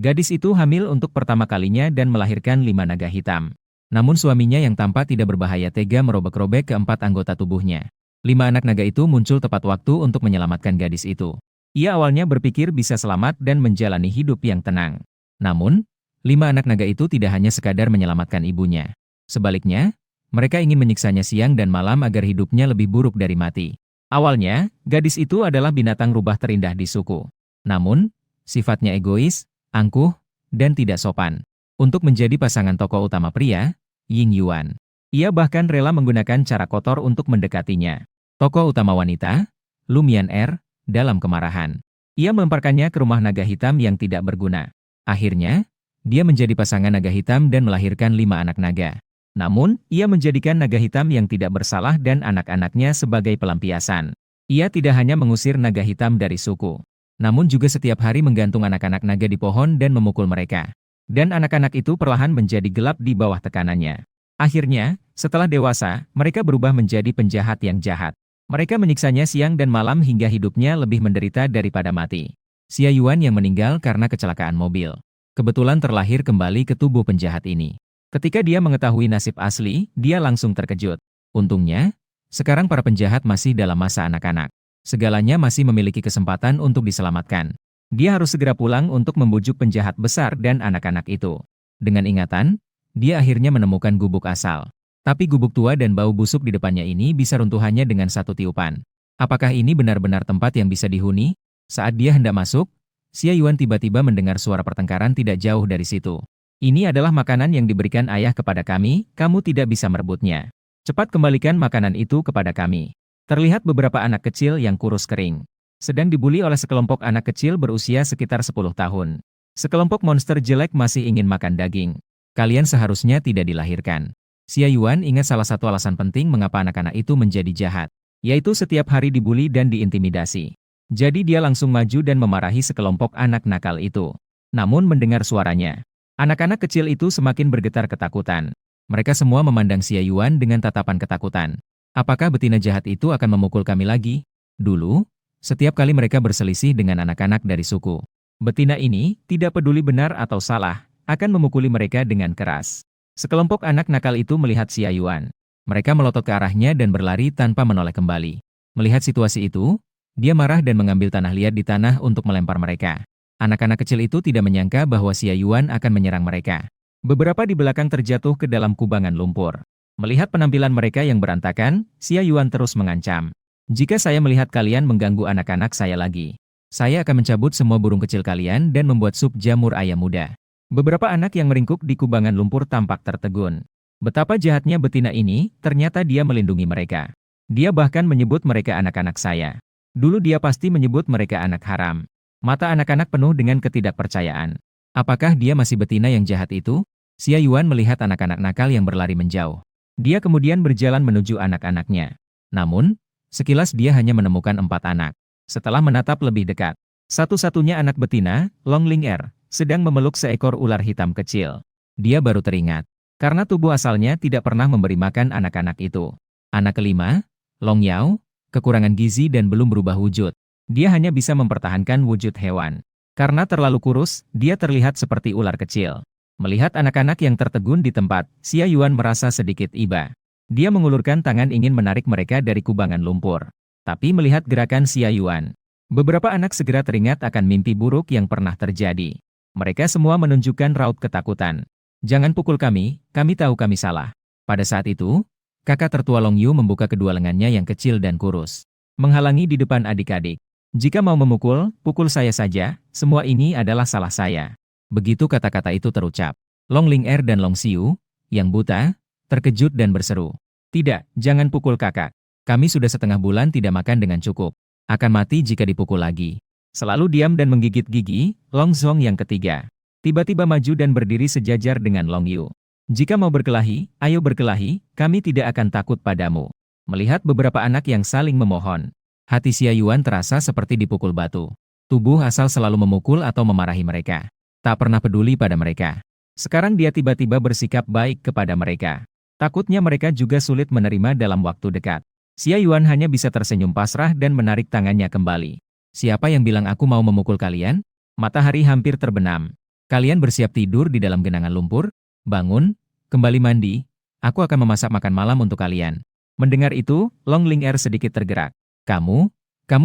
Gadis itu hamil untuk pertama kalinya dan melahirkan 5 naga hitam. Namun suaminya yang tampak tidak berbahaya tega merobek-robek keempat anggota tubuhnya. 5 anak naga itu muncul tepat waktu untuk menyelamatkan gadis itu. Ia awalnya berpikir bisa selamat dan menjalani hidup yang tenang. Namun, 5 anak naga itu tidak hanya sekadar menyelamatkan ibunya. Sebaliknya, mereka ingin menyiksanya siang dan malam agar hidupnya lebih buruk dari mati. Awalnya, gadis itu adalah binatang rubah terindah di suku. Namun, sifatnya egois, angkuh, dan tidak sopan. Untuk menjadi pasangan tokoh utama pria, Ying Yuan. Ia bahkan rela menggunakan cara kotor untuk mendekatinya. Tokoh utama wanita, Lu Mian-er, dalam kemarahan. Ia melemparkannya ke rumah naga hitam yang tidak berguna. Akhirnya, dia menjadi pasangan naga hitam dan melahirkan 5 anak naga. Namun, ia menjadikan naga hitam yang tidak bersalah dan anak-anaknya sebagai pelampiasan. Ia tidak hanya mengusir naga hitam dari suku, namun juga setiap hari menggantung anak-anak naga di pohon dan memukul mereka. Dan anak-anak itu perlahan menjadi gelap di bawah tekanannya. Akhirnya, setelah dewasa, mereka berubah menjadi penjahat yang jahat. Mereka menyiksanya siang dan malam hingga hidupnya lebih menderita daripada mati. Xia Yuan yang meninggal karena kecelakaan mobil. Kebetulan terlahir kembali ke tubuh penjahat ini. Ketika dia mengetahui nasib asli, dia langsung terkejut. Untungnya, sekarang para penjahat masih dalam masa anak-anak. Segalanya masih memiliki kesempatan untuk diselamatkan. Dia harus segera pulang untuk membujuk penjahat besar dan anak-anak itu. Dengan ingatan, dia akhirnya menemukan gubuk asal. Tapi gubuk tua dan bau busuk di depannya ini bisa runtuh hanya dengan satu tiupan. Apakah ini benar-benar tempat yang bisa dihuni? Saat dia hendak masuk, Xia Yuan tiba-tiba mendengar suara pertengkaran tidak jauh dari situ. Ini adalah makanan yang diberikan ayah kepada kami, kamu tidak bisa merebutnya. Cepat kembalikan makanan itu kepada kami. Terlihat beberapa anak kecil yang kurus kering. Sedang dibuli oleh sekelompok anak kecil berusia sekitar 10 tahun. Sekelompok monster jelek masih ingin makan daging. Kalian seharusnya tidak dilahirkan. Xia Yuan ingat salah satu alasan penting mengapa anak-anak itu menjadi jahat, yaitu setiap hari dibuli dan diintimidasi. Jadi dia langsung maju dan memarahi sekelompok anak nakal itu. Namun mendengar suaranya, anak-anak kecil itu semakin bergetar ketakutan. Mereka semua memandang Xia Yuan dengan tatapan ketakutan. Apakah betina jahat itu akan memukul kami lagi? Dulu, setiap kali mereka berselisih dengan anak-anak dari suku, betina ini, tidak peduli benar atau salah, akan memukuli mereka dengan keras. Sekelompok anak nakal itu melihat Xia Yuan. Mereka melotot ke arahnya dan berlari tanpa menoleh kembali. Melihat situasi itu, dia marah dan mengambil tanah liat di tanah untuk melempar mereka. Anak-anak kecil itu tidak menyangka bahwa Xia Yuan akan menyerang mereka. Beberapa di belakang terjatuh ke dalam kubangan lumpur. Melihat penampilan mereka yang berantakan, Xia Yuan terus mengancam. Jika saya melihat kalian mengganggu anak-anak saya lagi, saya akan mencabut semua burung kecil kalian dan membuat sup jamur ayam muda. Beberapa anak yang meringkuk di kubangan lumpur tampak tertegun. Betapa jahatnya betina ini, ternyata dia melindungi mereka. Dia bahkan menyebut mereka anak-anak saya. Dulu dia pasti menyebut mereka anak haram. Mata anak-anak penuh dengan ketidakpercayaan. Apakah dia masih betina yang jahat itu? Xia Yuan melihat anak-anak nakal yang berlari menjauh. Dia kemudian berjalan menuju anak-anaknya. Namun, sekilas dia hanya menemukan 4 anak. Setelah menatap lebih dekat, satu-satunya anak betina, Long Ling-er, sedang memeluk seekor ular hitam kecil. Dia baru teringat, karena tubuh asalnya tidak pernah memberi makan anak-anak itu. Anak kelima, Long Yao, kekurangan gizi dan belum berubah wujud. Dia hanya bisa mempertahankan wujud hewan. Karena terlalu kurus, dia terlihat seperti ular kecil. Melihat anak-anak yang tertegun di tempat, Xia Yuan merasa sedikit iba. Dia mengulurkan tangan ingin menarik mereka dari kubangan lumpur. Tapi melihat gerakan Xia Yuan, beberapa anak segera teringat akan mimpi buruk yang pernah terjadi. Mereka semua menunjukkan raut ketakutan. Jangan pukul kami tahu kami salah. Pada saat itu, kakak tertua Long Yu membuka kedua lengannya yang kecil dan kurus, menghalangi di depan adik-adik. Jika mau memukul, pukul saya saja, semua ini adalah salah saya. Begitu kata-kata itu terucap, Long Ling-er dan Long Xiu, yang buta, terkejut dan berseru. Tidak, jangan pukul kakak. Kami sudah setengah bulan tidak makan dengan cukup. Akan mati jika dipukul lagi. Selalu diam dan menggigit gigi, Long Zhong yang ketiga tiba-tiba maju dan berdiri sejajar dengan Long Yu. Jika mau berkelahi, ayo berkelahi, kami tidak akan takut padamu. Melihat beberapa anak yang saling memohon, hati Xia Yuan terasa seperti dipukul batu. Tubuh asal selalu memukul atau memarahi mereka. Tak pernah peduli pada mereka. Sekarang dia tiba-tiba bersikap baik kepada mereka. Takutnya mereka juga sulit menerima dalam waktu dekat. Xia Yuan hanya bisa tersenyum pasrah dan menarik tangannya kembali. Siapa yang bilang aku mau memukul kalian? Matahari hampir terbenam. Kalian bersiap tidur di dalam genangan lumpur? Bangun, kembali mandi. Aku akan memasak makan malam untuk kalian. Mendengar itu, Long Ling sedikit tergerak. Kamu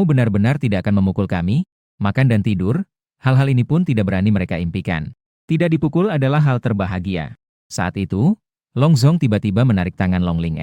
benar-benar tidak akan memukul kami? Makan dan tidur? Hal-hal ini pun tidak berani mereka impikan. Tidak dipukul adalah hal terbahagia. Saat itu, Long Zong tiba-tiba menarik tangan Long Ling.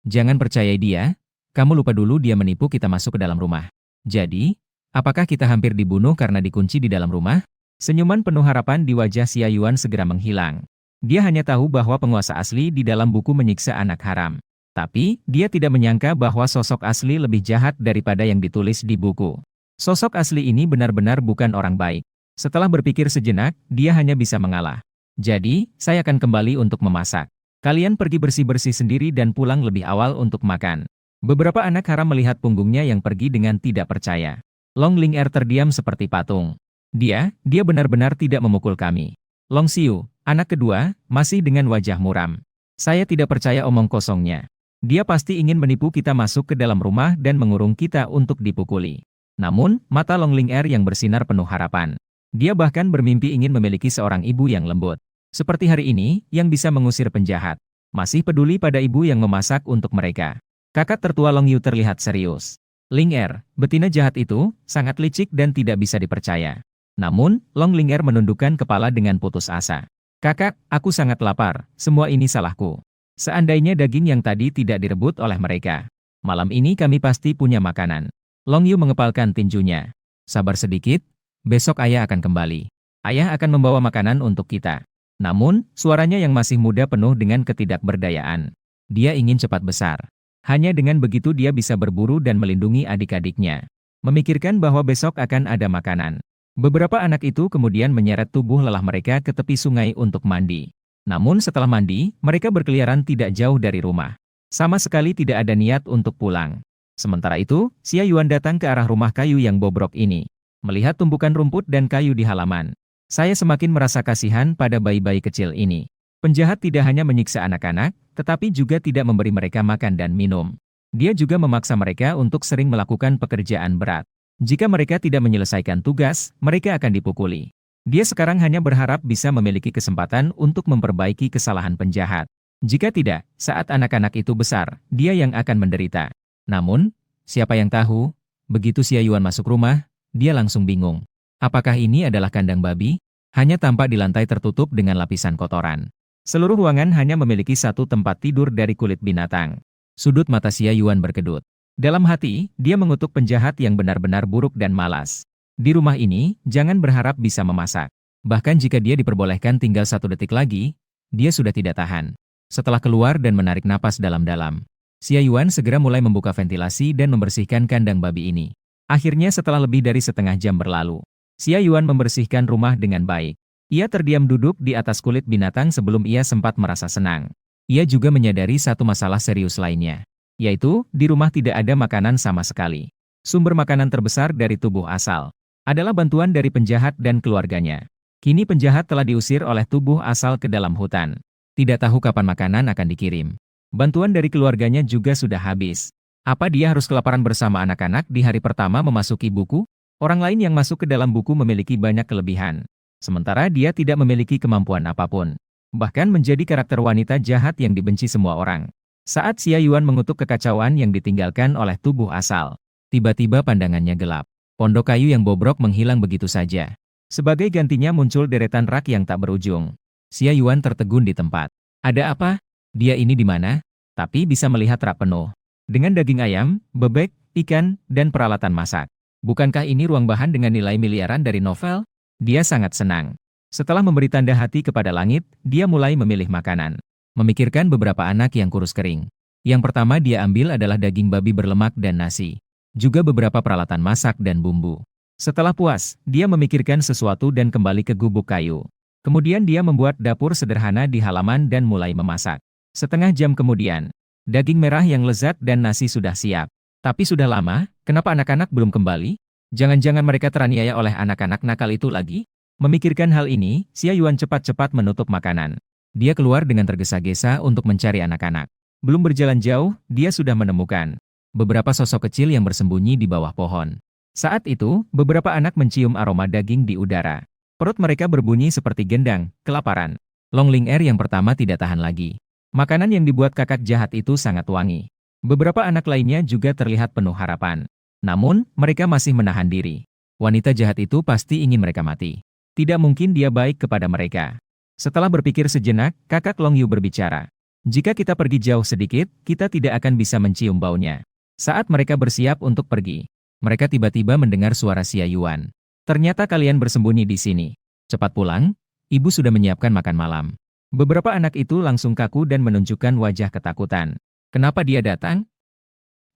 Jangan percayai dia, kamu lupa dulu dia menipu kita masuk ke dalam rumah. Jadi, apakah kita hampir dibunuh karena dikunci di dalam rumah? Senyuman penuh harapan di wajah Xia Yuan segera menghilang. Dia hanya tahu bahwa penguasa asli di dalam buku menyiksa anak haram. Tapi, dia tidak menyangka bahwa sosok asli lebih jahat daripada yang ditulis di buku. Sosok asli ini benar-benar bukan orang baik. Setelah berpikir sejenak, dia hanya bisa mengalah. Jadi, saya akan kembali untuk memasak. Kalian pergi bersih-bersih sendiri dan pulang lebih awal untuk makan. Beberapa anak haram melihat punggungnya yang pergi dengan tidak percaya. Long Ling terdiam seperti patung. Dia benar-benar tidak memukul kami. Long Xiu, anak kedua, masih dengan wajah muram. Saya tidak percaya omong kosongnya. Dia pasti ingin menipu kita masuk ke dalam rumah dan mengurung kita untuk dipukuli. Namun, mata Long Ling yang bersinar penuh harapan. Dia bahkan bermimpi ingin memiliki seorang ibu yang lembut. Seperti hari ini, yang bisa mengusir penjahat. Masih peduli pada ibu yang memasak untuk mereka. Kakak tertua Long Yu terlihat serius. Ling betina jahat itu, sangat licik dan tidak bisa dipercaya. Namun, Long Ling menundukkan kepala dengan putus asa. Kakak, aku sangat lapar, semua ini salahku. Seandainya daging yang tadi tidak direbut oleh mereka. Malam ini kami pasti punya makanan. Long Yu mengepalkan tinjunya. Sabar sedikit, besok ayah akan kembali. Ayah akan membawa makanan untuk kita. Namun, suaranya yang masih muda penuh dengan ketidakberdayaan. Dia ingin cepat besar. Hanya dengan begitu dia bisa berburu dan melindungi adik-adiknya. Memikirkan bahwa besok akan ada makanan. Beberapa anak itu kemudian menyeret tubuh lelah mereka ke tepi sungai untuk mandi. Namun setelah mandi, mereka berkeliaran tidak jauh dari rumah. Sama sekali tidak ada niat untuk pulang. Sementara itu, Xia Yuan datang ke arah rumah kayu yang bobrok ini. Melihat tumpukan rumput dan kayu di halaman. Saya semakin merasa kasihan pada bayi-bayi kecil ini. Penjahat tidak hanya menyiksa anak-anak, tetapi juga tidak memberi mereka makan dan minum. Dia juga memaksa mereka untuk sering melakukan pekerjaan berat. Jika mereka tidak menyelesaikan tugas, mereka akan dipukuli. Dia sekarang hanya berharap bisa memiliki kesempatan untuk memperbaiki kesalahan penjahat. Jika tidak, saat anak-anak itu besar, dia yang akan menderita. Namun, siapa yang tahu, begitu Xia Yuan masuk rumah, dia langsung bingung. Apakah ini adalah kandang babi? Hanya tampak di lantai tertutup dengan lapisan kotoran. Seluruh ruangan hanya memiliki satu tempat tidur dari kulit binatang. Sudut mata Xia Yuan berkedut. Dalam hati, dia mengutuk penjahat yang benar-benar buruk dan malas. Di rumah ini, jangan berharap bisa memasak. Bahkan jika dia diperbolehkan tinggal 1 detik lagi, dia sudah tidak tahan. Setelah keluar dan menarik napas dalam-dalam, Xia Yuan segera mulai membuka ventilasi dan membersihkan kandang babi ini. Akhirnya setelah lebih dari setengah jam berlalu, Xia Yuan membersihkan rumah dengan baik. Ia terdiam duduk di atas kulit binatang sebelum ia sempat merasa senang. Ia juga menyadari satu masalah serius lainnya. Yaitu, di rumah tidak ada makanan sama sekali. Sumber makanan terbesar dari tubuh asal adalah bantuan dari penjahat dan keluarganya. Kini penjahat telah diusir oleh tubuh asal ke dalam hutan. Tidak tahu kapan makanan akan dikirim. Bantuan dari keluarganya juga sudah habis. Apa dia harus kelaparan bersama anak-anak di hari pertama memasuki buku? Orang lain yang masuk ke dalam buku memiliki banyak kelebihan. Sementara dia tidak memiliki kemampuan apapun. Bahkan menjadi karakter wanita jahat yang dibenci semua orang. Saat Xia Yuan mengutuk kekacauan yang ditinggalkan oleh tubuh asal, tiba-tiba pandangannya gelap. Pondok kayu yang bobrok menghilang begitu saja. Sebagai gantinya muncul deretan rak yang tak berujung. Xia Yuan tertegun di tempat. Ada apa? Dia ini di mana? Tapi bisa melihat rak penuh. Dengan daging ayam, bebek, ikan, dan peralatan masak. Bukankah ini ruang bahan dengan nilai miliaran dari novel? Dia sangat senang. Setelah memberi tanda hati kepada langit, dia mulai memilih makanan. Memikirkan beberapa anak yang kurus kering. Yang pertama dia ambil adalah daging babi berlemak dan nasi. Juga beberapa peralatan masak dan bumbu. Setelah puas, dia memikirkan sesuatu dan kembali ke gubuk kayu. Kemudian dia membuat dapur sederhana di halaman dan mulai memasak. Setengah jam kemudian, daging merah yang lezat dan nasi sudah siap. Tapi sudah lama, kenapa anak-anak belum kembali? Jangan-jangan mereka teraniaya oleh anak-anak nakal itu lagi? Memikirkan hal ini, Xia Yuan cepat-cepat menutup makanan. Dia keluar dengan tergesa-gesa untuk mencari anak-anak. Belum berjalan jauh, dia sudah menemukan beberapa sosok kecil yang bersembunyi di bawah pohon. Saat itu, beberapa anak mencium aroma daging di udara. Perut mereka berbunyi seperti gendang, kelaparan. Long Ling Er yang pertama tidak tahan lagi. Makanan yang dibuat kakak jahat itu sangat wangi. Beberapa anak lainnya juga terlihat penuh harapan. Namun, mereka masih menahan diri. Wanita jahat itu pasti ingin mereka mati. Tidak mungkin dia baik kepada mereka. Setelah berpikir sejenak, kakak Long Yu berbicara. Jika kita pergi jauh sedikit, kita tidak akan bisa mencium baunya. Saat mereka bersiap untuk pergi, mereka tiba-tiba mendengar suara Xia Yuan. Ternyata kalian bersembunyi di sini. Cepat pulang, ibu sudah menyiapkan makan malam. Beberapa anak itu langsung kaku dan menunjukkan wajah ketakutan. Kenapa dia datang?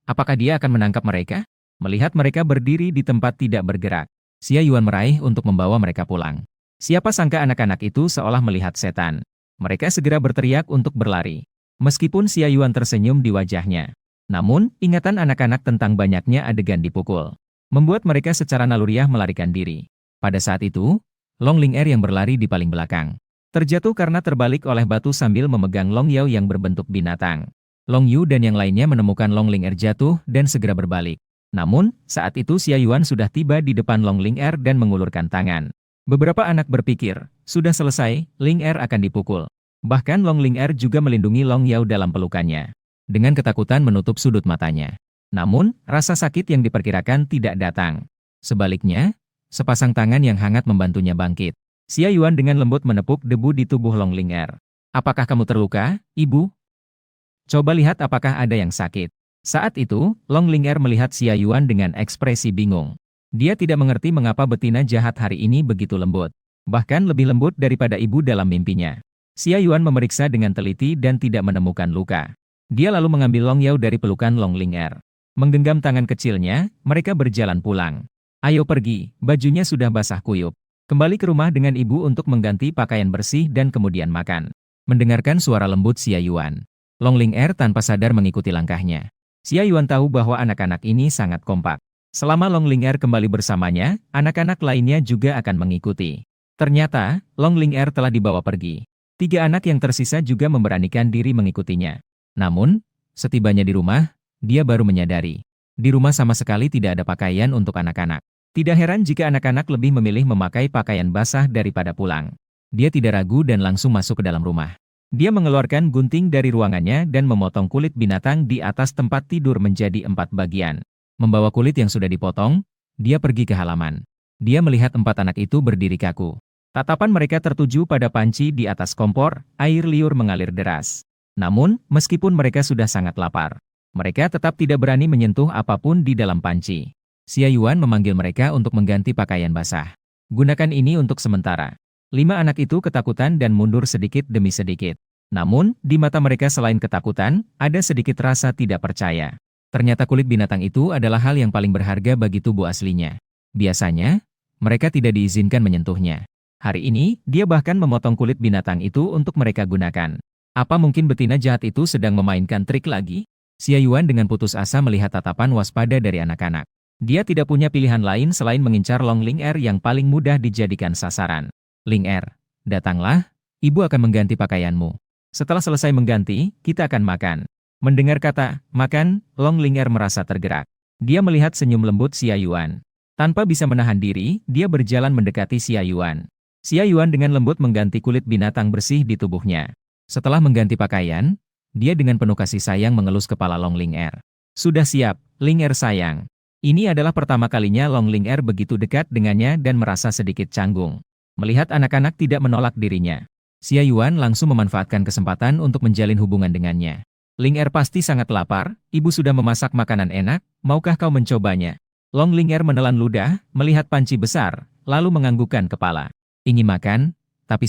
Apakah dia akan menangkap mereka? Melihat mereka berdiri di tempat tidak bergerak, Xia Yuan meraih untuk membawa mereka pulang. Siapa sangka anak-anak itu seolah melihat setan. Mereka segera berteriak untuk berlari. Meskipun Xia Yuan tersenyum di wajahnya. Namun, ingatan anak-anak tentang banyaknya adegan dipukul membuat mereka secara naluriah melarikan diri. Pada saat itu, Long Ling Er yang berlari di paling belakang terjatuh karena terbalik oleh batu sambil memegang Long Yao yang berbentuk binatang. Long Yu dan yang lainnya menemukan Long Ling Er jatuh dan segera berbalik. Namun, saat itu Xia Yuan sudah tiba di depan Long Ling Er dan mengulurkan tangan. Beberapa anak berpikir, sudah selesai, Ling Er akan dipukul. Bahkan Long Ling Er juga melindungi Long Yao dalam pelukannya. Dengan ketakutan menutup sudut matanya. Namun, rasa sakit yang diperkirakan tidak datang. Sebaliknya, sepasang tangan yang hangat membantunya bangkit. Xia Yuan dengan lembut menepuk debu di tubuh Long Ling Er. Apakah kamu terluka, ibu? Coba lihat apakah ada yang sakit. Saat itu, Long Ling Er melihat Xia Yuan dengan ekspresi bingung. Dia tidak mengerti mengapa betina jahat hari ini begitu lembut. Bahkan lebih lembut daripada ibu dalam mimpinya. Xia Yuan memeriksa dengan teliti dan tidak menemukan luka. Dia lalu mengambil Long Yao dari pelukan Long Ling Er. Menggenggam tangan kecilnya, mereka berjalan pulang. Ayo pergi, bajunya sudah basah kuyup. Kembali ke rumah dengan ibu untuk mengganti pakaian bersih dan kemudian makan. Mendengarkan suara lembut Xia Yuan, Long Ling Er tanpa sadar mengikuti langkahnya. Xia Yuan tahu bahwa anak-anak ini sangat kompak. Selama Long Ling Er kembali bersamanya, anak-anak lainnya juga akan mengikuti. Ternyata, Long Ling Er telah dibawa pergi. 3 anak yang tersisa juga memberanikan diri mengikutinya. Namun, setibanya di rumah, dia baru menyadari. Di rumah sama sekali tidak ada pakaian untuk anak-anak. Tidak heran jika anak-anak lebih memilih memakai pakaian basah daripada pulang. Dia tidak ragu dan langsung masuk ke dalam rumah. Dia mengeluarkan gunting dari ruangannya dan memotong kulit binatang di atas tempat tidur menjadi 4 bagian. Membawa kulit yang sudah dipotong, dia pergi ke halaman. Dia melihat 4 anak itu berdiri kaku. Tatapan mereka tertuju pada panci di atas kompor, air liur mengalir deras. Namun, meskipun mereka sudah sangat lapar, mereka tetap tidak berani menyentuh apapun di dalam panci. Xia Yuan memanggil mereka untuk mengganti pakaian basah. Gunakan ini untuk sementara. 5 anak itu ketakutan dan mundur sedikit demi sedikit. Namun, di mata mereka selain ketakutan, ada sedikit rasa tidak percaya. Ternyata kulit binatang itu adalah hal yang paling berharga bagi tubuh aslinya. Biasanya, mereka tidak diizinkan menyentuhnya. Hari ini, dia bahkan memotong kulit binatang itu untuk mereka gunakan. Apa mungkin betina jahat itu sedang memainkan trik lagi? Xia Yuan dengan putus asa melihat tatapan waspada dari anak-anak. Dia tidak punya pilihan lain selain mengincar Long Ling Er yang paling mudah dijadikan sasaran. Ling Er, datanglah, ibu akan mengganti pakaianmu. Setelah selesai mengganti, kita akan makan. Mendengar kata, makan, Long Ling Er merasa tergerak. Dia melihat senyum lembut Xia Yuan. Tanpa bisa menahan diri, dia berjalan mendekati Xia Yuan. Xia Yuan dengan lembut mengganti kulit binatang bersih di tubuhnya. Setelah mengganti pakaian, dia dengan penuh kasih sayang mengelus kepala Long Ling Er. Sudah siap, Ling Er sayang. Ini adalah pertama kalinya Long Ling Er begitu dekat dengannya dan merasa sedikit canggung. Melihat anak-anak tidak menolak dirinya, Xia Yuan langsung memanfaatkan kesempatan untuk menjalin hubungan dengannya. Ling Er pasti sangat lapar, ibu sudah memasak makanan enak, maukah kau mencobanya? Long Ling Er menelan ludah, melihat panci besar, lalu menganggukkan kepala. Ingin makan, tapi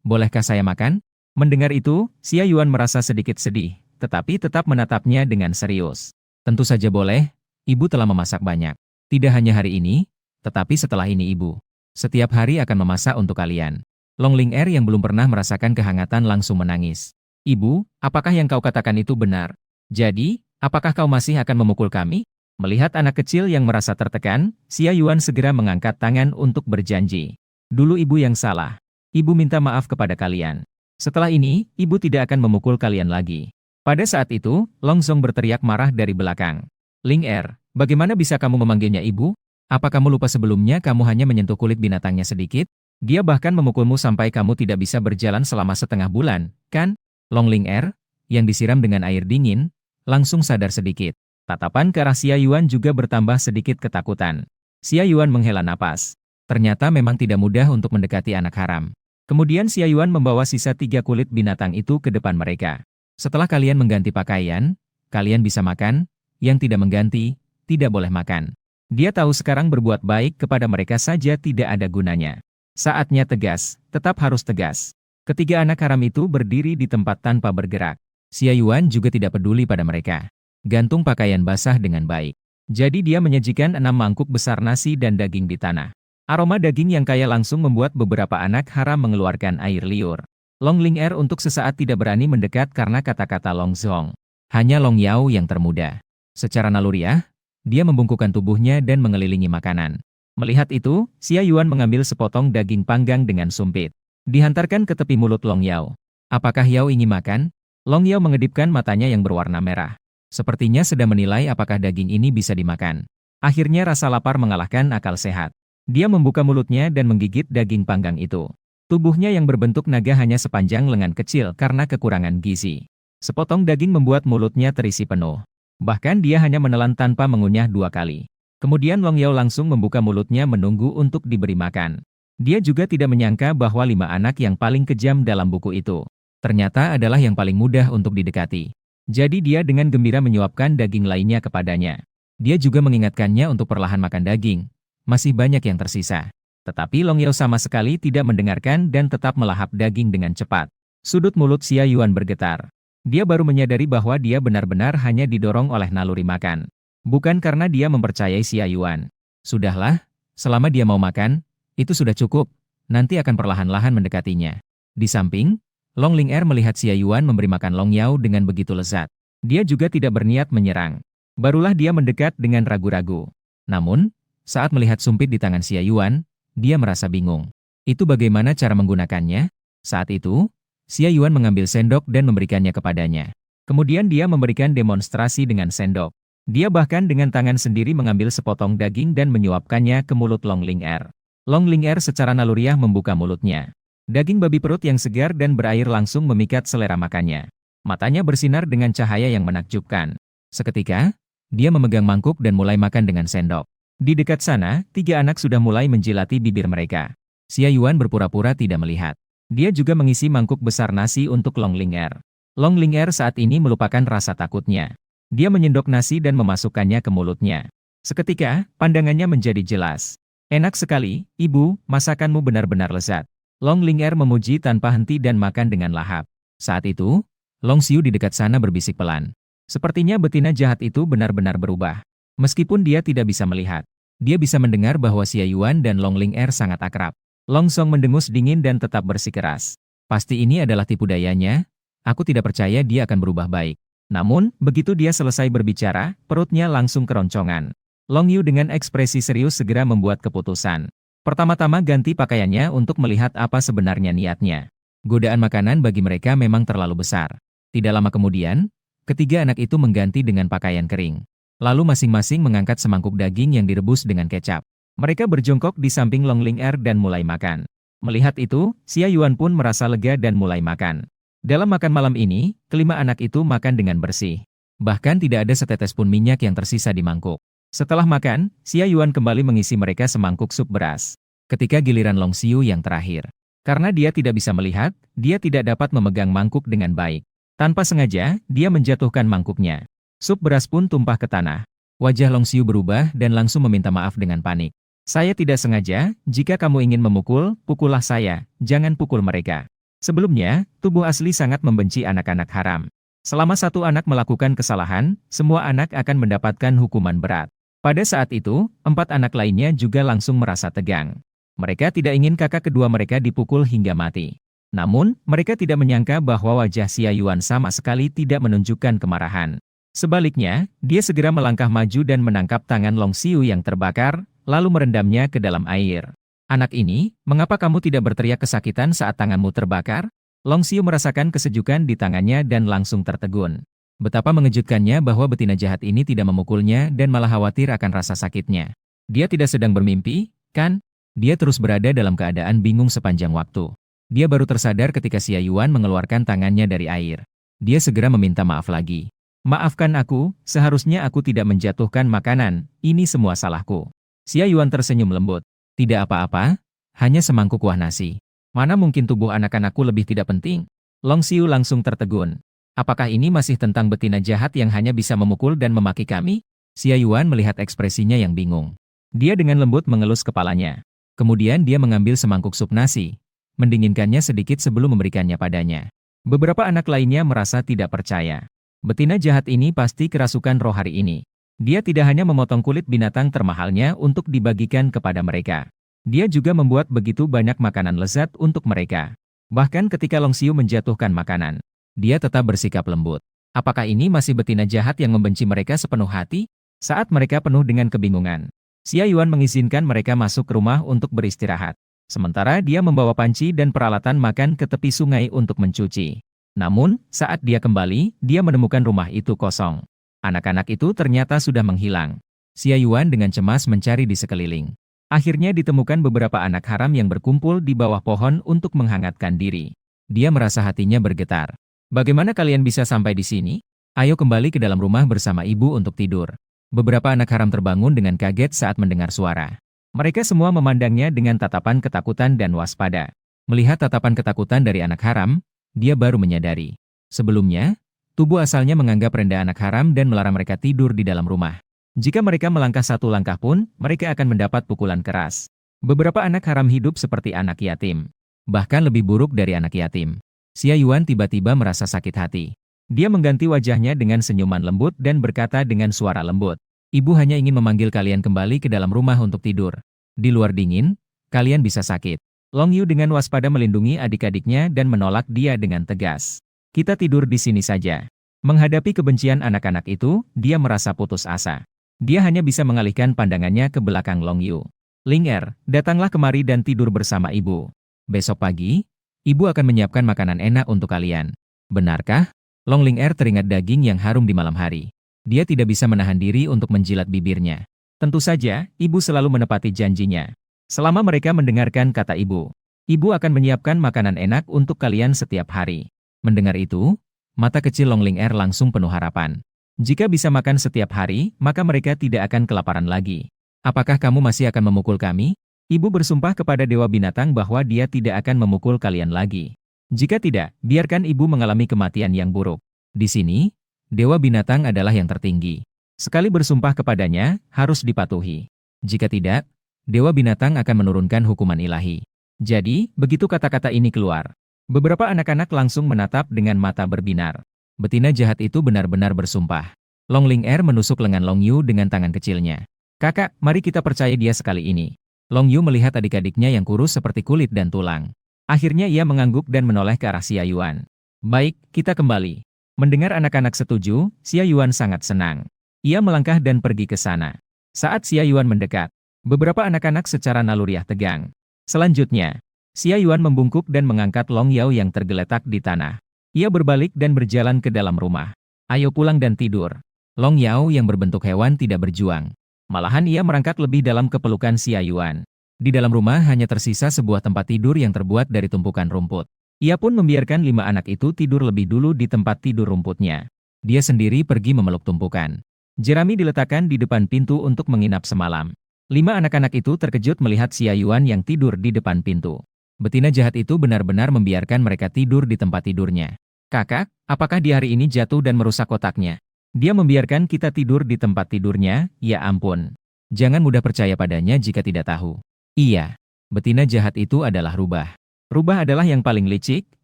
bolehkah saya makan? Mendengar itu, Xia Yuan merasa sedikit sedih, tetapi tetap menatapnya dengan serius. Tentu saja boleh, ibu telah memasak banyak. Tidak hanya hari ini, tetapi setelah ini ibu. Setiap hari akan memasak untuk kalian. Long Ling Er yang belum pernah merasakan kehangatan langsung menangis. Ibu, apakah yang kau katakan itu benar? Jadi, apakah kau masih akan memukul kami? Melihat anak kecil yang merasa tertekan, Xia Yuan segera mengangkat tangan untuk berjanji. Dulu ibu yang salah. Ibu minta maaf kepada kalian. Setelah ini, ibu tidak akan memukul kalian lagi. Pada saat itu, Long Zong berteriak marah dari belakang. Ling Er, bagaimana bisa kamu memanggilnya ibu? Apa kamu lupa sebelumnya kamu hanya menyentuh kulit binatangnya sedikit? Dia bahkan memukulmu sampai kamu tidak bisa berjalan selama setengah bulan, kan? Long Ling Er, yang disiram dengan air dingin, langsung sadar sedikit. Tatapan ke arah Xia Yuan juga bertambah sedikit ketakutan. Xia Yuan menghela napas. Ternyata memang tidak mudah untuk mendekati anak haram. Kemudian Xia Yuan membawa sisa 3 kulit binatang itu ke depan mereka. Setelah kalian mengganti pakaian, kalian bisa makan, yang tidak mengganti, tidak boleh makan. Dia tahu sekarang berbuat baik kepada mereka saja tidak ada gunanya. Saatnya tegas, tetap harus tegas. Ketiga anak haram itu berdiri di tempat tanpa bergerak. Xia Yuan juga tidak peduli pada mereka. Gantung pakaian basah dengan baik. Jadi dia menyajikan 6 mangkuk besar nasi dan daging di tanah. Aroma daging yang kaya langsung membuat beberapa anak haram mengeluarkan air liur. Long Ling Er untuk sesaat tidak berani mendekat karena kata-kata Long Zong. Hanya Long Yao yang termuda. Secara naluriah, dia membungkukkan tubuhnya dan mengelilingi makanan. Melihat itu, Xia Yuan mengambil sepotong daging panggang dengan sumpit. Dihantarkan ke tepi mulut Long Yao. Apakah Yao ingin makan? Long Yao mengedipkan matanya yang berwarna merah. Sepertinya sedang menilai apakah daging ini bisa dimakan. Akhirnya rasa lapar mengalahkan akal sehat. Dia membuka mulutnya dan menggigit daging panggang itu. Tubuhnya yang berbentuk naga hanya sepanjang lengan kecil karena kekurangan gizi. Sepotong daging membuat mulutnya terisi penuh. Bahkan dia hanya menelan tanpa mengunyah 2 kali. Kemudian Long Yao langsung membuka mulutnya menunggu untuk diberi makan. Dia juga tidak menyangka bahwa 5 anak yang paling kejam dalam buku itu ternyata adalah yang paling mudah untuk didekati. Jadi dia dengan gembira menyuapkan daging lainnya kepadanya. Dia juga mengingatkannya untuk perlahan makan daging. Masih banyak yang tersisa. Tetapi Long Yao sama sekali tidak mendengarkan dan tetap melahap daging dengan cepat. Sudut mulut Xia Yuan bergetar. Dia baru menyadari bahwa dia benar-benar hanya didorong oleh naluri makan. Bukan karena dia mempercayai Xia Yuan. Sudahlah, selama dia mau makan, itu sudah cukup. Nanti akan perlahan-lahan mendekatinya. Di samping, Long Ling Er melihat Xia Yuan memberi makan Long Yao dengan begitu lezat. Dia juga tidak berniat menyerang. Barulah dia mendekat dengan ragu-ragu. Namun, saat melihat sumpit di tangan Xia Yuan, dia merasa bingung. Itu bagaimana cara menggunakannya? Saat itu, Xia Yuan mengambil sendok dan memberikannya kepadanya. Kemudian dia memberikan demonstrasi dengan sendok. Dia bahkan dengan tangan sendiri mengambil sepotong daging dan menyuapkannya ke mulut Long Ling Er. Long Ling Er secara naluriah membuka mulutnya. Daging babi perut yang segar dan berair langsung memikat selera makannya. Matanya bersinar dengan cahaya yang menakjubkan. Seketika, dia memegang mangkuk dan mulai makan dengan sendok. Di dekat sana, 3 anak sudah mulai menjilati bibir mereka. Xia Yuan berpura-pura tidak melihat. Dia juga mengisi mangkuk besar nasi untuk Long Ling Er. Long Ling Er saat ini melupakan rasa takutnya. Dia menyendok nasi dan memasukkannya ke mulutnya. Seketika, pandangannya menjadi jelas. Enak sekali, Ibu, masakanmu benar-benar lezat. Long Ling Er memuji tanpa henti dan makan dengan lahap. Saat itu, Long Xiu di dekat sana berbisik pelan. Sepertinya betina jahat itu benar-benar berubah. Meskipun dia tidak bisa melihat, dia bisa mendengar bahwa Xia Yuan dan Long Ling Er sangat akrab. Long Song mendengus dingin dan tetap bersikeras. Pasti ini adalah tipu dayanya. Aku tidak percaya dia akan berubah baik. Namun, begitu dia selesai berbicara, perutnya langsung keroncongan. Long Yu dengan ekspresi serius segera membuat keputusan. Pertama-tama ganti pakaiannya untuk melihat apa sebenarnya niatnya. Godaan makanan bagi mereka memang terlalu besar. Tidak lama kemudian, ketiga anak itu mengganti dengan pakaian kering. Lalu masing-masing mengangkat semangkuk daging yang direbus dengan kecap. Mereka berjongkok di samping Long Ling Er dan mulai makan. Melihat itu, Xia Yuan pun merasa lega dan mulai makan. Dalam makan malam ini, kelima anak itu makan dengan bersih. Bahkan tidak ada setetes pun minyak yang tersisa di mangkuk. Setelah makan, Xia Yuan kembali mengisi mereka semangkuk sup beras. Ketika giliran Long Xiu yang terakhir. Karena dia tidak bisa melihat, dia tidak dapat memegang mangkuk dengan baik. Tanpa sengaja, dia menjatuhkan mangkuknya. Sup beras pun tumpah ke tanah. Wajah Long Xiu berubah dan langsung meminta maaf dengan panik. Saya tidak sengaja, jika kamu ingin memukul, pukullah saya, jangan pukul mereka. Sebelumnya, tubuh asli sangat membenci anak-anak haram. Selama satu anak melakukan kesalahan, semua anak akan mendapatkan hukuman berat. Pada saat itu, 4 anak lainnya juga langsung merasa tegang. Mereka tidak ingin kakak kedua mereka dipukul hingga mati. Namun, mereka tidak menyangka bahwa wajah Xia Yuan sama sekali tidak menunjukkan kemarahan. Sebaliknya, dia segera melangkah maju dan menangkap tangan Long Xiu yang terbakar, lalu merendamnya ke dalam air. Anak ini, mengapa kamu tidak berteriak kesakitan saat tanganmu terbakar? Long Xiu merasakan kesejukan di tangannya dan langsung tertegun. Betapa mengejutkannya bahwa betina jahat ini tidak memukulnya dan malah khawatir akan rasa sakitnya. Dia tidak sedang bermimpi, kan? Dia terus berada dalam keadaan bingung sepanjang waktu. Dia baru tersadar ketika Xia Yuan mengeluarkan tangannya dari air. Dia segera meminta maaf lagi. Maafkan aku, seharusnya aku tidak menjatuhkan makanan, ini semua salahku. Xia Yuan tersenyum lembut. Tidak apa-apa, hanya semangkuk kuah nasi. Mana mungkin tubuh anak-anakku lebih tidak penting? Long Xiu langsung tertegun. Apakah ini masih tentang betina jahat yang hanya bisa memukul dan memaki kami? Xia Yuan melihat ekspresinya yang bingung. Dia dengan lembut mengelus kepalanya. Kemudian dia mengambil semangkuk sup nasi, mendinginkannya sedikit sebelum memberikannya padanya. Beberapa anak lainnya merasa tidak percaya. Betina jahat ini pasti kerasukan roh hari ini. Dia tidak hanya memotong kulit binatang termahalnya untuk dibagikan kepada mereka. Dia juga membuat begitu banyak makanan lezat untuk mereka. Bahkan ketika Long Xiu menjatuhkan makanan, dia tetap bersikap lembut. Apakah ini masih betina jahat yang membenci mereka sepenuh hati? Saat mereka penuh dengan kebingungan, Xia Yuan mengizinkan mereka masuk ke rumah untuk beristirahat. Sementara dia membawa panci dan peralatan makan ke tepi sungai untuk mencuci. Namun, saat dia kembali, dia menemukan rumah itu kosong. Anak-anak itu ternyata sudah menghilang. Xia Yuan dengan cemas mencari di sekeliling. Akhirnya ditemukan beberapa anak haram yang berkumpul di bawah pohon untuk menghangatkan diri. Dia merasa hatinya bergetar. Bagaimana kalian bisa sampai di sini? Ayo kembali ke dalam rumah bersama ibu untuk tidur. Beberapa anak haram terbangun dengan kaget saat mendengar suara. Mereka semua memandangnya dengan tatapan ketakutan dan waspada. Melihat tatapan ketakutan dari anak haram, dia baru menyadari. Sebelumnya, tubuh asalnya menganggap rendah anak haram dan melarang mereka tidur di dalam rumah. Jika mereka melangkah satu langkah pun, mereka akan mendapat pukulan keras. Beberapa anak haram hidup seperti anak yatim. Bahkan lebih buruk dari anak yatim. Xia Yuan tiba-tiba merasa sakit hati. Dia mengganti wajahnya dengan senyuman lembut dan berkata dengan suara lembut. Ibu hanya ingin memanggil kalian kembali ke dalam rumah untuk tidur. Di luar dingin, kalian bisa sakit. Long Yu dengan waspada melindungi adik-adiknya dan menolak dia dengan tegas. Kita tidur di sini saja. Menghadapi kebencian anak-anak itu, dia merasa putus asa. Dia hanya bisa mengalihkan pandangannya ke belakang Long Yu. Ling Er, datanglah kemari dan tidur bersama ibu. Besok pagi, ibu akan menyiapkan makanan enak untuk kalian. Benarkah? Long Ling Er teringat daging yang harum di malam hari. Dia tidak bisa menahan diri untuk menjilat bibirnya. Tentu saja, ibu selalu menepati janjinya. Selama mereka mendengarkan kata ibu akan menyiapkan makanan enak untuk kalian setiap hari. Mendengar itu, mata kecil Long Ling Er langsung penuh harapan. Jika bisa makan setiap hari, maka mereka tidak akan kelaparan lagi. Apakah kamu masih akan memukul kami? Ibu bersumpah kepada Dewa Binatang bahwa dia tidak akan memukul kalian lagi. Jika tidak, biarkan ibu mengalami kematian yang buruk. Di sini, Dewa Binatang adalah yang tertinggi. Sekali bersumpah kepadanya, harus dipatuhi. Jika tidak, Dewa Binatang akan menurunkan hukuman ilahi. Jadi, begitu kata-kata ini keluar, beberapa anak-anak langsung menatap dengan mata berbinar. Betina jahat itu benar-benar bersumpah. Long Ling Er menusuk lengan Long Yu dengan tangan kecilnya. Kakak, mari kita percaya dia sekali ini. Long Yu melihat adik-adiknya yang kurus seperti kulit dan tulang. Akhirnya ia mengangguk dan menoleh ke arah Xia Yuan. Baik, kita kembali. Mendengar anak-anak setuju, Xia Yuan sangat senang. Ia melangkah dan pergi ke sana. Saat Xia Yuan mendekat, beberapa anak-anak secara naluriah tegang. Selanjutnya, Xia Yuan membungkuk dan mengangkat Long Yao yang tergeletak di tanah. Ia berbalik dan berjalan ke dalam rumah. Ayo pulang dan tidur. Long Yao yang berbentuk hewan tidak berjuang. Malahan ia merangkak lebih dalam ke pelukan Xia Yuan. Di dalam rumah hanya tersisa sebuah tempat tidur yang terbuat dari tumpukan rumput. Ia pun membiarkan 5 anak itu tidur lebih dulu di tempat tidur rumputnya. Dia sendiri pergi memeluk tumpukan. Jerami diletakkan di depan pintu untuk menginap semalam. 5 anak-anak itu terkejut melihat Xia Yuan yang tidur di depan pintu. Betina jahat itu benar-benar membiarkan mereka tidur di tempat tidurnya. Kakak, apakah di hari ini jatuh dan merusak kotaknya? Dia membiarkan kita tidur di tempat tidurnya, ya ampun. Jangan mudah percaya padanya jika tidak tahu. Iya, betina jahat itu adalah Rubah. Rubah adalah yang paling licik,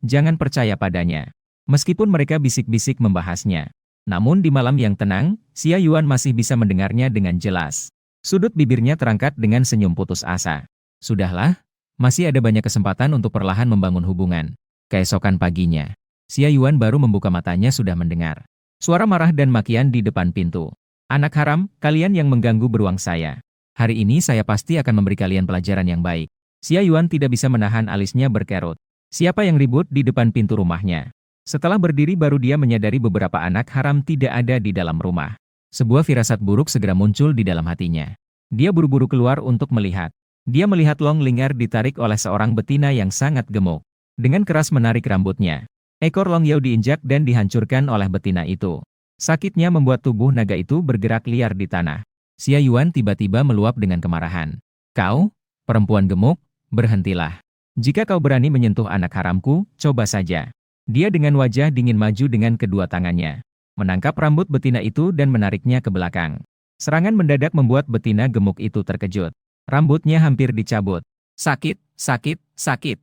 jangan percaya padanya. Meskipun mereka bisik-bisik membahasnya. Namun di malam yang tenang, Xia Yuan masih bisa mendengarnya dengan jelas. Sudut bibirnya terangkat dengan senyum putus asa. Sudahlah, masih ada banyak kesempatan untuk perlahan membangun hubungan. Keesokan paginya, Xia Yuan baru membuka matanya sudah mendengar suara marah dan makian di depan pintu. Anak haram, kalian yang mengganggu beruang saya. Hari ini saya pasti akan memberi kalian pelajaran yang baik. Xia Yuan tidak bisa menahan alisnya berkerut. Siapa yang ribut di depan pintu rumahnya? Setelah berdiri baru dia menyadari beberapa anak haram tidak ada di dalam rumah. Sebuah firasat buruk segera muncul di dalam hatinya. Dia buru-buru keluar untuk melihat. Dia melihat Long Ling'er ditarik oleh seorang betina yang sangat gemuk. Dengan keras menarik rambutnya. Ekor Long Yao diinjak dan dihancurkan oleh betina itu. Sakitnya membuat tubuh naga itu bergerak liar di tanah. Xia Yuan tiba-tiba meluap dengan kemarahan. Kau, perempuan gemuk, berhentilah. Jika kau berani menyentuh anak haramku, coba saja. Dia dengan wajah dingin maju dengan kedua tangannya. Menangkap rambut betina itu dan menariknya ke belakang. Serangan mendadak membuat betina gemuk itu terkejut. Rambutnya hampir dicabut. Sakit, sakit, sakit.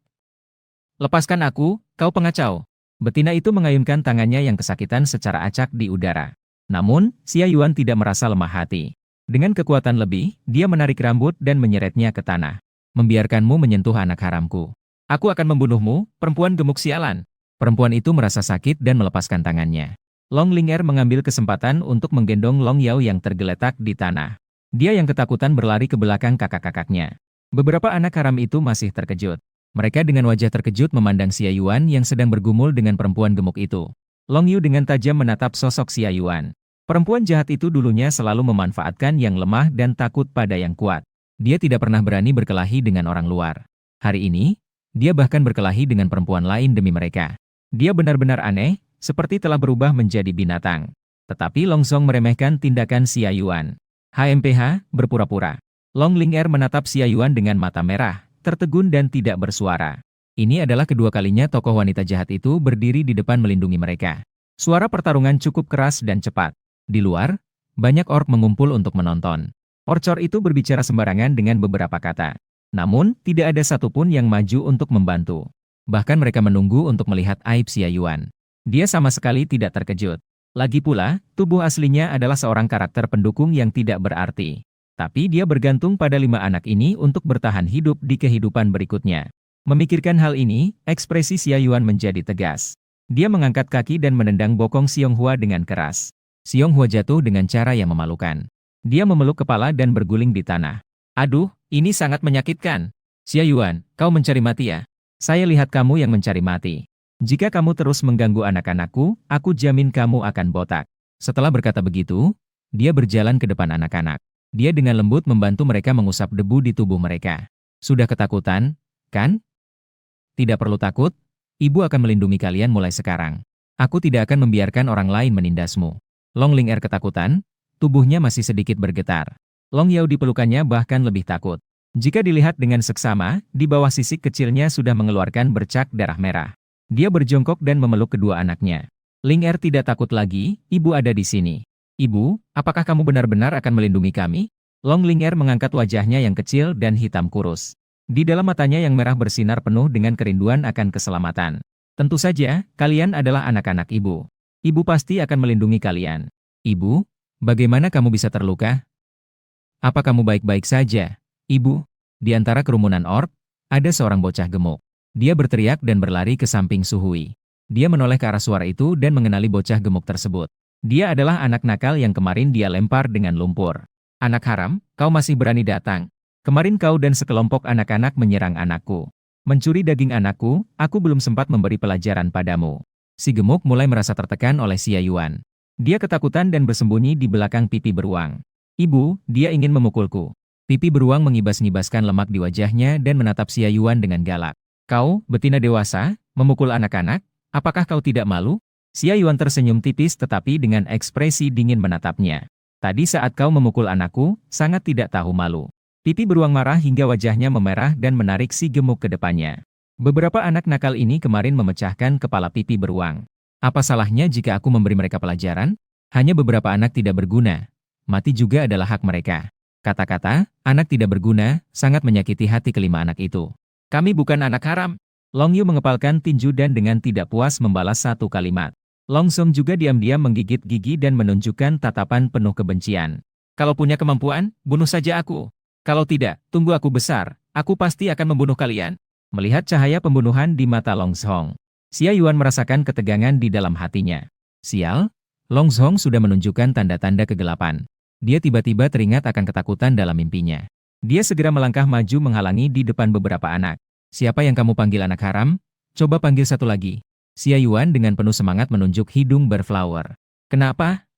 Lepaskan aku, kau pengacau. Betina itu mengayunkan tangannya yang kesakitan secara acak di udara. Namun, Xia Yuan tidak merasa lemah hati. Dengan kekuatan lebih, dia menarik rambut dan menyeretnya ke tanah. Membiarkanmu menyentuh anak haramku. Aku akan membunuhmu, perempuan gemuk sialan. Perempuan itu merasa sakit dan melepaskan tangannya. Long Ling'er mengambil kesempatan untuk menggendong Long Yao yang tergeletak di tanah. Dia yang ketakutan berlari ke belakang kakak-kakaknya. Beberapa anak haram itu masih terkejut. Mereka dengan wajah terkejut memandang Xia Yuan yang sedang bergumul dengan perempuan gemuk itu. Long Yu dengan tajam menatap sosok Xia Yuan. Perempuan jahat itu dulunya selalu memanfaatkan yang lemah dan takut pada yang kuat. Dia tidak pernah berani berkelahi dengan orang luar. Hari ini, dia bahkan berkelahi dengan perempuan lain demi mereka. Dia benar-benar aneh, seperti telah berubah menjadi binatang. Tetapi Long Song meremehkan tindakan Xia Yuan. HMPH, berpura-pura. Long Ling'er menatap Xia Yuan dengan mata merah, tertegun dan tidak bersuara. Ini adalah kedua kalinya tokoh wanita jahat itu berdiri di depan melindungi mereka. Suara pertarungan cukup keras dan cepat. Di luar, banyak orc mengumpul untuk menonton. Orcor itu berbicara sembarangan dengan beberapa kata. Namun, tidak ada satupun yang maju untuk membantu. Bahkan mereka menunggu untuk melihat aib Xia Yuan. Dia sama sekali tidak terkejut. Lagi pula, tubuh aslinya adalah seorang karakter pendukung yang tidak berarti. Tapi dia bergantung pada 5 anak ini untuk bertahan hidup di kehidupan berikutnya. Memikirkan hal ini, ekspresi Xia Yuan menjadi tegas. Dia mengangkat kaki dan menendang bokong Xiong-hua dengan keras. Xiong-hua jatuh dengan cara yang memalukan. Dia memeluk kepala dan berguling di tanah. Aduh, ini sangat menyakitkan. Xia Yuan, kau mencari mati ya? Saya lihat kamu yang mencari mati. Jika kamu terus mengganggu anak-anakku, aku jamin kamu akan botak. Setelah berkata begitu, dia berjalan ke depan anak-anak. Dia dengan lembut membantu mereka mengusap debu di tubuh mereka. Sudah ketakutan, kan? Tidak perlu takut, ibu akan melindungi kalian mulai sekarang. Aku tidak akan membiarkan orang lain menindasmu. Long Ling'er ketakutan, tubuhnya masih sedikit bergetar. Long Yao di pelukannya bahkan lebih takut. Jika dilihat dengan seksama, di bawah sisik kecilnya sudah mengeluarkan bercak darah merah. Dia berjongkok dan memeluk kedua anaknya. Ling'er tidak takut lagi, ibu ada di sini. Ibu, apakah kamu benar-benar akan melindungi kami? Long Ling'er mengangkat wajahnya yang kecil dan hitam kurus. Di dalam matanya yang merah bersinar penuh dengan kerinduan akan keselamatan. Tentu saja, kalian adalah anak-anak ibu. Ibu pasti akan melindungi kalian. Ibu, bagaimana kamu bisa terluka? Apa kamu baik-baik saja, ibu? Di antara kerumunan orc, ada seorang bocah gemuk. Dia berteriak dan berlari ke samping Suhui. Dia menoleh ke arah suara itu dan mengenali bocah gemuk tersebut. Dia adalah anak nakal yang kemarin dia lempar dengan lumpur. Anak haram, kau masih berani datang. Kemarin kau dan sekelompok anak-anak menyerang anakku. Mencuri daging anakku, aku belum sempat memberi pelajaran padamu. Si gemuk mulai merasa tertekan oleh Xia Yuan. Dia ketakutan dan bersembunyi di belakang pipi beruang. Ibu, dia ingin memukulku. Pipi beruang mengibas-ngibaskan lemak di wajahnya dan menatap Xia Yuan dengan galak. Kau, betina dewasa, memukul anak-anak? Apakah kau tidak malu? Xia Yuan tersenyum tipis tetapi dengan ekspresi dingin menatapnya. Tadi saat kau memukul anakku, sangat tidak tahu malu. Pipi beruang marah hingga wajahnya memerah dan menarik si gemuk ke depannya. Beberapa anak nakal ini kemarin memecahkan kepala pipi beruang. Apa salahnya jika aku memberi mereka pelajaran? Hanya beberapa anak tidak berguna. Mati juga adalah hak mereka. Kata-kata, anak tidak berguna, sangat menyakiti hati kelima anak itu. Kami bukan anak haram. Long Yu mengepalkan tinju dan dengan tidak puas membalas satu kalimat. Long Song juga diam-diam menggigit gigi dan menunjukkan tatapan penuh kebencian. Kalau punya kemampuan, bunuh saja aku. Kalau tidak, tunggu aku besar, aku pasti akan membunuh kalian. Melihat cahaya pembunuhan di mata Long Song, Xia Yuan merasakan ketegangan di dalam hatinya. Sial, Long Song sudah menunjukkan tanda-tanda kegelapan. Dia tiba-tiba teringat akan ketakutan dalam mimpinya. Dia segera melangkah maju menghalangi di depan beberapa anak. Siapa yang kamu panggil anak haram? Coba panggil satu lagi. Xia Yuan dengan penuh semangat menunjuk hidung berflower. Kenapa?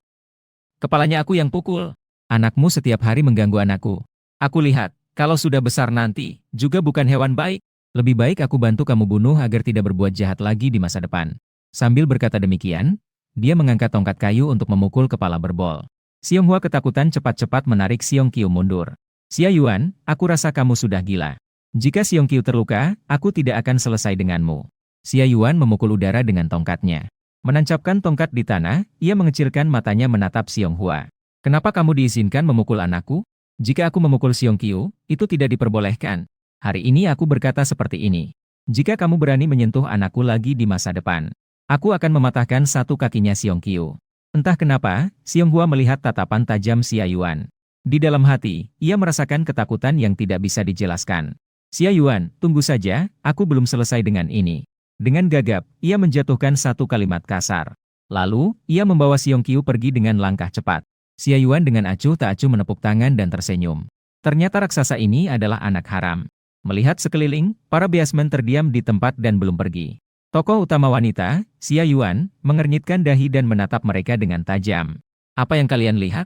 Kepalanya aku yang pukul. Anakmu setiap hari mengganggu anakku. Aku lihat, Kalau sudah besar nanti, juga bukan hewan baik. Lebih baik aku bantu kamu bunuh agar tidak berbuat jahat lagi di masa depan. Sambil berkata demikian, dia mengangkat tongkat kayu untuk memukul kepala berbol. Xiong Hua ketakutan cepat-cepat menarik Xiong Qiu mundur. Xia Yuan, aku rasa kamu sudah gila. Jika Xiong Qiu terluka, aku tidak akan selesai denganmu. Xia Yuan memukul udara dengan tongkatnya. Menancapkan tongkat di tanah, ia mengecilkan matanya menatap Xiong Hua. Kenapa kamu diizinkan memukul anakku? Jika aku memukul Xiong Qiu, itu tidak diperbolehkan. Hari ini aku berkata seperti ini. Jika kamu berani menyentuh anakku lagi di masa depan, aku akan mematahkan satu kakinya Xiong Qiu. Entah kenapa, Xiong Hua melihat tatapan tajam Xia Yuan. Di dalam hati, ia merasakan ketakutan yang tidak bisa dijelaskan. Xia Yuan, tunggu saja, aku belum selesai dengan ini. Dengan gagap, ia menjatuhkan satu kalimat kasar. Lalu, ia membawa Xiong Qiu pergi dengan langkah cepat. Xia Yuan dengan acuh tak acuh menepuk tangan dan tersenyum. Ternyata raksasa ini adalah anak haram. Melihat sekeliling, para biasmen terdiam di tempat dan belum pergi. Tokoh utama wanita, Xia Yuan, mengernyitkan dahi dan menatap mereka dengan tajam. Apa yang kalian lihat?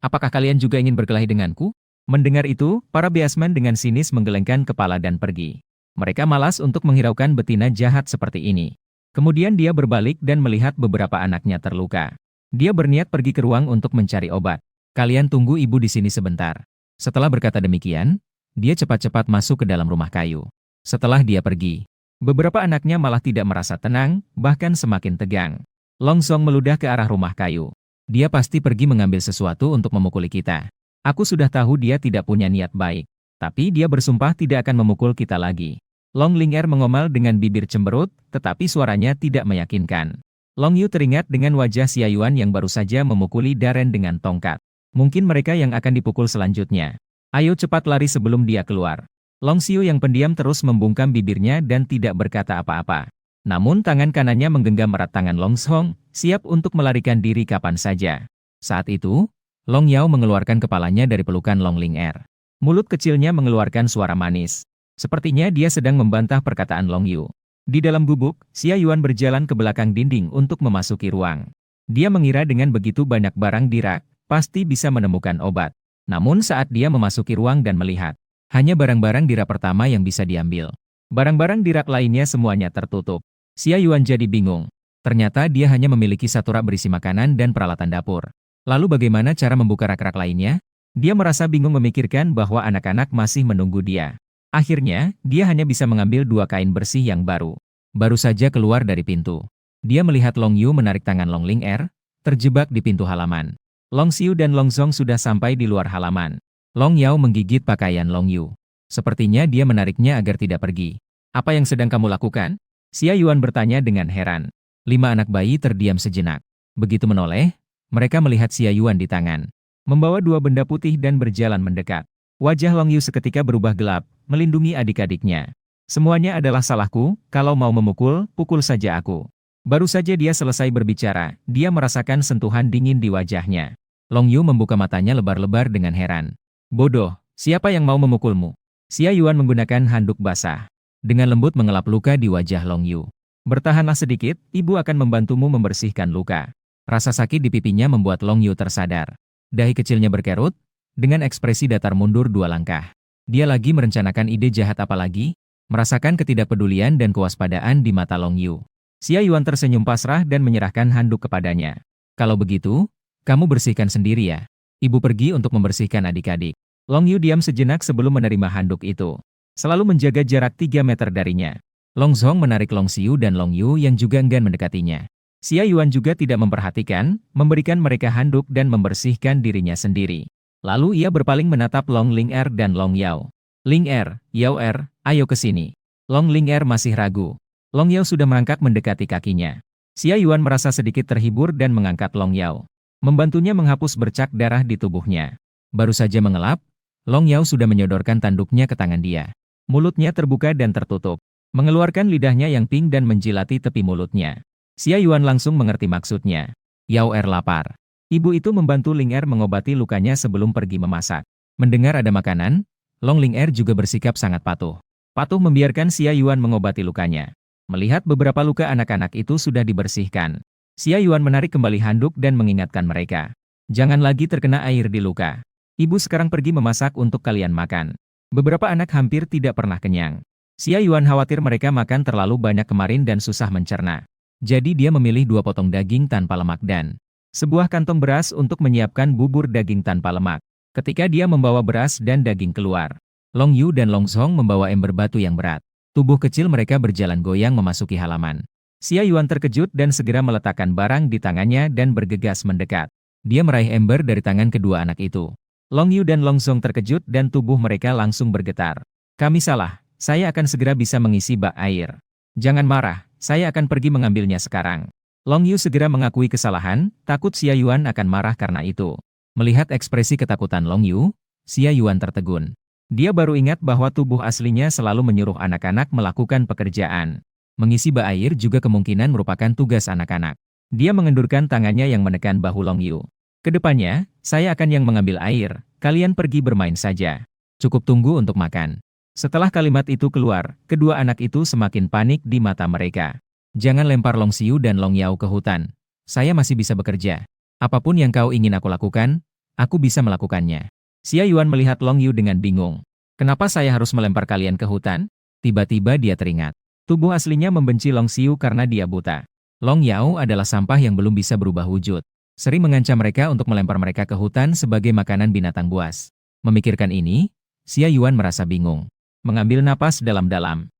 Apakah kalian juga ingin berkelahi denganku? Mendengar itu, para biasmen dengan sinis menggelengkan kepala dan pergi. Mereka malas untuk menghiraukan betina jahat seperti ini. Kemudian dia berbalik dan melihat beberapa anaknya terluka. Dia berniat pergi ke ruang untuk mencari obat. Kalian tunggu ibu di sini sebentar. Setelah berkata demikian, dia cepat-cepat masuk ke dalam rumah kayu. Setelah dia pergi, beberapa anaknya malah tidak merasa tenang, bahkan semakin tegang. Long Song meludah ke arah rumah kayu. Dia pasti pergi mengambil sesuatu untuk memukuli kita. Aku sudah tahu dia tidak punya niat baik. Tapi dia bersumpah tidak akan memukul kita lagi. Long Ling'er mengomal dengan bibir cemberut, tetapi suaranya tidak meyakinkan. Long Yu teringat dengan wajah Xia Yuan yang baru saja memukuli Darren dengan tongkat. Mungkin mereka yang akan dipukul selanjutnya. Ayo cepat lari sebelum dia keluar. Long Xiu yang pendiam terus membungkam bibirnya dan tidak berkata apa-apa. Namun tangan kanannya menggenggam erat tangan Long Song, siap untuk melarikan diri kapan saja. Saat itu, Long Yao mengeluarkan kepalanya dari pelukan Long Ling'er. Mulut kecilnya mengeluarkan suara manis. Sepertinya dia sedang membantah perkataan Long Yu. Di dalam gubuk, Xia Yuan berjalan ke belakang dinding untuk memasuki ruang. Dia mengira dengan begitu banyak barang di rak, pasti bisa menemukan obat. Namun saat dia memasuki ruang dan melihat, hanya barang-barang di rak pertama yang bisa diambil. Barang-barang di rak lainnya semuanya tertutup. Xia Yuan jadi bingung. Ternyata dia hanya memiliki satu rak berisi makanan dan peralatan dapur. Lalu bagaimana cara membuka rak-rak lainnya? Dia merasa bingung memikirkan bahwa anak-anak masih menunggu dia. Akhirnya, dia hanya bisa mengambil 2 kain bersih yang baru. Baru saja keluar dari pintu. Dia melihat Long Yu menarik tangan Long Ling'er, terjebak di pintu halaman. Long Xiu dan Long Song sudah sampai di luar halaman. Long Yao menggigit pakaian Long Yu. Sepertinya dia menariknya agar tidak pergi. Apa yang sedang kamu lakukan? Xia Yuan bertanya dengan heran. 5 anak bayi terdiam sejenak. Begitu menoleh, mereka melihat Xia Yuan di tangan. Membawa 2 benda putih dan berjalan mendekat. Wajah Long Yu seketika berubah gelap, melindungi adik-adiknya. Semuanya adalah salahku, kalau mau memukul, pukul saja aku. Baru saja dia selesai berbicara, dia merasakan sentuhan dingin di wajahnya. Long Yu membuka matanya lebar-lebar dengan heran. Bodoh, siapa yang mau memukulmu? Xia Yuan menggunakan handuk basah. Dengan lembut mengelap luka di wajah Long Yu. Bertahanlah sedikit, ibu akan membantumu membersihkan luka. Rasa sakit di pipinya membuat Long Yu tersadar. Dahi kecilnya berkerut, dengan ekspresi datar mundur 2 langkah. Dia lagi merencanakan ide jahat apa lagi? Merasakan ketidakpedulian dan kewaspadaan di mata Long Yu. Xia Yuan tersenyum pasrah dan menyerahkan handuk kepadanya. Kalau begitu, kamu bersihkan sendiri ya. Ibu pergi untuk membersihkan adik-adik. Long Yu diam sejenak sebelum menerima handuk itu. Selalu menjaga jarak 3 meter darinya. Long Song menarik Long Xiu dan Long Yu yang juga enggan mendekatinya. Xia Yuan juga tidak memperhatikan, memberikan mereka handuk dan membersihkan dirinya sendiri. Lalu ia berpaling menatap Long Ling'er dan Long Yao. Ling'er, Yao ayo ke sini. Long Ling'er masih ragu. Long Yao sudah merangkak mendekati kakinya. Xia Yuan merasa sedikit terhibur dan mengangkat Long Yao. Membantunya menghapus bercak darah di tubuhnya. Baru saja mengelap, Long Yao sudah menyodorkan tanduknya ke tangan dia. Mulutnya terbuka dan tertutup. Mengeluarkan lidahnya yang pink dan menjilati tepi mulutnya. Xia Yuan langsung mengerti maksudnya. Yao lapar. Ibu itu membantu Ling'er mengobati lukanya sebelum pergi memasak. Mendengar ada makanan, Long Ling'er juga bersikap sangat patuh. Patuh membiarkan Xia Yuan mengobati lukanya. Melihat beberapa luka anak-anak itu sudah dibersihkan, Xia Yuan menarik kembali handuk dan mengingatkan mereka. Jangan lagi terkena air di luka. Ibu sekarang pergi memasak untuk kalian makan. Beberapa anak hampir tidak pernah kenyang. Xia Yuan khawatir mereka makan terlalu banyak kemarin dan susah mencerna. Jadi dia memilih 2 potong daging tanpa lemak dan sebuah kantong beras untuk menyiapkan bubur daging tanpa lemak. Ketika dia membawa beras dan daging keluar, Long Yu dan Long Song membawa ember batu yang berat. Tubuh kecil mereka berjalan goyang memasuki halaman. Xia Yuan terkejut dan segera meletakkan barang di tangannya dan bergegas mendekat. Dia meraih ember dari tangan kedua anak itu. Long Yu dan Long Song terkejut dan tubuh mereka langsung bergetar. Kami salah, saya akan segera bisa mengisi bak air. Jangan marah, saya akan pergi mengambilnya sekarang. Long Yu segera mengakui kesalahan, takut Xia Yuan akan marah karena itu. Melihat ekspresi ketakutan Long Yu, Xia Yuan tertegun. Dia baru ingat bahwa tubuh aslinya selalu menyuruh anak-anak melakukan pekerjaan. Mengisi bak air juga kemungkinan merupakan tugas anak-anak. Dia mengendurkan tangannya yang menekan bahu Long Yu. Kedepannya, saya akan yang mengambil air, kalian pergi bermain saja. Cukup tunggu untuk makan. Setelah kalimat itu keluar, kedua anak itu semakin panik di mata mereka. Jangan lempar Long Xiu dan Long Yao ke hutan. Saya masih bisa bekerja. Apapun yang kau ingin aku lakukan, aku bisa melakukannya. Xia Yuan melihat Long Yu dengan bingung. Kenapa saya harus melempar kalian ke hutan? Tiba-tiba dia teringat. Tubuh aslinya membenci Long Xiu karena dia buta. Long Yao adalah sampah yang belum bisa berubah wujud. Sering mengancam mereka untuk melempar mereka ke hutan sebagai makanan binatang buas. Memikirkan ini, Xia Yuan merasa bingung. Mengambil napas dalam-dalam.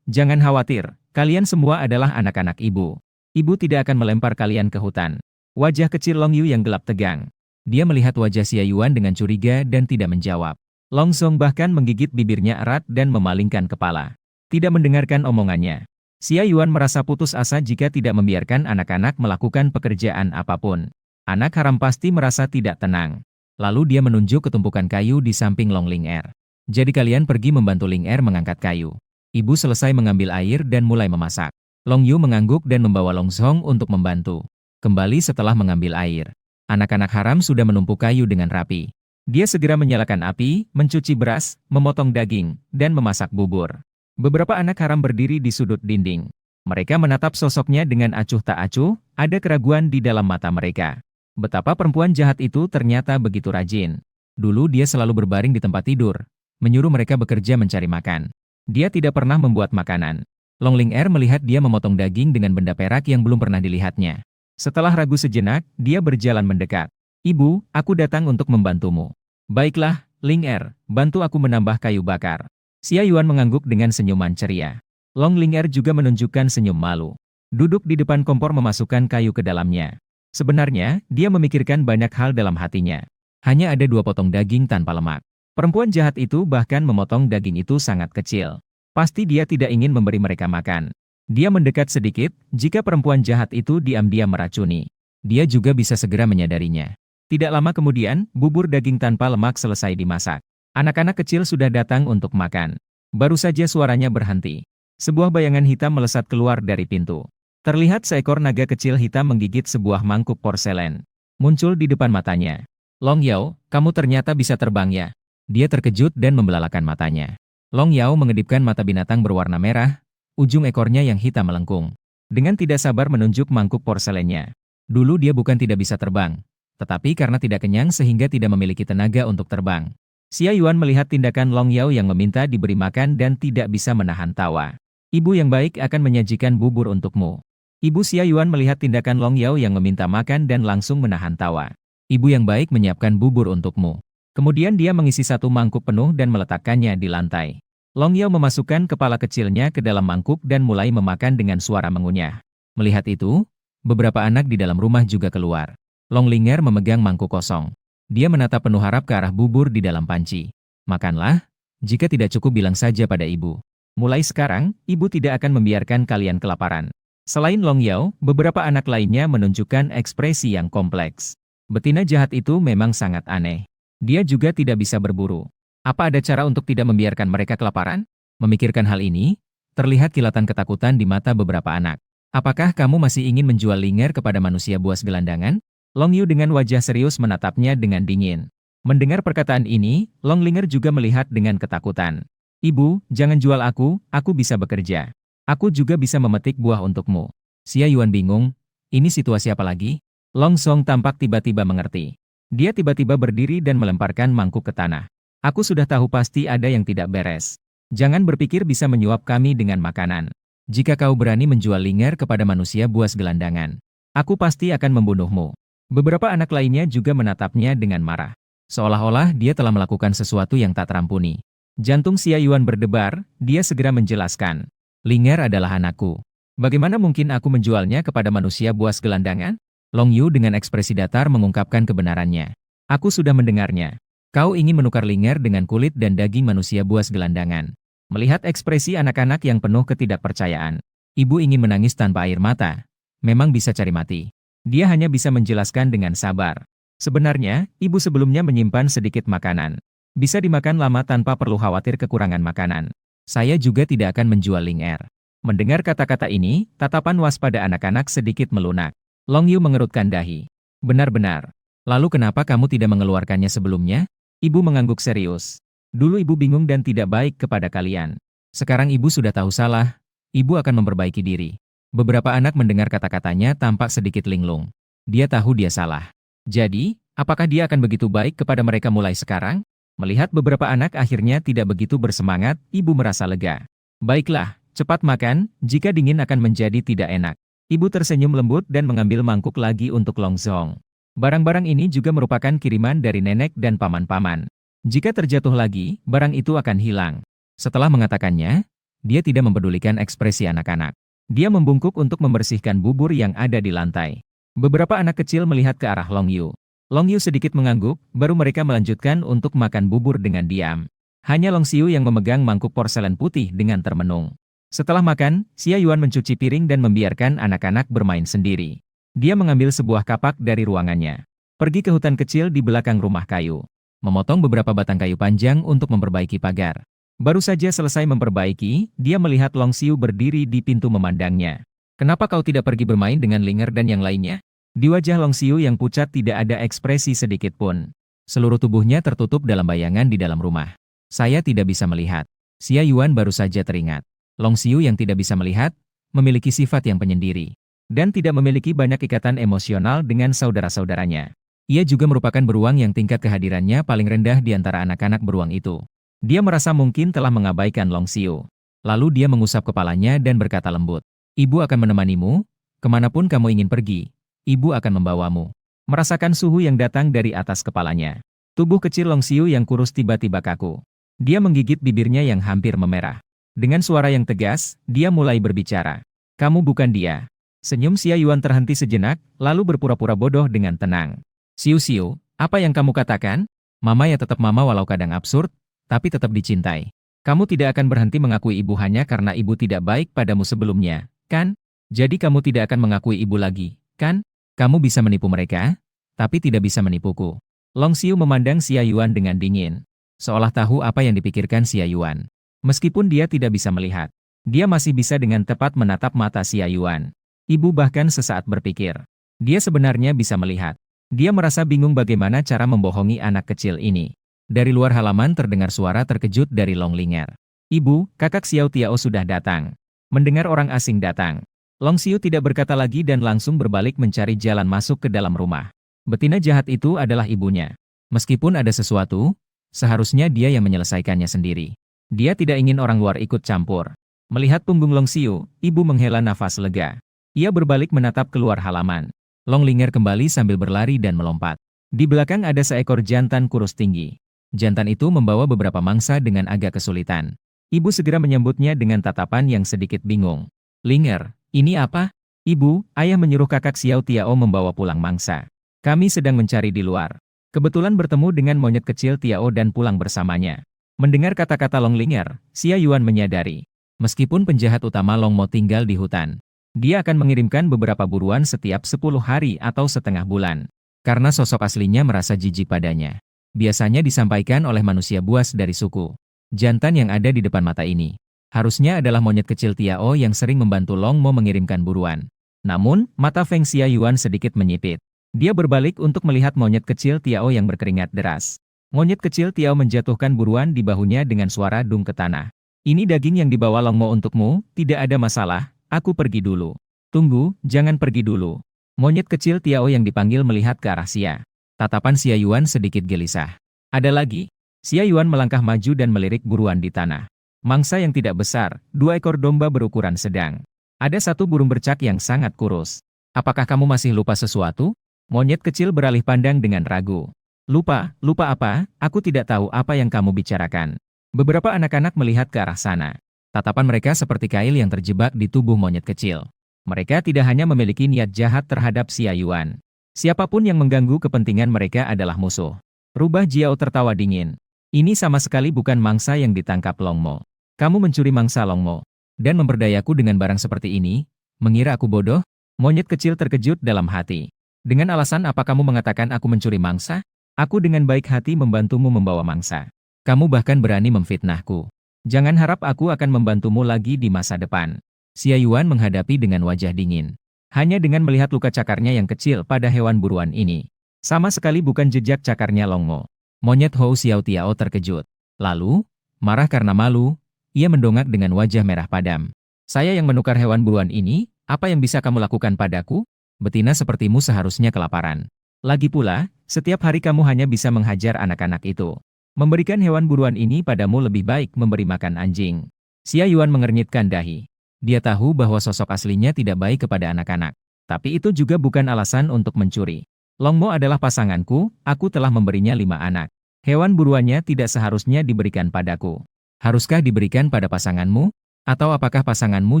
Jangan khawatir, kalian semua adalah anak-anak ibu. Ibu tidak akan melempar kalian ke hutan. Wajah kecil Long Yu yang gelap tegang. Dia melihat wajah Xia Yuan dengan curiga dan tidak menjawab. Long Song bahkan menggigit bibirnya erat dan memalingkan kepala. Tidak mendengarkan omongannya. Xia Yuan merasa putus asa jika tidak membiarkan anak-anak melakukan pekerjaan apapun. Anak haram pasti merasa tidak tenang. Lalu dia menunjuk ke tumpukan kayu di samping Long Ling Er. Jadi kalian pergi membantu Ling Er mengangkat kayu. Ibu selesai mengambil air dan mulai memasak. Long Yu mengangguk dan membawa Long Song untuk membantu. Kembali setelah mengambil air. Anak-anak haram sudah menumpuk kayu dengan rapi. Dia segera menyalakan api, mencuci beras, memotong daging, dan memasak bubur. Beberapa anak haram berdiri di sudut dinding. Mereka menatap sosoknya dengan acuh tak acuh, ada keraguan di dalam mata mereka. Betapa perempuan jahat itu ternyata begitu rajin. Dulu dia selalu berbaring di tempat tidur, menyuruh mereka bekerja mencari makan. Dia tidak pernah membuat makanan. Long Ling Er melihat dia memotong daging dengan benda perak yang belum pernah dilihatnya. Setelah ragu sejenak, dia berjalan mendekat. Ibu, aku datang untuk membantumu. Baiklah, Ling Er, bantu aku menambah kayu bakar. Xia Yuan mengangguk dengan senyuman ceria. Long Ling Er juga menunjukkan senyum malu. Duduk di depan kompor memasukkan kayu ke dalamnya. Sebenarnya, dia memikirkan banyak hal dalam hatinya. Hanya ada 2 potong daging tanpa lemak. Perempuan jahat itu bahkan memotong daging itu sangat kecil. Pasti dia tidak ingin memberi mereka makan. Dia mendekat sedikit, jika perempuan jahat itu diam-diam meracuni. Dia juga bisa segera menyadarinya. Tidak lama kemudian, bubur daging tanpa lemak selesai dimasak. Anak-anak kecil sudah datang untuk makan. Baru saja suaranya berhenti. Sebuah bayangan hitam melesat keluar dari pintu. Terlihat seekor naga kecil hitam menggigit sebuah mangkuk porselen. Muncul di depan matanya. Long Yao, kamu ternyata bisa terbang ya? Dia terkejut dan membelalakan matanya. Long Yao mengedipkan mata binatang berwarna merah, ujung ekornya yang hitam melengkung. Dengan tidak sabar menunjuk mangkuk porselennya. Dulu dia bukan tidak bisa terbang, tetapi karena tidak kenyang sehingga tidak memiliki tenaga untuk terbang. Xia Yuan melihat tindakan Long Yao yang meminta diberi makan dan tidak bisa menahan tawa. Ibu yang baik akan menyajikan bubur untukmu. Ibu Xia Yuan melihat tindakan Long Yao yang meminta makan dan langsung menahan tawa. Ibu yang baik menyiapkan bubur untukmu. Kemudian dia mengisi 1 mangkuk penuh dan meletakkannya di lantai. Long Yao memasukkan kepala kecilnya ke dalam mangkuk dan mulai memakan dengan suara mengunyah. Melihat itu, beberapa anak di dalam rumah juga keluar. Long Ling Er memegang mangkuk kosong. Dia menatap penuh harap ke arah bubur di dalam panci. Makanlah, jika tidak cukup bilang saja pada ibu. Mulai sekarang, ibu tidak akan membiarkan kalian kelaparan. Selain Long Yao, beberapa anak lainnya menunjukkan ekspresi yang kompleks. Betina jahat itu memang sangat aneh. Dia juga tidak bisa berburu. Apa ada cara untuk tidak membiarkan mereka kelaparan? Memikirkan hal ini, terlihat kilatan ketakutan di mata beberapa anak. Apakah kamu masih ingin menjual Ling Er kepada manusia buas gelandangan? Long Yu dengan wajah serius menatapnya dengan dingin. Mendengar perkataan ini, Long Ling Er juga melihat dengan ketakutan. Ibu, jangan jual aku bisa bekerja. Aku juga bisa memetik buah untukmu. Xia Yuan bingung, ini situasi apa lagi? Long Song tampak tiba-tiba mengerti. Dia tiba-tiba berdiri dan melemparkan mangkuk ke tanah. Aku sudah tahu pasti ada yang tidak beres. Jangan berpikir bisa menyuap kami dengan makanan. Jika kau berani menjual Linger kepada manusia buas gelandangan, aku pasti akan membunuhmu. Beberapa anak lainnya juga menatapnya dengan marah. Seolah-olah dia telah melakukan sesuatu yang tak terampuni. Jantung Xia Yuan berdebar, dia segera menjelaskan. Linger adalah anakku. Bagaimana mungkin aku menjualnya kepada manusia buas gelandangan? Long Yu dengan ekspresi datar mengungkapkan kebenarannya. Aku sudah mendengarnya. Kau ingin menukar Linger dengan kulit dan daging manusia buas gelandangan. Melihat ekspresi anak-anak yang penuh ketidakpercayaan, ibu ingin menangis tanpa air mata. Memang bisa cari mati. Dia hanya bisa menjelaskan dengan sabar. Sebenarnya, ibu sebelumnya menyimpan sedikit makanan. Bisa dimakan lama tanpa perlu khawatir kekurangan makanan. Saya juga tidak akan menjual Linger. Mendengar kata-kata ini, tatapan waspada anak-anak sedikit melunak. Long Yu mengerutkan dahi. Benar-benar. Lalu kenapa kamu tidak mengeluarkannya sebelumnya? Ibu mengangguk serius. Dulu ibu bingung dan tidak baik kepada kalian. Sekarang ibu sudah tahu salah. Ibu akan memperbaiki diri. Beberapa anak mendengar kata-katanya tampak sedikit linglung. Dia tahu dia salah. Jadi, apakah dia akan begitu baik kepada mereka mulai sekarang? Melihat beberapa anak akhirnya tidak begitu bersemangat, ibu merasa lega. Baiklah, cepat makan, jika dingin akan menjadi tidak enak. Ibu tersenyum lembut dan mengambil mangkuk lagi untuk Long Zong. Barang-barang ini juga merupakan kiriman dari nenek dan paman-paman. Jika terjatuh lagi, barang itu akan hilang. Setelah mengatakannya, dia tidak mempedulikan ekspresi anak-anak. Dia membungkuk untuk membersihkan bubur yang ada di lantai. Beberapa anak kecil melihat ke arah Long Yu. Long Yu sedikit mengangguk, baru mereka melanjutkan untuk makan bubur dengan diam. Hanya Long Xiu yang memegang mangkuk porselen putih dengan termenung. Setelah makan, Xia Yuan mencuci piring dan membiarkan anak-anak bermain sendiri. Dia mengambil sebuah kapak dari ruangannya. Pergi ke hutan kecil di belakang rumah kayu. Memotong beberapa batang kayu panjang untuk memperbaiki pagar. Baru saja selesai memperbaiki, dia melihat Long Xiu berdiri di pintu memandangnya. Kenapa kau tidak pergi bermain dengan Linger dan yang lainnya? Di wajah Long Xiu yang pucat tidak ada ekspresi sedikit pun. Seluruh tubuhnya tertutup dalam bayangan di dalam rumah. Saya tidak bisa melihat. Xia Yuan baru saja teringat. Long Xiu yang tidak bisa melihat, memiliki sifat yang penyendiri, dan tidak memiliki banyak ikatan emosional dengan saudara-saudaranya. Ia juga merupakan beruang yang tingkat kehadirannya paling rendah di antara anak-anak beruang itu. Dia merasa mungkin telah mengabaikan Long Xiu. Lalu dia mengusap kepalanya dan berkata lembut, "Ibu akan menemanimu, kemanapun kamu ingin pergi, ibu akan membawamu." Merasakan suhu yang datang dari atas kepalanya. Tubuh kecil Long Xiu yang kurus tiba-tiba kaku. Dia menggigit bibirnya yang hampir memerah. Dengan suara yang tegas, dia mulai berbicara. Kamu bukan dia. Senyum Xia Yuan terhenti sejenak, lalu berpura-pura bodoh dengan tenang. Xiu, apa yang kamu katakan? Mama ya tetap mama walau kadang absurd, tapi tetap dicintai. Kamu tidak akan berhenti mengakui ibu hanya karena ibu tidak baik padamu sebelumnya, kan? Jadi kamu tidak akan mengakui ibu lagi, kan? Kamu bisa menipu mereka, tapi tidak bisa menipuku. Long Xiu memandang Xia Yuan dengan dingin, seolah tahu apa yang dipikirkan Xia Yuan. Meskipun dia tidak bisa melihat, dia masih bisa dengan tepat menatap mata Xia Yuan. Ibu bahkan sesaat berpikir, dia sebenarnya bisa melihat. Dia merasa bingung bagaimana cara membohongi anak kecil ini. Dari luar halaman terdengar suara terkejut dari Long Linger. Ibu, kakak Xiao Tiao sudah datang. Mendengar orang asing datang, Long Xiu tidak berkata lagi dan langsung berbalik mencari jalan masuk ke dalam rumah. Betina jahat itu adalah ibunya. Meskipun ada sesuatu, seharusnya dia yang menyelesaikannya sendiri. Dia tidak ingin orang luar ikut campur. Melihat punggung Long Xiu, ibu menghela nafas lega. Ia berbalik menatap keluar halaman. Long Linger kembali sambil berlari dan melompat. Di belakang ada seekor jantan kurus tinggi. Jantan itu membawa beberapa mangsa dengan agak kesulitan. Ibu segera menyambutnya dengan tatapan yang sedikit bingung. Linger, ini apa? Ibu, ayah menyuruh kakak Xiao Tiao membawa pulang mangsa. Kami sedang mencari di luar. Kebetulan bertemu dengan monyet kecil Tiao dan pulang bersamanya. Mendengar kata-kata Long Linger, Xia Yuan menyadari. Meskipun penjahat utama Long Mo tinggal di hutan, dia akan mengirimkan beberapa buruan setiap 10 hari atau setengah bulan. Karena sosok aslinya merasa jijik padanya. Biasanya disampaikan oleh manusia buas dari suku. Jantan yang ada di depan mata ini. Harusnya adalah monyet kecil Tiao yang sering membantu Long Mo mengirimkan buruan. Namun, mata Feng Xia Yuan sedikit menyipit. Dia berbalik untuk melihat monyet kecil Tiao yang berkeringat deras. Monyet kecil Tiao menjatuhkan buruan di bahunya dengan suara dung ke tanah. Ini daging yang dibawa Long Mo untukmu, tidak ada masalah, aku pergi dulu. Tunggu, jangan pergi dulu. Monyet kecil Tiao yang dipanggil melihat ke arah Xia Tatapan Xia Yuan sedikit gelisah. Ada lagi. Xia Yuan melangkah maju dan melirik buruan di tanah. Mangsa yang tidak besar, 2 ekor domba berukuran sedang. Ada 1 burung bercak yang sangat kurus. Apakah kamu masih lupa sesuatu? Monyet kecil beralih pandang dengan ragu. Lupa apa? Aku tidak tahu apa yang kamu bicarakan. Beberapa anak-anak melihat ke arah sana. Tatapan mereka seperti kail yang terjebak di tubuh monyet kecil. Mereka tidak hanya memiliki niat jahat terhadap Xia Yuan. Siapapun yang mengganggu kepentingan mereka adalah musuh. Rubah Jiao tertawa dingin. Ini sama sekali bukan mangsa yang ditangkap Long Mo. Kamu mencuri mangsa Long Mo dan memberdayaku dengan barang seperti ini? Mengira aku bodoh? Monyet kecil terkejut dalam hati. Dengan alasan apa kamu mengatakan aku mencuri mangsa? Aku dengan baik hati membantumu membawa mangsa. Kamu bahkan berani memfitnahku. Jangan harap aku akan membantumu lagi di masa depan. Xia Yuan menghadapi dengan wajah dingin. Hanya dengan melihat luka cakarnya yang kecil pada hewan buruan ini. Sama sekali bukan jejak cakarnya Long Mo. Monyet Hou Xiao Tiao terkejut. Lalu, marah karena malu, ia mendongak dengan wajah merah padam. Saya yang menukar hewan buruan ini, apa yang bisa kamu lakukan padaku? Betina sepertimu seharusnya kelaparan. Lagi pula, setiap hari kamu hanya bisa menghajar anak-anak itu. Memberikan hewan buruan ini padamu lebih baik memberi makan anjing. Xia Yuan mengernyitkan dahi. Dia tahu bahwa sosok aslinya tidak baik kepada anak-anak. Tapi itu juga bukan alasan untuk mencuri. Long Mo adalah pasanganku, aku telah memberinya 5 anak. Hewan buruannya tidak seharusnya diberikan padaku. Haruskah diberikan pada pasanganmu? Atau apakah pasanganmu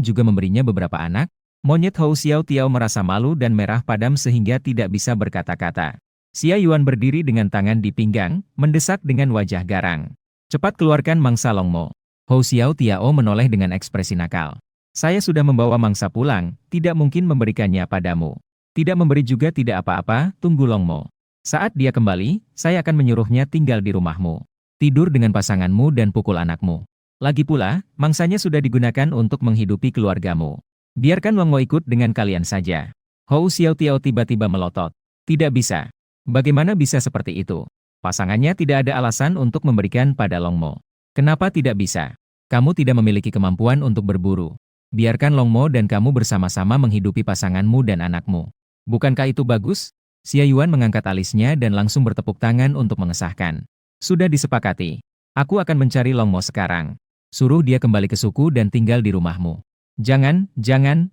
juga memberinya beberapa anak? Monyet Hou Xiao Tiao merasa malu dan merah padam sehingga tidak bisa berkata-kata. Xia Yuan berdiri dengan tangan di pinggang, mendesak dengan wajah garang. Cepat keluarkan mangsa Long Mo. Hou Xiao Tiao menoleh dengan ekspresi nakal. Saya sudah membawa mangsa pulang, tidak mungkin memberikannya padamu. Tidak memberi juga tidak apa-apa, tunggu Long Mo. Saat dia kembali, saya akan menyuruhnya tinggal di rumahmu. Tidur dengan pasanganmu dan pukul anakmu. Lagi pula, mangsanya sudah digunakan untuk menghidupi keluargamu. Biarkan Long Mo ikut dengan kalian saja. Hou Xiao Tiao tiba-tiba melotot. Tidak bisa. Bagaimana bisa seperti itu? Pasangannya tidak ada alasan untuk memberikan pada Long Mo. Kenapa tidak bisa? Kamu tidak memiliki kemampuan untuk berburu. Biarkan Long Mo dan kamu bersama-sama menghidupi pasanganmu dan anakmu. Bukankah itu bagus? Xia Yuan mengangkat alisnya dan langsung bertepuk tangan untuk mengesahkan. Sudah disepakati. Aku akan mencari Long Mo sekarang. Suruh dia kembali ke suku dan tinggal di rumahmu. Jangan,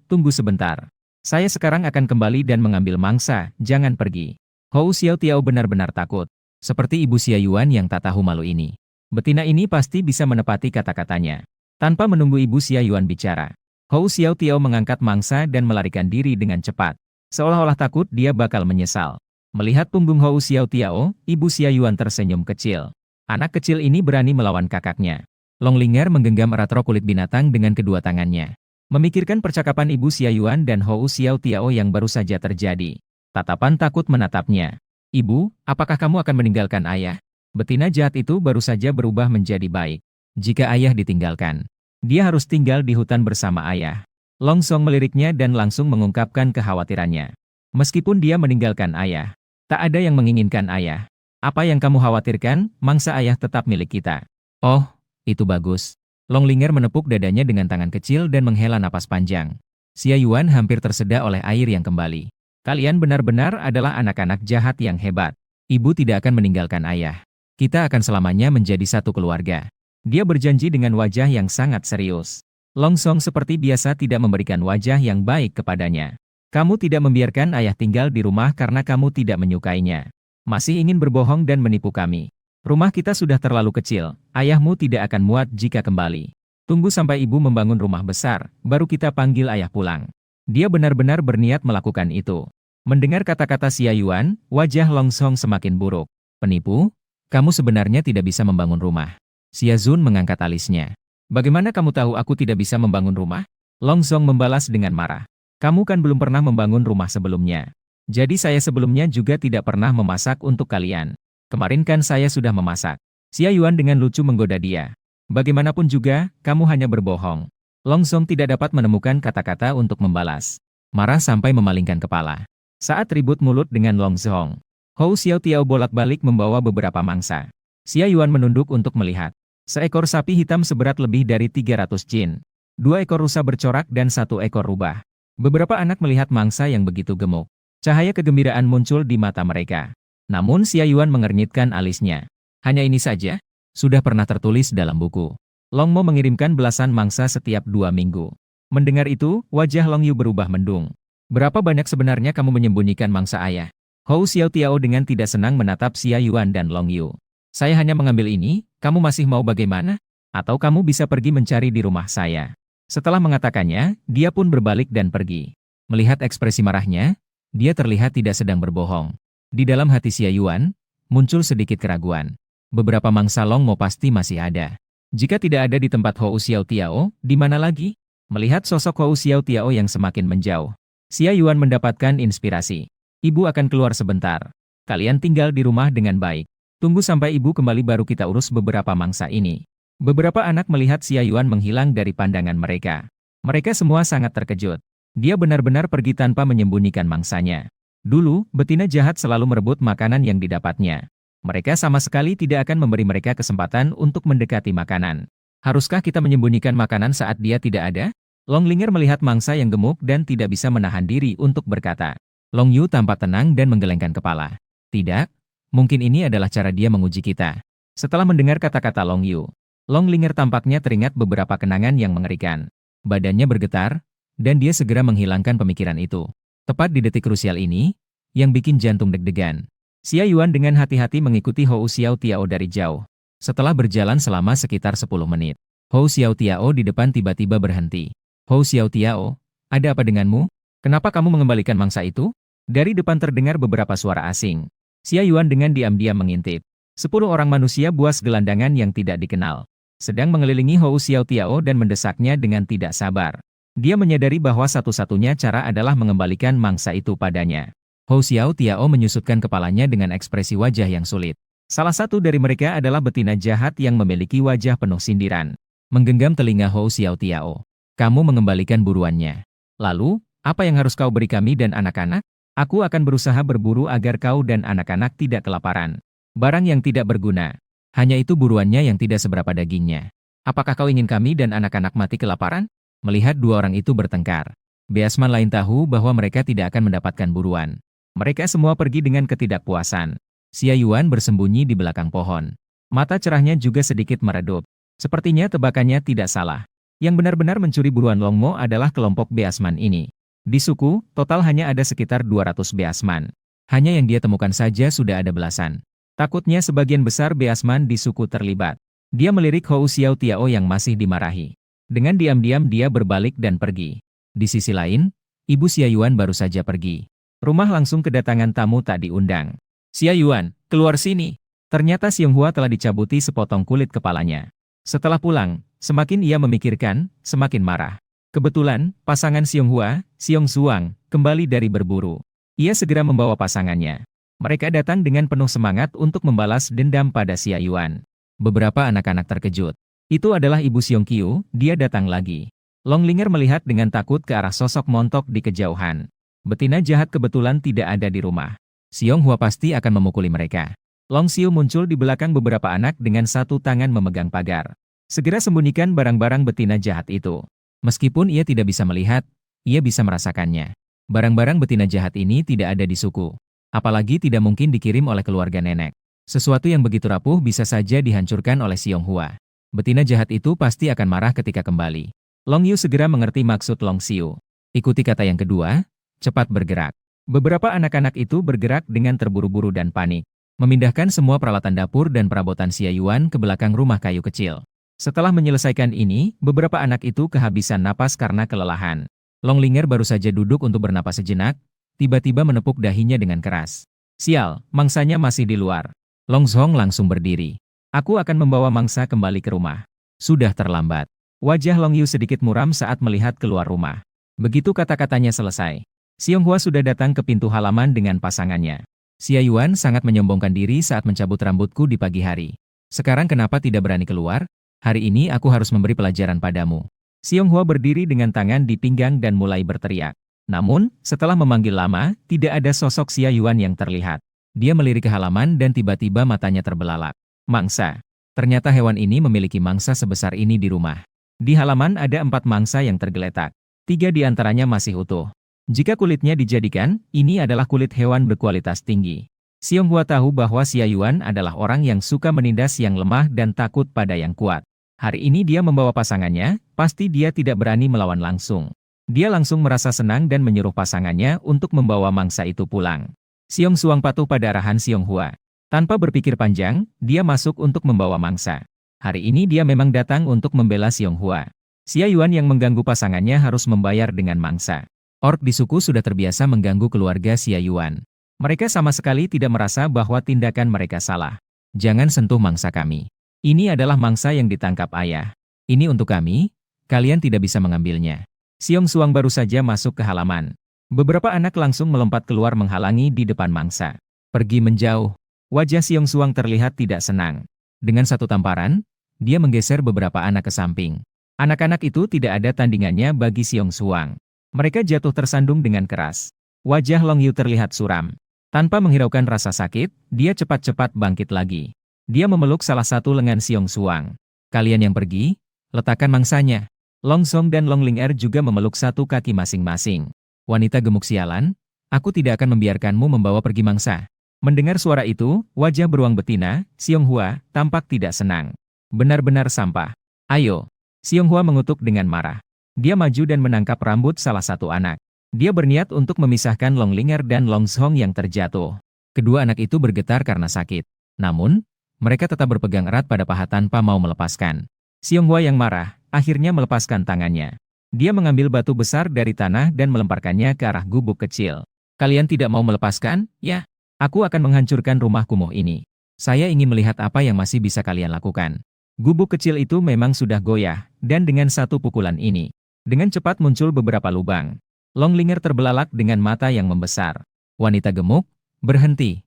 tunggu sebentar. Saya sekarang akan kembali dan mengambil mangsa, jangan pergi. Hou Xiao Tiao benar-benar takut. Seperti ibu Xia Yuan yang tak tahu malu ini. Betina ini pasti bisa menepati kata-katanya. Tanpa menunggu ibu Xia Yuan bicara. Hou Xiao Tiao mengangkat mangsa dan melarikan diri dengan cepat. Seolah-olah takut dia bakal menyesal. Melihat punggung Hou Xiao Tiao, ibu Xia Yuan tersenyum kecil. Anak kecil ini berani melawan kakaknya. Long Ling'er menggenggam erat rok kulit binatang dengan kedua tangannya. Memikirkan percakapan ibu Xia Yuan dan Hou Xiao Tiao yang baru saja terjadi. Tatapan takut menatapnya. Ibu, apakah kamu akan meninggalkan ayah? Betina jahat itu baru saja berubah menjadi baik. Jika ayah ditinggalkan, dia harus tinggal di hutan bersama ayah. Long Song meliriknya dan langsung mengungkapkan kekhawatirannya. Meskipun dia meninggalkan ayah, tak ada yang menginginkan ayah. Apa yang kamu khawatirkan, mangsa ayah tetap milik kita. Oh, itu bagus. Long Ling'er menepuk dadanya dengan tangan kecil dan menghela napas panjang. Xia Yuan hampir tersedak oleh air yang kembali. Kalian benar-benar adalah anak-anak jahat yang hebat. Ibu tidak akan meninggalkan ayah. Kita akan selamanya menjadi satu keluarga. Dia berjanji dengan wajah yang sangat serius. Long Song seperti biasa tidak memberikan wajah yang baik kepadanya. Kamu tidak membiarkan ayah tinggal di rumah karena kamu tidak menyukainya. Masih ingin berbohong dan menipu kami. Rumah kita sudah terlalu kecil, ayahmu tidak akan muat jika kembali. Tunggu sampai ibu membangun rumah besar, baru kita panggil ayah pulang. Dia benar-benar berniat melakukan itu. Mendengar kata-kata Xia Yuan, wajah Long Song semakin buruk. Penipu? Kamu sebenarnya tidak bisa membangun rumah. Xia Zun mengangkat alisnya. Bagaimana kamu tahu aku tidak bisa membangun rumah? Long Song membalas dengan marah. Kamu kan belum pernah membangun rumah sebelumnya. Jadi saya sebelumnya juga tidak pernah memasak untuk kalian. Kemarin kan saya sudah memasak. Xia Yuan dengan lucu menggoda dia. Bagaimanapun juga, kamu hanya berbohong. Long Song tidak dapat menemukan kata-kata untuk membalas. Marah sampai memalingkan kepala. Saat ribut mulut dengan Long Song, Hou Xiao Tiao bolak-balik membawa beberapa mangsa. Xia Yuan menunduk untuk melihat. Seekor sapi hitam seberat lebih dari 300 jin. 2 ekor rusa bercorak dan 1 ekor rubah. Beberapa anak melihat mangsa yang begitu gemuk. Cahaya kegembiraan muncul di mata mereka. Namun Xia Yuan mengernyitkan alisnya. Hanya ini saja? Sudah pernah tertulis dalam buku. Long Mo mengirimkan belasan mangsa setiap 2 minggu. Mendengar itu, wajah Long Yu berubah mendung. Berapa banyak sebenarnya kamu menyembunyikan mangsa ayah? Hou Xiao Tiao dengan tidak senang menatap Xia Yuan dan Long Yu. Saya hanya mengambil ini, kamu masih mau bagaimana? Atau kamu bisa pergi mencari di rumah saya. Setelah mengatakannya, dia pun berbalik dan pergi. Melihat ekspresi marahnya, dia terlihat tidak sedang berbohong. Di dalam hati Xia Yuan, muncul sedikit keraguan. Beberapa mangsa Long Mo pasti masih ada. Jika tidak ada di tempat Hou Xiao Tiao, di mana lagi? Melihat sosok Hou Xiao Tiao yang semakin menjauh, Xia Yuan mendapatkan inspirasi. Ibu akan keluar sebentar. Kalian tinggal di rumah dengan baik. Tunggu sampai ibu kembali baru kita urus beberapa mangsa ini. Beberapa anak melihat Xia Yuan menghilang dari pandangan mereka. Mereka semua sangat terkejut. Dia benar-benar pergi tanpa menyembunyikan mangsanya. Dulu, betina jahat selalu merebut makanan yang didapatnya. Mereka sama sekali tidak akan memberi mereka kesempatan untuk mendekati makanan. Haruskah kita menyembunyikan makanan saat dia tidak ada? Long Linger melihat mangsa yang gemuk dan tidak bisa menahan diri untuk berkata. Long Yu tampak tenang dan menggelengkan kepala. Tidak, mungkin ini adalah cara dia menguji kita. Setelah mendengar kata-kata Long Yu, Long Linger tampaknya teringat beberapa kenangan yang mengerikan. Badannya bergetar, dan dia segera menghilangkan pemikiran itu. Tepat di detik krusial ini, yang bikin jantung deg-degan. Xia Yuan dengan hati-hati mengikuti Hou Xiao Tiao dari jauh. Setelah berjalan selama sekitar 10 menit, Hou Xiao Tiao di depan tiba-tiba berhenti. Hou Xiao Tiao, ada apa denganmu? Kenapa kamu mengembalikan mangsa itu? Dari depan terdengar beberapa suara asing. Xia Yuan dengan diam-diam mengintip. 10 orang manusia buas gelandangan yang tidak dikenal sedang mengelilingi Hou Xiao Tiao dan mendesaknya dengan tidak sabar. Dia menyadari bahwa satu-satunya cara adalah mengembalikan mangsa itu padanya. Hou Xiao Tiao menyusutkan kepalanya dengan ekspresi wajah yang sulit. Salah satu dari mereka adalah betina jahat yang memiliki wajah penuh sindiran. Menggenggam telinga Hou Xiao Tiao. Kamu mengembalikan buruannya. Lalu, apa yang harus kau beri kami dan anak-anak? Aku akan berusaha berburu agar kau dan anak-anak tidak kelaparan. Barang yang tidak berguna. Hanya itu buruannya yang tidak seberapa dagingnya. Apakah kau ingin kami dan anak-anak mati kelaparan? Melihat dua orang itu bertengkar, Beasman lain tahu bahwa mereka tidak akan mendapatkan buruan. Mereka semua pergi dengan ketidakpuasan. Xia Yuan bersembunyi di belakang pohon. Mata cerahnya juga sedikit meredup. Sepertinya tebakannya tidak salah. Yang benar-benar mencuri buruan Long Mo adalah kelompok Beasman ini. Di suku, total hanya ada sekitar 200 Beasman. Hanya yang dia temukan saja sudah ada belasan. Takutnya sebagian besar Beasman di suku terlibat. Dia melirik Hou Xiao Tiao yang masih dimarahi. Dengan diam-diam dia berbalik dan pergi. Di sisi lain, Ibu Xia Yuan baru saja pergi. Rumah langsung kedatangan tamu tak diundang. Xia Yuan, keluar sini. Ternyata Xiong Hua telah dicabuti sepotong kulit kepalanya. Setelah pulang, semakin ia memikirkan, semakin marah. Kebetulan, pasangan Xiong Hua, Xiong Zuang, kembali dari berburu. Ia segera membawa pasangannya. Mereka datang dengan penuh semangat untuk membalas dendam pada Xia Yuan. Beberapa anak-anak terkejut. Itu adalah Ibu Xiong Qiu, dia datang lagi. Long Linger melihat dengan takut ke arah sosok montok di kejauhan. Betina jahat kebetulan tidak ada di rumah. Xiong Hua pasti akan memukuli mereka. Long Xiu muncul di belakang beberapa anak dengan satu tangan memegang pagar. Segera sembunyikan barang-barang betina jahat itu. Meskipun ia tidak bisa melihat, ia bisa merasakannya. Barang-barang betina jahat ini tidak ada di suku. Apalagi tidak mungkin dikirim oleh keluarga nenek. Sesuatu yang begitu rapuh bisa saja dihancurkan oleh Xiong Hua. Betina jahat itu pasti akan marah ketika kembali. Long Yu segera mengerti maksud Long Xiu. Ikuti kata yang kedua, cepat bergerak. Beberapa anak-anak itu bergerak dengan terburu-buru dan panik. Memindahkan semua peralatan dapur dan perabotan Xia Yuan ke belakang rumah kayu kecil. Setelah menyelesaikan ini, beberapa anak itu kehabisan napas karena kelelahan. Long Linger baru saja duduk untuk bernapas sejenak, tiba-tiba menepuk dahinya dengan keras. Sial, mangsanya masih di luar. Long Zhong langsung berdiri. Aku akan membawa mangsa kembali ke rumah. Sudah terlambat. Wajah Long Yu sedikit muram saat melihat keluar rumah. Begitu kata-katanya selesai, Xiong Hua sudah datang ke pintu halaman dengan pasangannya. Xia Yuan sangat menyombongkan diri saat mencabut rambutku di pagi hari. Sekarang kenapa tidak berani keluar? Hari ini aku harus memberi pelajaran padamu. Xiong Hua berdiri dengan tangan di pinggang dan mulai berteriak. Namun, setelah memanggil lama, tidak ada sosok Xia Yuan yang terlihat. Dia melirik ke halaman dan tiba-tiba matanya terbelalak. Mangsa. Ternyata hewan ini memiliki mangsa sebesar ini di rumah. Di halaman ada 4 mangsa yang tergeletak. 3 di antaranya masih utuh. Jika kulitnya dijadikan, ini adalah kulit hewan berkualitas tinggi. Xiong Hua tahu bahwa Xia Yuan adalah orang yang suka menindas yang lemah dan takut pada yang kuat. Hari ini dia membawa pasangannya, pasti dia tidak berani melawan langsung. Dia langsung merasa senang dan menyuruh pasangannya untuk membawa mangsa itu pulang. Xiong Suang patuh pada arahan Xiong Hua. Tanpa berpikir panjang, dia masuk untuk membawa mangsa. Hari ini dia memang datang untuk membela Xiong Hua. Xia Yuan yang mengganggu pasangannya harus membayar dengan mangsa. Orc di suku sudah terbiasa mengganggu keluarga Xia Yuan. Mereka sama sekali tidak merasa bahwa tindakan mereka salah. Jangan sentuh mangsa kami. Ini adalah mangsa yang ditangkap ayah. Ini untuk kami, kalian tidak bisa mengambilnya. Xiong Suang baru saja masuk ke halaman. Beberapa anak langsung melompat keluar menghalangi di depan mangsa. Pergi menjauh. Wajah Xiong Suang terlihat tidak senang. Dengan satu tamparan, dia menggeser beberapa anak ke samping. Anak-anak itu tidak ada tandingannya bagi Xiong Suang. Mereka jatuh tersandung dengan keras. Wajah Long Yu terlihat suram. Tanpa menghiraukan rasa sakit, dia cepat-cepat bangkit lagi. Dia memeluk salah satu lengan Xiong Suang. Kalian yang pergi, letakkan mangsanya. Long Song dan Long Ling Er juga memeluk satu kaki masing-masing. Wanita gemuk sialan, aku tidak akan membiarkanmu membawa pergi mangsa. Mendengar suara itu, wajah beruang betina, Xiong Hua, tampak tidak senang. Benar-benar sampah. Ayo. Xiong Hua mengutuk dengan marah. Dia maju dan menangkap rambut salah satu anak. Dia berniat untuk memisahkan Long Ling Er dan Long Song yang terjatuh. Kedua anak itu bergetar karena sakit. Namun, mereka tetap berpegang erat pada paha tanpa mau melepaskan. Xiong Hua yang marah, akhirnya melepaskan tangannya. Dia mengambil batu besar dari tanah dan melemparkannya ke arah gubuk kecil. Kalian tidak mau melepaskan, ya? Aku akan menghancurkan rumah kumuh ini. Saya ingin melihat apa yang masih bisa kalian lakukan. Gubuk kecil itu memang sudah goyah, dan dengan satu pukulan ini, dengan cepat muncul beberapa lubang. Long Ling Er terbelalak dengan mata yang membesar. Wanita gemuk, berhenti.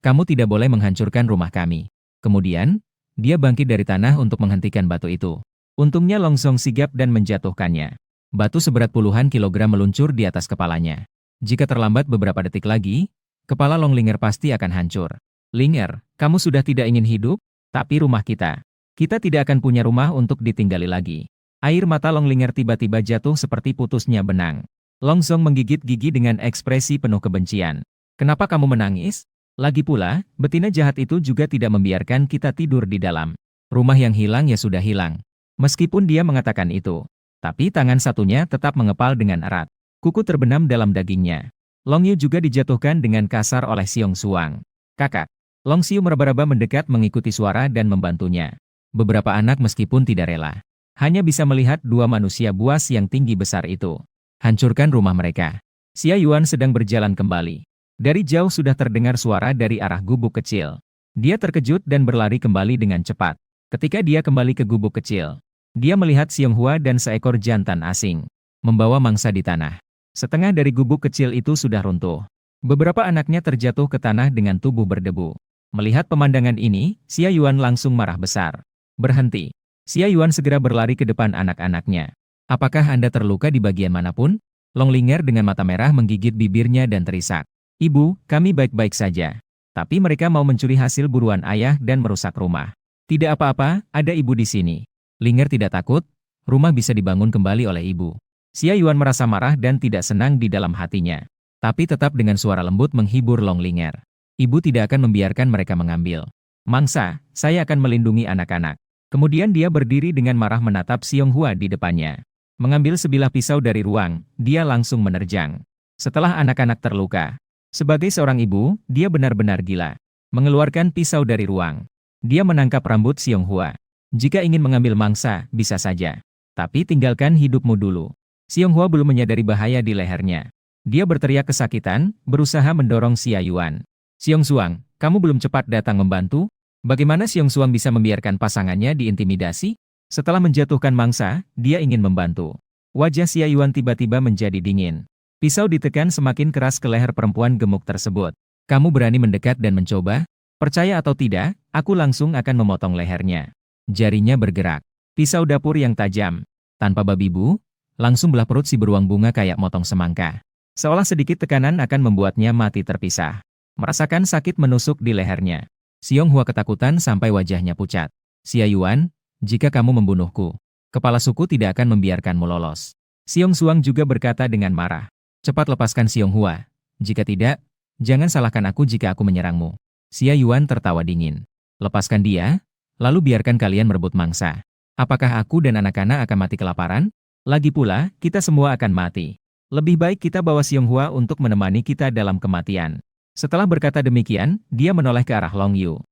Kamu tidak boleh menghancurkan rumah kami. Kemudian, dia bangkit dari tanah untuk menghentikan batu itu. Untungnya Long Song sigap dan menjatuhkannya. Batu seberat puluhan kilogram meluncur di atas kepalanya. Jika terlambat beberapa detik lagi, kepala Long Ling Er pasti akan hancur. Ling Er, kamu sudah tidak ingin hidup? Tapi rumah kita. Kita tidak akan punya rumah untuk ditinggali lagi. Air mata Long Ling Er tiba-tiba jatuh seperti putusnya benang. Long Song menggigit gigi dengan ekspresi penuh kebencian. Kenapa kamu menangis? Lagi pula, betina jahat itu juga tidak membiarkan kita tidur di dalam. Rumah yang hilang ya sudah hilang. Meskipun dia mengatakan itu, tapi tangan satunya tetap mengepal dengan erat. Kuku terbenam dalam dagingnya. Long Yu juga dijatuhkan dengan kasar oleh Xiong Suang. Kakak. Long Xiu meraba-raba mendekat mengikuti suara dan membantunya. Beberapa anak meskipun tidak rela, hanya bisa melihat dua manusia buas yang tinggi besar itu. Hancurkan rumah mereka. Xia Yuan sedang berjalan kembali. Dari jauh sudah terdengar suara dari arah gubuk kecil. Dia terkejut dan berlari kembali dengan cepat. Ketika dia kembali ke gubuk kecil, dia melihat Xiong Hua dan seekor jantan asing membawa mangsa di tanah. Setengah dari gubuk kecil itu sudah runtuh. Beberapa anaknya terjatuh ke tanah dengan tubuh berdebu. Melihat pemandangan ini, Xia Yuan langsung marah besar. Berhenti. Xia Yuan segera berlari ke depan anak-anaknya. Apakah Anda terluka di bagian manapun? Long Ling Er dengan mata merah menggigit bibirnya dan terisak. Ibu, kami baik-baik saja. Tapi mereka mau mencuri hasil buruan ayah dan merusak rumah. Tidak apa-apa, ada ibu di sini. Ling Er tidak takut, rumah bisa dibangun kembali oleh ibu. Xia Yuan merasa marah dan tidak senang di dalam hatinya. Tapi tetap dengan suara lembut menghibur Long Ling Er. Ibu tidak akan membiarkan mereka mengambil mangsa, saya akan melindungi anak-anak. Kemudian dia berdiri dengan marah menatap Xiong Hua di depannya. Mengambil sebilah pisau dari ruang, dia langsung menerjang. Setelah anak-anak terluka, sebagai seorang ibu, dia benar-benar gila. Mengeluarkan pisau dari ruang, dia menangkap rambut Xiong Hua. Jika ingin mengambil mangsa, bisa saja. Tapi tinggalkan hidupmu dulu. Xiong Hua belum menyadari bahaya di lehernya. Dia berteriak kesakitan, berusaha mendorong Xia Yuan. Xiong Suang, kamu belum cepat datang membantu? Bagaimana Xiong Suang bisa membiarkan pasangannya diintimidasi? Setelah menjatuhkan mangsa, dia ingin membantu. Wajah Xia Yuan tiba-tiba menjadi dingin. Pisau ditekan semakin keras ke leher perempuan gemuk tersebut. Kamu berani mendekat dan mencoba? Percaya atau tidak, aku langsung akan memotong lehernya. Jarinya bergerak. Pisau dapur yang tajam. Tanpa babi bu, langsung belah perut si beruang bunga kayak motong semangka. Seolah sedikit tekanan akan membuatnya mati terpisah. Merasakan sakit menusuk di lehernya. Xiong Hua ketakutan sampai wajahnya pucat. Xia Yuan, jika kamu membunuhku, kepala suku tidak akan membiarkanmu lolos. Xiong Suang juga berkata dengan marah. Cepat lepaskan Xiong Hua. Jika tidak, Jangan salahkan aku jika aku menyerangmu. Xia Yuan tertawa dingin. Lepaskan dia, lalu biarkan kalian merebut mangsa. Apakah aku dan anak-anak akan mati kelaparan? Lagi pula, kita semua akan mati. Lebih baik kita bawa Xiong untuk menemani kita dalam kematian. Setelah berkata demikian, dia menoleh ke arah Long Yu.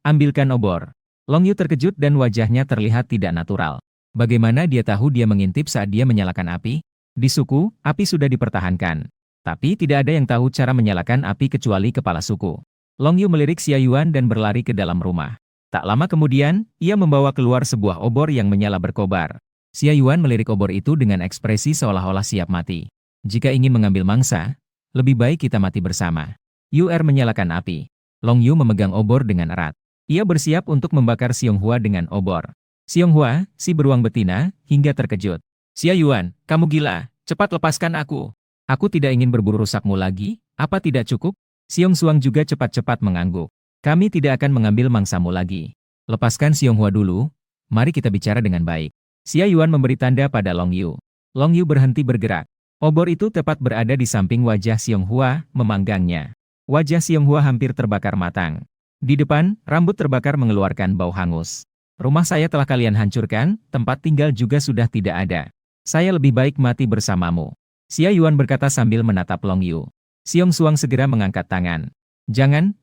Ambilkan obor. Long Yu terkejut dan wajahnya terlihat tidak natural. Bagaimana dia tahu dia mengintip saat dia menyalakan api? Di suku, api sudah dipertahankan. Tapi tidak ada yang tahu cara menyalakan api kecuali kepala suku. Long Yu melirik Xia Yuan dan berlari ke dalam rumah. Tak lama kemudian, ia membawa keluar sebuah obor yang menyala berkobar. Xia Yuan melirik obor itu dengan ekspresi seolah-olah siap mati. Jika ingin mengambil mangsa, lebih baik kita mati bersama. Menyalakan api. Long Yu memegang obor dengan erat. Ia bersiap untuk membakar Xiong dengan obor. Xiong si beruang betina, hingga terkejut. Xia Yuan, kamu gila, cepat lepaskan aku. Aku tidak ingin berburu rusakmu lagi, apa tidak cukup? Xiong juga cepat-cepat mengangguk. Kami tidak akan mengambil mangsamu lagi. Lepaskan Xiong dulu, mari kita bicara dengan baik. Xia Yuan memberi tanda pada Long Yu. Long Yu berhenti bergerak. Obor itu tepat berada di samping wajah Xiong memanggangnya. Wajah Xiong hampir terbakar matang. Di depan, rambut terbakar mengeluarkan bau hangus. Rumah saya telah kalian hancurkan, tempat tinggal juga sudah tidak ada. Saya lebih baik mati bersamamu. Xia Yuan berkata sambil menatap Long Yu. Xiong segera mengangkat tangan. Jangan,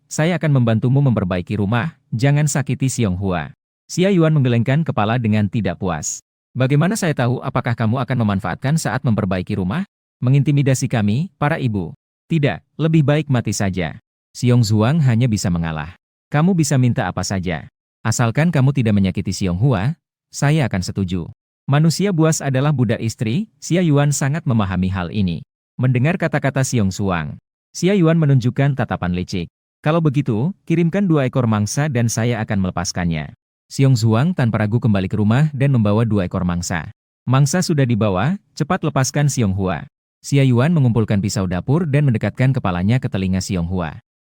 saya akan membantumu memperbaiki rumah, jangan sakiti Xiong Xia Yuan menggelengkan kepala dengan tidak puas. Bagaimana saya tahu apakah kamu akan memanfaatkan saat memperbaiki rumah? Mengintimidasi kami, para ibu. Tidak, lebih baik mati saja. Xiong hanya bisa mengalah. Kamu bisa minta apa saja. Asalkan kamu tidak menyakiti Xiong saya akan setuju. Manusia buas adalah budak istri, Xia Yuan sangat memahami hal ini. Mendengar kata-kata Xiong Xia Yuan menunjukkan tatapan licik. Kalau begitu, kirimkan 2 ekor mangsa dan saya akan melepaskannya. Xiong tanpa ragu kembali ke rumah dan membawa 2 ekor mangsa. Mangsa sudah dibawa, cepat lepaskan Xiong Xia Yuan mengumpulkan pisau dapur dan mendekatkan kepalanya ke telinga Xiong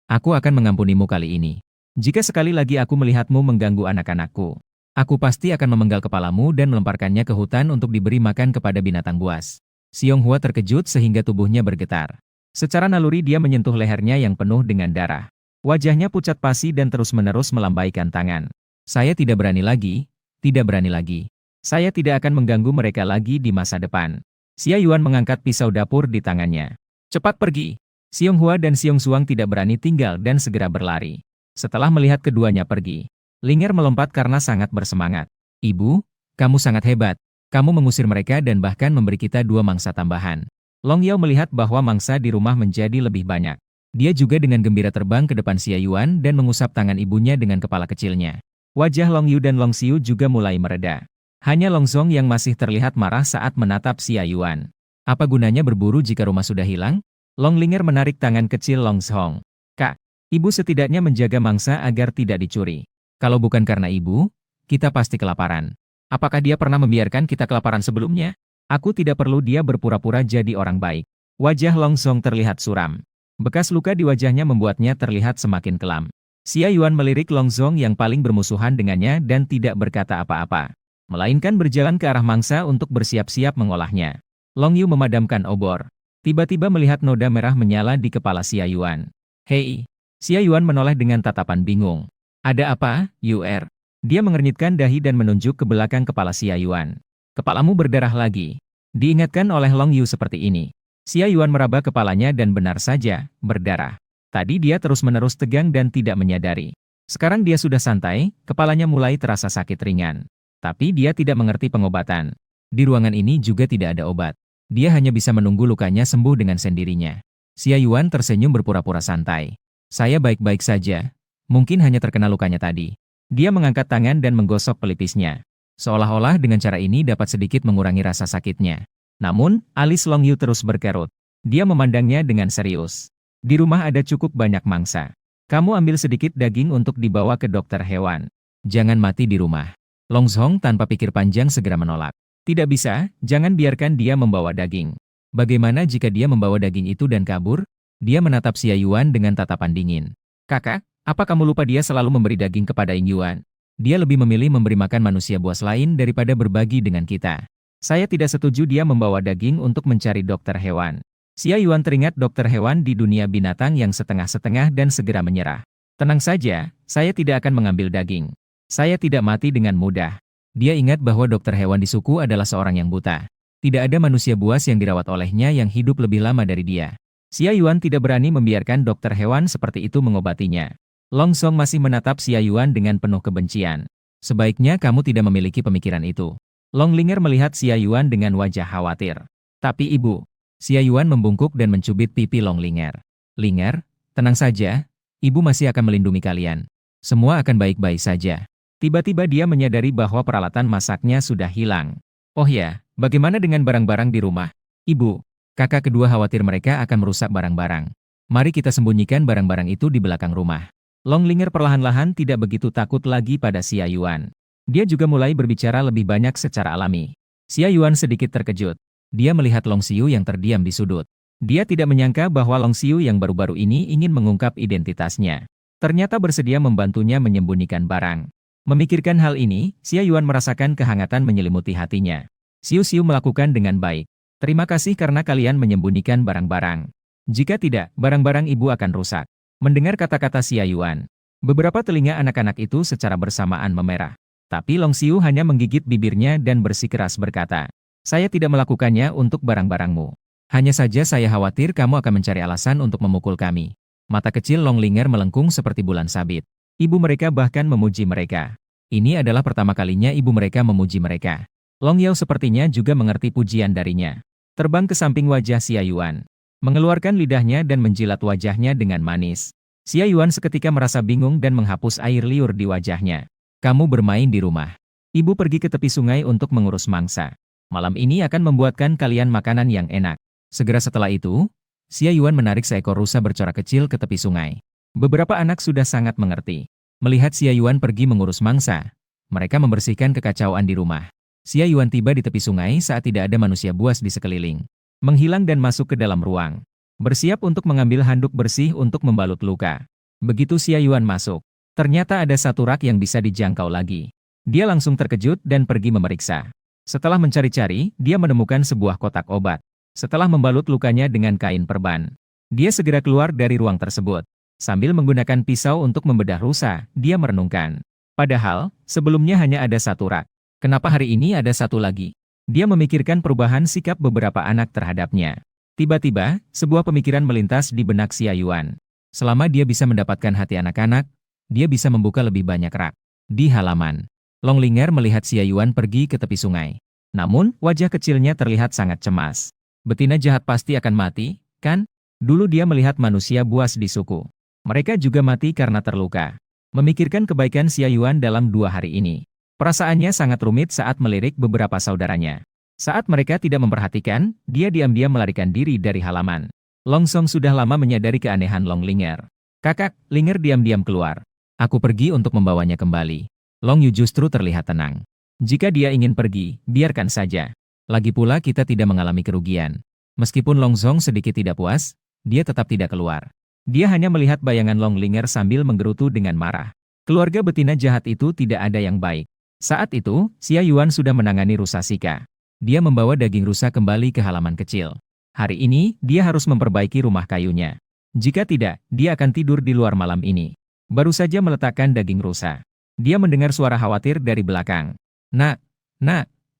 Aku akan mengampunimu kali ini. Jika sekali lagi aku melihatmu mengganggu anak-anakku, aku pasti akan memenggal kepalamu dan melemparkannya ke hutan untuk diberi makan kepada binatang buas. Xiong terkejut sehingga tubuhnya bergetar. Secara naluri dia menyentuh lehernya yang penuh dengan darah. Wajahnya pucat pasi dan terus-menerus melambaikan tangan. Saya tidak berani lagi, tidak berani lagi. Saya tidak akan mengganggu mereka lagi di masa depan. Xia Yuan mengangkat pisau dapur di tangannya. Cepat pergi. Xiong dan Xiong tidak berani tinggal dan segera berlari. Setelah melihat keduanya pergi, Linger melompat karena sangat bersemangat. Ibu, kamu sangat hebat. Kamu mengusir mereka dan bahkan memberi kita 2 mangsa tambahan. Long Yao melihat bahwa mangsa di rumah menjadi lebih banyak. Dia juga dengan gembira terbang ke depan Xia Yuan dan mengusap tangan ibunya dengan kepala kecilnya. Wajah Long Yu dan Long Xiu juga mulai mereda. Hanya Long Zong yang masih terlihat marah saat menatap Xia Yuan. Apa gunanya berburu jika rumah sudah hilang? Long Linger menarik tangan kecil Long Zong. Kak, ibu setidaknya menjaga mangsa agar tidak dicuri. Kalau bukan karena ibu, kita pasti kelaparan. Apakah dia pernah membiarkan kita kelaparan sebelumnya? Aku tidak perlu dia berpura-pura jadi orang baik. Wajah Long Zong terlihat suram. Bekas luka di wajahnya membuatnya terlihat semakin kelam. Xia Yuan melirik Long Zong yang paling bermusuhan dengannya dan tidak berkata apa-apa, melainkan berjalan ke arah mangsa untuk bersiap-siap mengolahnya. Long Yu memadamkan obor. Tiba-tiba melihat noda merah menyala di kepala Xia Yuan. Hei! Xia Yuan menoleh dengan tatapan bingung. Ada apa, Yuer? Dia mengernyitkan dahi dan menunjuk ke belakang kepala Xia Yuan. Kepalamu berdarah lagi. Diingatkan oleh Long Yu seperti ini. Xia Yuan meraba kepalanya dan benar saja, berdarah. Tadi dia terus-menerus tegang dan tidak menyadari. Sekarang dia sudah santai, kepalanya mulai terasa sakit ringan. Tapi dia tidak mengerti pengobatan. Di ruangan ini juga tidak ada obat. Dia hanya bisa menunggu lukanya sembuh dengan sendirinya. Xia Yuan tersenyum berpura-pura santai. Saya baik-baik saja. Mungkin hanya terkena lukanya tadi. Dia mengangkat tangan dan menggosok pelipisnya. Seolah-olah dengan cara ini dapat sedikit mengurangi rasa sakitnya. Namun, alis Long Yu terus berkerut. Dia memandangnya dengan serius. Di rumah ada cukup banyak mangsa. Kamu ambil sedikit daging untuk dibawa ke dokter hewan. Jangan mati di rumah. Long Zong tanpa pikir panjang segera menolak. Tidak bisa, jangan biarkan dia membawa daging. Bagaimana jika dia membawa daging itu dan kabur? Dia menatap Xia Yuan dengan tatapan dingin. Kakak, apa kamu lupa dia selalu memberi daging kepada Ying Yuan? Dia lebih memilih memberi makan manusia buas lain daripada berbagi dengan kita. Saya tidak setuju dia membawa daging untuk mencari dokter hewan. Xia Yuan teringat dokter hewan di dunia binatang yang setengah-setengah dan segera menyerah. Tenang saja, saya tidak akan mengambil daging. Saya tidak mati dengan mudah. Dia ingat bahwa dokter hewan di suku adalah seorang yang buta. Tidak ada manusia buas yang dirawat olehnya yang hidup lebih lama dari dia. Xia Yuan tidak berani membiarkan dokter hewan seperti itu mengobatinya. Long Song masih menatap Xia Yuan dengan penuh kebencian. Sebaiknya kamu tidak memiliki pemikiran itu. Long Linger melihat Xia Yuan dengan wajah khawatir. Tapi ibu, Xia Yuan membungkuk dan mencubit pipi Long Linger. Linger, tenang saja, ibu masih akan melindungi kalian. Semua akan baik-baik saja. Tiba-tiba dia menyadari bahwa peralatan masaknya sudah hilang. Oh ya, bagaimana dengan barang-barang di rumah? Ibu, kakak kedua khawatir mereka akan merusak barang-barang. Mari kita sembunyikan barang-barang itu di belakang rumah. Long Linger perlahan-lahan tidak begitu takut lagi pada Xia Yuan. Dia juga mulai berbicara lebih banyak secara alami. Xia Yuan sedikit terkejut. Dia melihat Long Xiu yang terdiam di sudut. Dia tidak menyangka bahwa Long Xiu yang baru-baru ini ingin mengungkap identitasnya. Ternyata bersedia membantunya menyembunyikan barang. Memikirkan hal ini, Xia Yuan merasakan kehangatan menyelimuti hatinya. Xiu melakukan dengan baik. Terima kasih karena kalian menyembunyikan barang-barang. Jika tidak, barang-barang ibu akan rusak. Mendengar kata-kata Xia Yuan, beberapa telinga anak-anak itu secara bersamaan memerah. Tapi Long Xiu hanya menggigit bibirnya dan bersikeras berkata, saya tidak melakukannya untuk barang-barangmu. Hanya saja saya khawatir kamu akan mencari alasan untuk memukul kami. Mata kecil Long Linger melengkung seperti bulan sabit. Ibu mereka bahkan memuji mereka. Ini adalah pertama kalinya ibu mereka memuji mereka. Long Yao sepertinya juga mengerti pujian darinya. Terbang ke samping wajah Xia Yuan. Mengeluarkan lidahnya dan menjilat wajahnya dengan manis. Xia Yuan seketika merasa bingung dan menghapus air liur di wajahnya. Kamu bermain di rumah. Ibu pergi ke tepi sungai untuk mengurus mangsa. Malam ini akan membuatkan kalian makanan yang enak. Segera setelah itu, Xia Yuan menarik seekor rusa bercorak kecil ke tepi sungai. Beberapa anak sudah sangat mengerti. Melihat Xia Yuan pergi mengurus mangsa, mereka membersihkan kekacauan di rumah. Xia Yuan tiba di tepi sungai saat tidak ada manusia buas di sekeliling. Menghilang dan masuk ke dalam ruang. Bersiap untuk mengambil handuk bersih untuk membalut luka. Begitu Xia Yuan masuk, ternyata ada satu rak yang bisa dijangkau lagi. Dia langsung terkejut dan pergi memeriksa. Setelah mencari-cari, dia menemukan sebuah kotak obat. Setelah membalut lukanya dengan kain perban, dia segera keluar dari ruang tersebut. Sambil menggunakan pisau untuk membedah rusa, dia merenungkan. Padahal, sebelumnya hanya ada satu rak. Kenapa hari ini ada satu lagi? Dia memikirkan perubahan sikap beberapa anak terhadapnya. Tiba-tiba, sebuah pemikiran melintas di benak Xia Yuan. Selama dia bisa mendapatkan hati anak-anak, dia bisa membuka lebih banyak rak. Di halaman, Long Linger melihat Xia Yuan pergi ke tepi sungai. Namun, wajah kecilnya terlihat sangat cemas. Betina jahat pasti akan mati, kan? Dulu dia melihat manusia buas di suku. Mereka juga mati karena terluka. Memikirkan kebaikan Xia Yuan dalam 2 hari ini. Perasaannya sangat rumit saat melirik beberapa saudaranya. Saat mereka tidak memperhatikan, dia diam-diam melarikan diri dari halaman. Long Song sudah lama menyadari keanehan Long Linger. Kakak, Linger diam-diam keluar. Aku pergi untuk membawanya kembali. Long Yu justru terlihat tenang. Jika dia ingin pergi, biarkan saja. Lagi pula kita tidak mengalami kerugian. Meskipun Long Song sedikit tidak puas, dia tetap tidak keluar. Dia hanya melihat bayangan Long Linger sambil menggerutu dengan marah. Keluarga betina jahat itu tidak ada yang baik. Saat itu, Xia Yuan sudah menangani rusa Sika. Dia membawa daging rusa kembali ke halaman kecil. Hari ini, dia harus memperbaiki rumah kayunya. Jika tidak, dia akan tidur di luar malam ini. Baru saja meletakkan daging rusa. Dia mendengar suara khawatir dari belakang. Nak,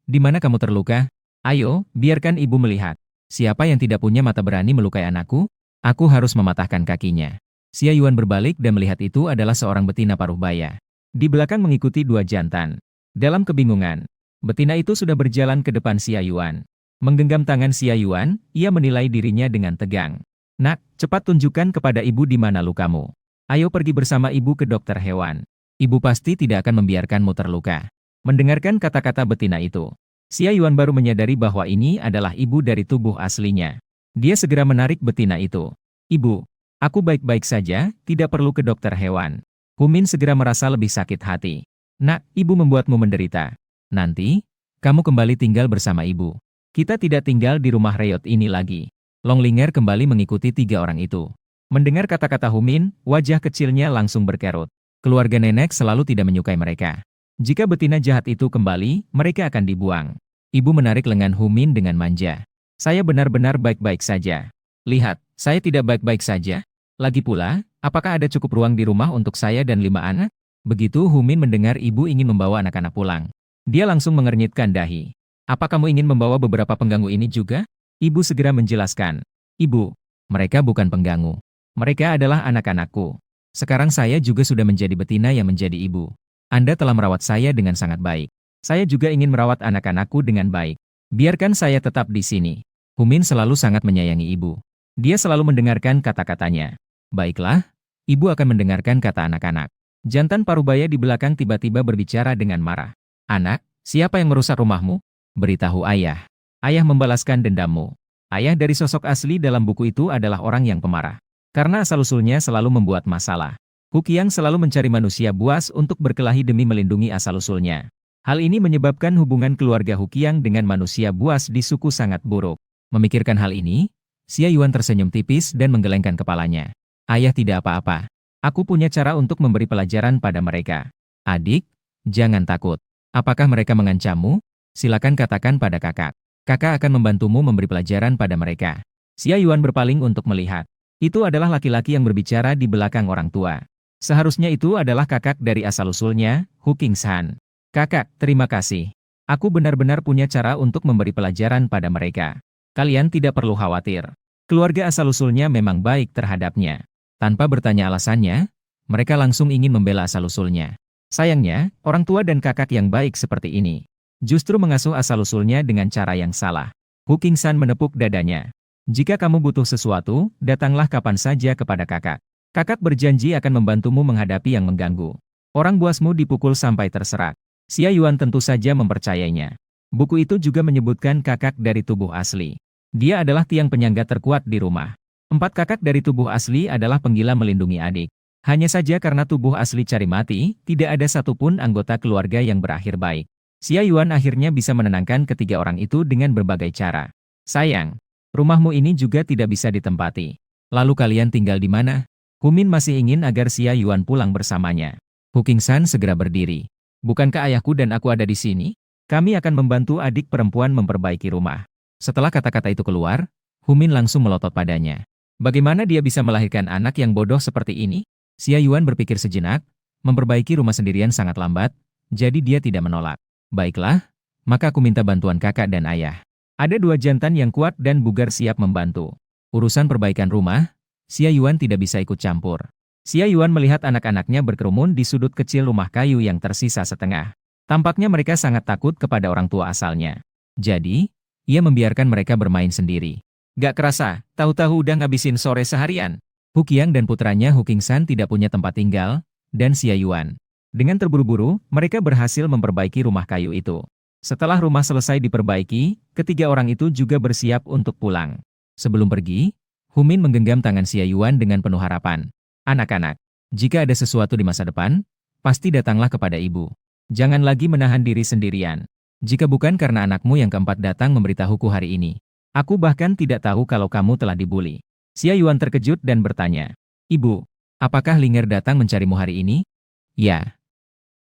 di mana kamu terluka? Ayo, biarkan ibu melihat. Siapa yang tidak punya mata berani melukai anakku? Aku harus mematahkan kakinya. Xia Yuan berbalik dan melihat itu adalah seorang betina paruh baya. Di belakang mengikuti 2 jantan. Dalam kebingungan, betina itu sudah berjalan ke depan Xia Yuan. Menggenggam tangan Xia Yuan, ia menilai dirinya dengan tegang. Nak, cepat tunjukkan kepada ibu di mana lukamu. Ayo pergi bersama ibu ke dokter hewan. Ibu pasti tidak akan membiarkanmu terluka. Mendengarkan kata-kata betina itu, Xia Yuan baru menyadari bahwa ini adalah ibu dari tubuh aslinya. Dia segera menarik betina itu. Ibu, aku baik-baik saja, tidak perlu ke dokter hewan. Humin segera merasa lebih sakit hati. Nak, ibu membuatmu menderita. Nanti, kamu kembali tinggal bersama ibu. Kita tidak tinggal di rumah reot ini lagi. Long Linger kembali mengikuti 3 orang itu. Mendengar kata-kata Humin, wajah kecilnya langsung berkerut. Keluarga nenek selalu tidak menyukai mereka. Jika betina jahat itu kembali, mereka akan dibuang. Ibu menarik lengan Humin dengan manja. Saya benar-benar baik-baik saja. Lihat, saya tidak baik-baik saja. Lagi pula, apakah ada cukup ruang di rumah untuk saya dan 5 anak? Begitu Hu Min mendengar ibu ingin membawa anak-anak pulang. Dia langsung mengernyitkan dahi. Apa kamu ingin membawa beberapa pengganggu ini juga? Ibu segera menjelaskan. Ibu, mereka bukan pengganggu. Mereka adalah anak-anakku. Sekarang saya juga sudah menjadi betina yang menjadi ibu. Anda telah merawat saya dengan sangat baik. Saya juga ingin merawat anak-anakku dengan baik. Biarkan saya tetap di sini. Hu Min selalu sangat menyayangi ibu. Dia selalu mendengarkan kata-katanya. Baiklah, ibu akan mendengarkan kata anak-anak. Jantan parubaya di belakang tiba-tiba berbicara dengan marah. Anak, siapa yang merusak rumahmu? Beritahu ayah. Ayah membalaskan dendammu. Ayah dari sosok asli dalam buku itu adalah orang yang pemarah. Karena asal-usulnya selalu membuat masalah. Hu Qiang selalu mencari manusia buas untuk berkelahi demi melindungi asal-usulnya. Hal ini menyebabkan hubungan keluarga Hu Qiang dengan manusia buas di suku sangat buruk. Memikirkan hal ini, Xia Yuan tersenyum tipis dan menggelengkan kepalanya. Ayah tidak apa-apa. Aku punya cara untuk memberi pelajaran pada mereka. Adik, jangan takut. Apakah mereka mengancammu? Silakan katakan pada kakak. Kakak akan membantumu memberi pelajaran pada mereka. Xia Yuan berpaling untuk melihat. Itu adalah laki-laki yang berbicara di belakang orang tua. Seharusnya itu adalah kakak dari asal-usulnya, Hu Qingshan. Kakak, terima kasih. Aku benar-benar punya cara untuk memberi pelajaran pada mereka. Kalian tidak perlu khawatir. Keluarga asal-usulnya memang baik terhadapnya. Tanpa bertanya alasannya, mereka langsung ingin membela asal-usulnya. Sayangnya, orang tua dan kakak yang baik seperti ini justru mengasuh asal-usulnya dengan cara yang salah. Hu Qingshan menepuk dadanya. Jika kamu butuh sesuatu, datanglah kapan saja kepada kakak. Kakak berjanji akan membantumu menghadapi yang mengganggu. Orang buasmu dipukul sampai terserak. Xia Yuan tentu saja mempercayainya. Buku itu juga menyebutkan kakak dari tubuh asli. Dia adalah tiang penyangga terkuat di rumah. 4 kakak dari tubuh asli adalah penggila melindungi adik. Hanya saja karena tubuh asli cari mati, tidak ada satupun anggota keluarga yang berakhir baik. Xia Yuan akhirnya bisa menenangkan ketiga orang itu dengan berbagai cara. Sayang, rumahmu ini juga tidak bisa ditempati. Lalu kalian tinggal di mana? Hu Min masih ingin agar Xia Yuan pulang bersamanya. Hu Qingshan segera berdiri. Bukankah ayahku dan aku ada di sini? Kami akan membantu adik perempuan memperbaiki rumah. Setelah kata-kata itu keluar, Hu Min langsung melotot padanya. Bagaimana dia bisa melahirkan anak yang bodoh seperti ini? Xia Yuan berpikir sejenak, memperbaiki rumah sendirian sangat lambat, jadi dia tidak menolak. Baiklah, maka aku minta bantuan kakak dan ayah. Ada 2 jantan yang kuat dan bugar siap membantu. Urusan perbaikan rumah, Xia Yuan tidak bisa ikut campur. Xia Yuan melihat anak-anaknya berkerumun di sudut kecil rumah kayu yang tersisa setengah. Tampaknya mereka sangat takut kepada orang tua asalnya. Jadi, ia membiarkan mereka bermain sendiri. Gak kerasa, tahu-tahu udah ngabisin sore seharian. Hu Qiang dan putranya Hu Qingshan tidak punya tempat tinggal, dan Xia Yuan. Dengan terburu-buru, mereka berhasil memperbaiki rumah kayu itu. Setelah rumah selesai diperbaiki, ketiga orang itu juga bersiap untuk pulang. Sebelum pergi, Hu Min menggenggam tangan Xia Yuan dengan penuh harapan. Anak-anak, jika ada sesuatu di masa depan, pasti datanglah kepada ibu. Jangan lagi menahan diri sendirian. Jika bukan karena anakmu yang keempat datang memberitahuku hari ini, aku bahkan tidak tahu kalau kamu telah dibuli. Xia Yuan terkejut dan bertanya, Ibu, apakah Linger datang mencarimu hari ini? Ya.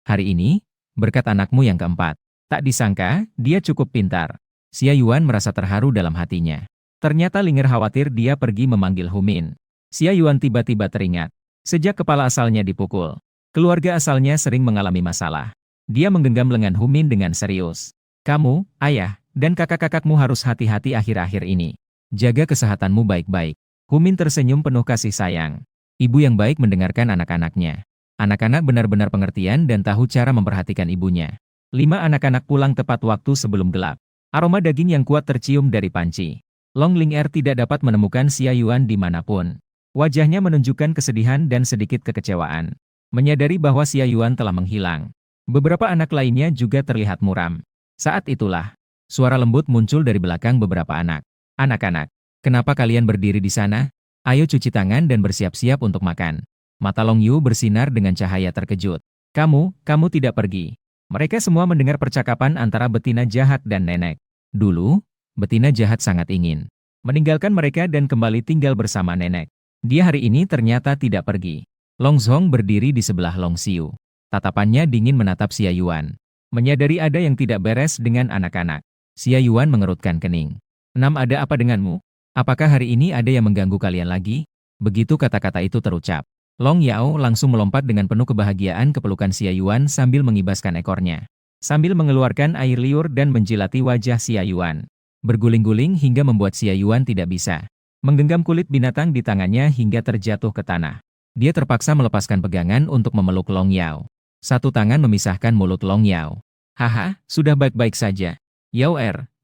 Hari ini, berkat anakmu yang keempat. Tak disangka, dia cukup pintar. Xia Yuan merasa terharu dalam hatinya. Ternyata Linger khawatir dia pergi memanggil Hu Min. Xia Yuan tiba-tiba teringat. Sejak kepala asalnya dipukul, keluarga asalnya sering mengalami masalah. Dia menggenggam lengan Hu Min dengan serius. Kamu, ayah, dan kakak-kakakmu harus hati-hati akhir-akhir ini. Jaga kesehatanmu baik-baik. Hu Min tersenyum penuh kasih sayang. Ibu yang baik mendengarkan anak-anaknya. Anak-anak benar-benar pengertian dan tahu cara memperhatikan ibunya. 5 anak-anak pulang tepat waktu sebelum gelap. Aroma daging yang kuat tercium dari panci. Long Ling tidak dapat menemukan Xia Yuan dimanapun. Wajahnya menunjukkan kesedihan dan sedikit kekecewaan. Menyadari bahwa Xia Yuan telah menghilang. Beberapa anak lainnya juga terlihat muram. Saat itulah, suara lembut muncul dari belakang beberapa anak. Anak-anak, kenapa kalian berdiri di sana? Ayo cuci tangan dan bersiap-siap untuk makan. Mata Long Yu bersinar dengan cahaya terkejut. Kamu tidak pergi. Mereka semua mendengar percakapan antara betina jahat dan nenek. Dulu, betina jahat sangat ingin meninggalkan mereka dan kembali tinggal bersama nenek. Dia hari ini ternyata tidak pergi. Long Zhong berdiri di sebelah Long Xiu. Tatapannya dingin menatap Xia Yuan. Menyadari ada yang tidak beres dengan anak-anak. Xia Yuan mengerutkan kening. 6 ada apa denganmu? Apakah hari ini ada yang mengganggu kalian lagi? Begitu kata-kata itu terucap, Long Yao langsung melompat dengan penuh kebahagiaan ke pelukan Xia Yuan sambil mengibaskan ekornya. Sambil mengeluarkan air liur dan menjilati wajah Xia Yuan. Berguling-guling hingga membuat Xia Yuan tidak bisa menggenggam kulit binatang di tangannya hingga terjatuh ke tanah. Dia terpaksa melepaskan pegangan untuk memeluk Long Yao. Satu tangan memisahkan mulut Long Yao. Haha, sudah baik-baik saja. Yao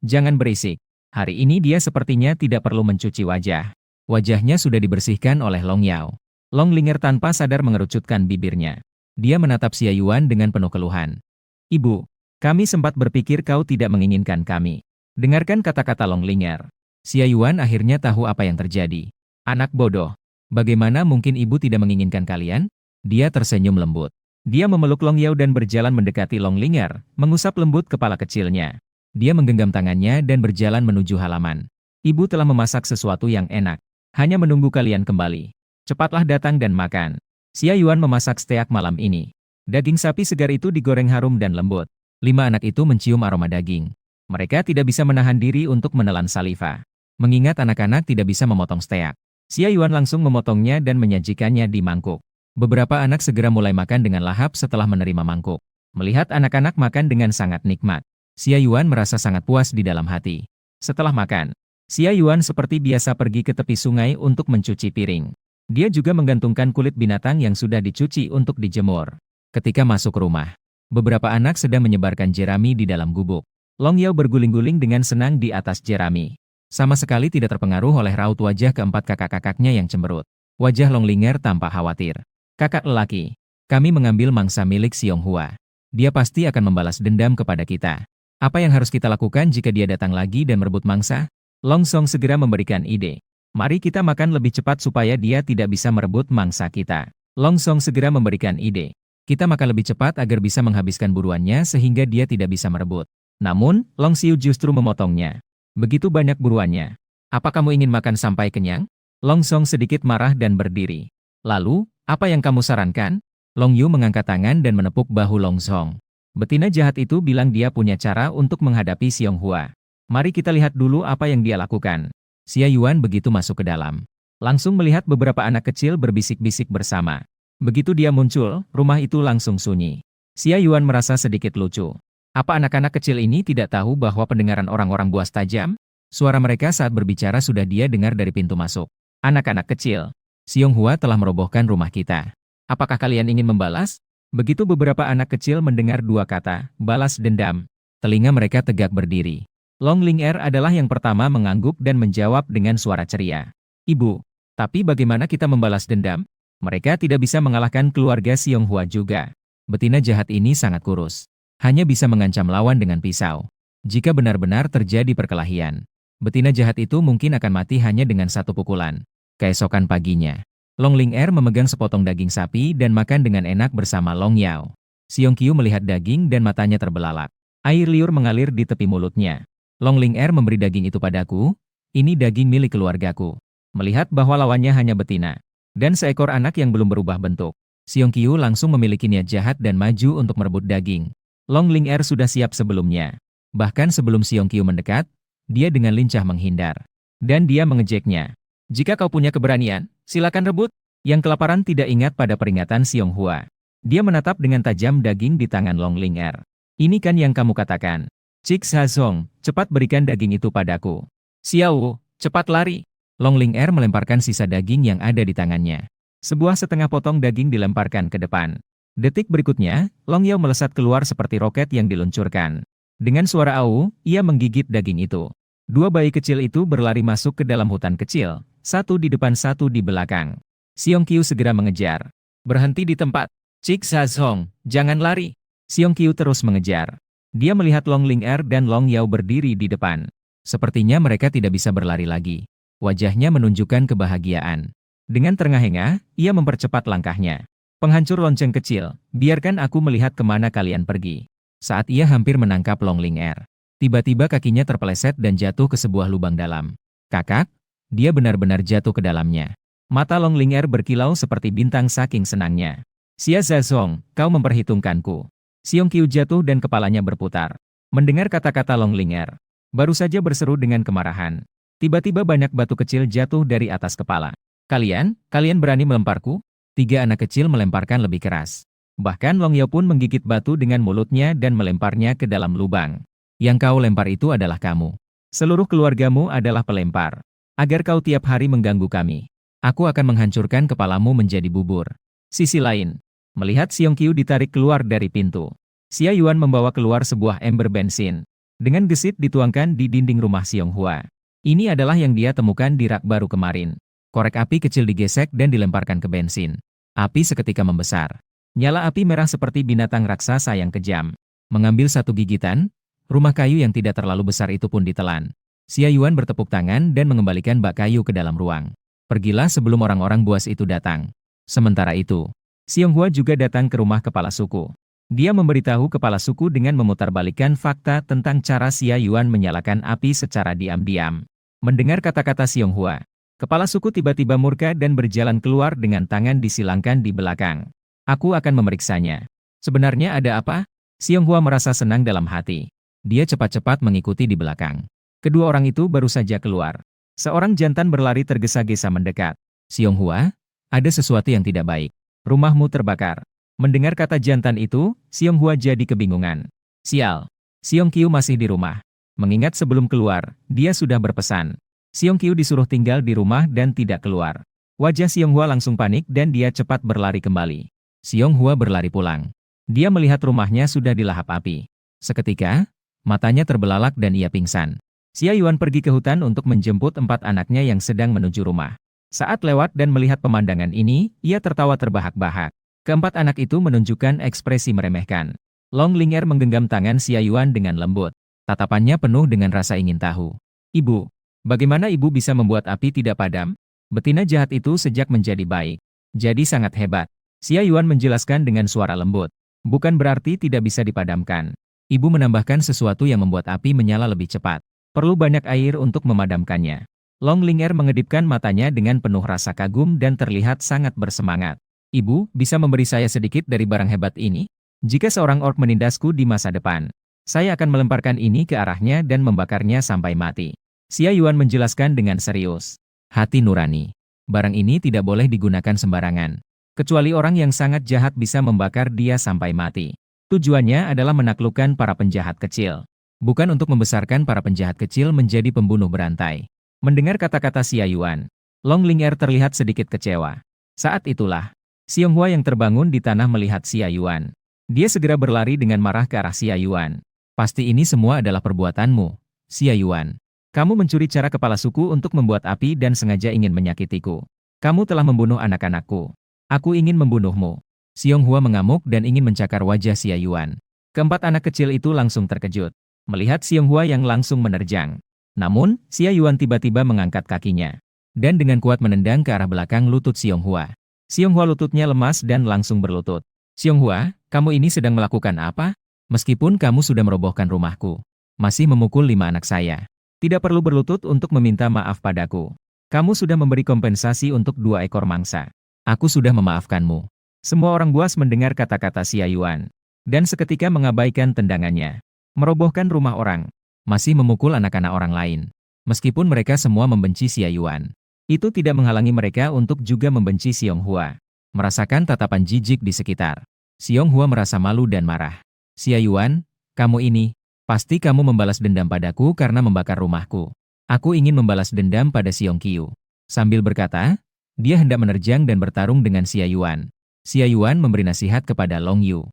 jangan berisik. Hari ini dia sepertinya tidak perlu mencuci wajah. Wajahnya sudah dibersihkan oleh Long Yao. Long Ling'er tanpa sadar mengerucutkan bibirnya. Dia menatap Xia Yuan dengan penuh keluhan. Ibu, kami sempat berpikir kau tidak menginginkan kami. Dengarkan kata-kata Long Ling'er. Xia Yuan akhirnya tahu apa yang terjadi. Anak bodoh. Bagaimana mungkin ibu tidak menginginkan kalian? Dia tersenyum lembut. Dia memeluk Long Yao dan berjalan mendekati Long Ling'er, mengusap lembut kepala kecilnya. Dia menggenggam tangannya dan berjalan menuju halaman. Ibu telah memasak sesuatu yang enak. Hanya menunggu kalian kembali. Cepatlah datang dan makan. Xia Yuan memasak steak malam ini. Daging sapi segar itu digoreng harum dan lembut. 5 anak itu mencium aroma daging. Mereka tidak bisa menahan diri untuk menelan saliva. Mengingat anak-anak tidak bisa memotong steak. Xia Yuan langsung memotongnya dan menyajikannya di mangkuk. Beberapa anak segera mulai makan dengan lahap setelah menerima mangkuk. Melihat anak-anak makan dengan sangat nikmat, Xia Yuan merasa sangat puas di dalam hati. Setelah makan, Xia Yuan seperti biasa pergi ke tepi sungai untuk mencuci piring. Dia juga menggantungkan kulit binatang yang sudah dicuci untuk dijemur. Ketika masuk rumah, beberapa anak sedang menyebarkan jerami di dalam gubuk. Long Yao berguling-guling dengan senang di atas jerami. Sama sekali tidak terpengaruh oleh raut wajah keempat kakak-kakaknya yang cemberut. Wajah Long Ling'er tampak khawatir. Kakak lelaki, kami mengambil mangsa milik Xiong Hua. Dia pasti akan membalas dendam kepada kita. Apa yang harus kita lakukan jika dia datang lagi dan merebut mangsa? Long Song segera memberikan ide. Mari kita makan lebih cepat supaya dia tidak bisa merebut mangsa kita. Long Song segera memberikan ide. Kita makan lebih cepat agar bisa menghabiskan buruannya sehingga dia tidak bisa merebut. Namun, Long Xiu justru memotongnya. Begitu banyak buruannya. Apa kamu ingin makan sampai kenyang? Long Song sedikit marah dan berdiri. Lalu, apa yang kamu sarankan? Long Yu mengangkat tangan dan menepuk bahu Long Song. Betina jahat itu bilang dia punya cara untuk menghadapi Xiong Hua. Mari kita lihat dulu apa yang dia lakukan. Xia Yuan begitu masuk ke dalam. Langsung melihat beberapa anak kecil berbisik-bisik bersama. Begitu dia muncul, rumah itu langsung sunyi. Xia Yuan merasa sedikit lucu. Apa anak-anak kecil ini tidak tahu bahwa pendengaran orang-orang buas tajam? Suara mereka saat berbicara sudah dia dengar dari pintu masuk. Anak-anak kecil, Xiong Hua telah merobohkan rumah kita. Apakah kalian ingin membalas? Begitu beberapa anak kecil mendengar dua kata, balas dendam. Telinga mereka tegak berdiri. Long Ling'er adalah yang pertama mengangguk dan menjawab dengan suara ceria. Ibu, tapi bagaimana kita membalas dendam? Mereka tidak bisa mengalahkan keluarga Xiong Hua juga. Betina jahat ini sangat kurus. Hanya bisa mengancam lawan dengan pisau. Jika benar-benar terjadi perkelahian, betina jahat itu mungkin akan mati hanya dengan satu pukulan. Keesokan paginya, Long Ling'er memegang sepotong daging sapi dan makan dengan enak bersama Long Yao. Xiong Qiu melihat daging dan matanya terbelalak. Air liur mengalir di tepi mulutnya. Long Ling'er memberi daging itu padaku. Ini daging milik keluargaku. Melihat bahwa lawannya hanya betina dan seekor anak yang belum berubah bentuk, Xiong Qiu langsung memiliki niat jahat dan maju untuk merebut daging. Long Ling'er sudah siap sebelumnya. Bahkan sebelum Xiong Qiu mendekat, dia dengan lincah menghindar. Dan dia mengejeknya. Jika kau punya keberanian, silakan rebut. Yang kelaparan tidak ingat pada peringatan Xiong Hua. Dia menatap dengan tajam daging di tangan Long Ling'er. Ini kan yang kamu katakan. Cik Sazong, cepat berikan daging itu padaku. Xiao, cepat lari. Long Ling'er melemparkan sisa daging yang ada di tangannya. Sebuah setengah potong daging dilemparkan ke depan. Detik berikutnya, Long Yao melesat keluar seperti roket yang diluncurkan. Dengan suara au, ia menggigit daging itu. Dua bayi kecil itu berlari masuk ke dalam hutan kecil, satu di depan satu di belakang. Xiong Qiu segera mengejar. Berhenti di tempat. Cik Sazong, jangan lari. Xiong Qiu terus mengejar. Dia melihat Long Ling'er dan Long Yao berdiri di depan. Sepertinya mereka tidak bisa berlari lagi. Wajahnya menunjukkan kebahagiaan. Dengan terengah-engah, ia mempercepat langkahnya. Penghancur lonceng kecil, biarkan aku melihat kemana kalian pergi. Saat ia hampir menangkap Long Ling'er, tiba-tiba kakinya terpeleset dan jatuh ke sebuah lubang dalam. Kakak, dia benar-benar jatuh ke dalamnya. Mata Long Ling'er berkilau seperti bintang saking senangnya. Xia Zazong, kau memperhitungkanku. Xiong Qiu jatuh dan kepalanya berputar. Mendengar kata-kata Long Ling'er, baru saja berseru dengan kemarahan. Tiba-tiba banyak batu kecil jatuh dari atas kepala. Kalian berani melemparku? Tiga anak kecil melemparkan lebih keras. Bahkan Long Yao pun menggigit batu dengan mulutnya dan melemparnya ke dalam lubang. Yang kau lempar itu adalah kamu. Seluruh keluargamu adalah pelempar. Agar kau tiap hari mengganggu kami. Aku akan menghancurkan kepalamu menjadi bubur. Sisi lain, melihat Xiong Qiu ditarik keluar dari pintu, Xia Yuan membawa keluar sebuah ember bensin. Dengan gesit dituangkan di dinding rumah Xiong Hua. Ini adalah yang dia temukan di rak baru kemarin. Korek api kecil digesek dan dilemparkan ke bensin. Api seketika membesar. Nyala api merah seperti binatang raksasa yang kejam. Mengambil satu gigitan, rumah kayu yang tidak terlalu besar itu pun ditelan. Xia Yuan bertepuk tangan dan mengembalikan bak kayu ke dalam ruang. Pergilah sebelum orang-orang buas itu datang. Sementara itu, Xiong Hua juga datang ke rumah kepala suku. Dia memberitahu kepala suku dengan memutarbalikkan fakta tentang cara Xia Yuan menyalakan api secara diam-diam. Mendengar kata-kata Xiong Hua, kepala suku tiba-tiba murka dan berjalan keluar dengan tangan disilangkan di belakang. Aku akan memeriksanya. Sebenarnya ada apa? Xiong Hua merasa senang dalam hati. Dia cepat-cepat mengikuti di belakang. Kedua orang itu baru saja keluar. Seorang jantan berlari tergesa-gesa mendekat. Xiong Hua, ada sesuatu yang tidak baik. Rumahmu terbakar. Mendengar kata jantan itu, Xiong Hua jadi kebingungan. Sial, Xiong Qiu masih di rumah. Mengingat sebelum keluar, dia sudah berpesan. Xiong Qiu disuruh tinggal di rumah dan tidak keluar. Wajah Xiong Hua langsung panik dan dia cepat berlari kembali. Xiong Hua berlari pulang. Dia melihat rumahnya sudah dilahap api. Seketika, matanya terbelalak dan ia pingsan. Xia Yuan pergi ke hutan untuk menjemput 4 anaknya yang sedang menuju rumah. Saat lewat dan melihat pemandangan ini, ia tertawa terbahak-bahak. Keempat anak itu menunjukkan ekspresi meremehkan. Long Ling'er menggenggam tangan Xia Yuan dengan lembut. Tatapannya penuh dengan rasa ingin tahu. Ibu, bagaimana ibu bisa membuat api tidak padam? Betina jahat itu sejak menjadi baik. Jadi sangat hebat. Xia Yuan menjelaskan dengan suara lembut. Bukan berarti tidak bisa dipadamkan. Ibu menambahkan sesuatu yang membuat api menyala lebih cepat. Perlu banyak air untuk memadamkannya. Long Ling'er mengedipkan matanya dengan penuh rasa kagum dan terlihat sangat bersemangat. Ibu, bisa memberi saya sedikit dari barang hebat ini? Jika seorang orc menindasku di masa depan, saya akan melemparkan ini ke arahnya dan membakarnya sampai mati. Xia Yuan menjelaskan dengan serius. Hati nurani. Barang ini tidak boleh digunakan sembarangan. Kecuali orang yang sangat jahat bisa membakar dia sampai mati. Tujuannya adalah menaklukkan para penjahat kecil. Bukan untuk membesarkan para penjahat kecil menjadi pembunuh berantai. Mendengar kata-kata Xia Yuan, Long Ling'er terlihat sedikit kecewa. Saat itulah, Xiong Hua yang terbangun di tanah melihat Xia Yuan. Dia segera berlari dengan marah ke arah Xia Yuan. Pasti ini semua adalah perbuatanmu, Xia Yuan. Kamu mencuri cara kepala suku untuk membuat api dan sengaja ingin menyakitiku. Kamu telah membunuh anak-anakku. Aku ingin membunuhmu. Xiong Hua mengamuk dan ingin mencakar wajah Xia Yuan. Keempat anak kecil itu langsung terkejut melihat Xiong Hua yang langsung menerjang. Namun, Xia Yuan tiba-tiba mengangkat kakinya dan dengan kuat menendang ke arah belakang lutut Xiong Hua. Xiong Hua lututnya lemas dan langsung berlutut. Xiong Hua, kamu ini sedang melakukan apa? Meskipun kamu sudah merobohkan rumahku, masih memukul 5 anak saya. Tidak perlu berlutut untuk meminta maaf padaku. Kamu sudah memberi kompensasi untuk 2 ekor mangsa. Aku sudah memaafkanmu. Semua orang buas mendengar kata-kata Xia Yuan. Dan seketika mengabaikan tendangannya. Merobohkan rumah orang. Masih memukul anak-anak orang lain. Meskipun mereka semua membenci Xia Yuan. Itu tidak menghalangi mereka untuk juga membenci Xiong Hua. Merasakan tatapan jijik di sekitar. Xiong Hua merasa malu dan marah. Xia Yuan, kamu ini, pasti kamu membalas dendam padaku karena membakar rumahku. Aku ingin membalas dendam pada Xiong Qiu. Sambil berkata, dia hendak menerjang dan bertarung dengan Xia Yuan. Xia Yuan memberi nasihat kepada Long Yu.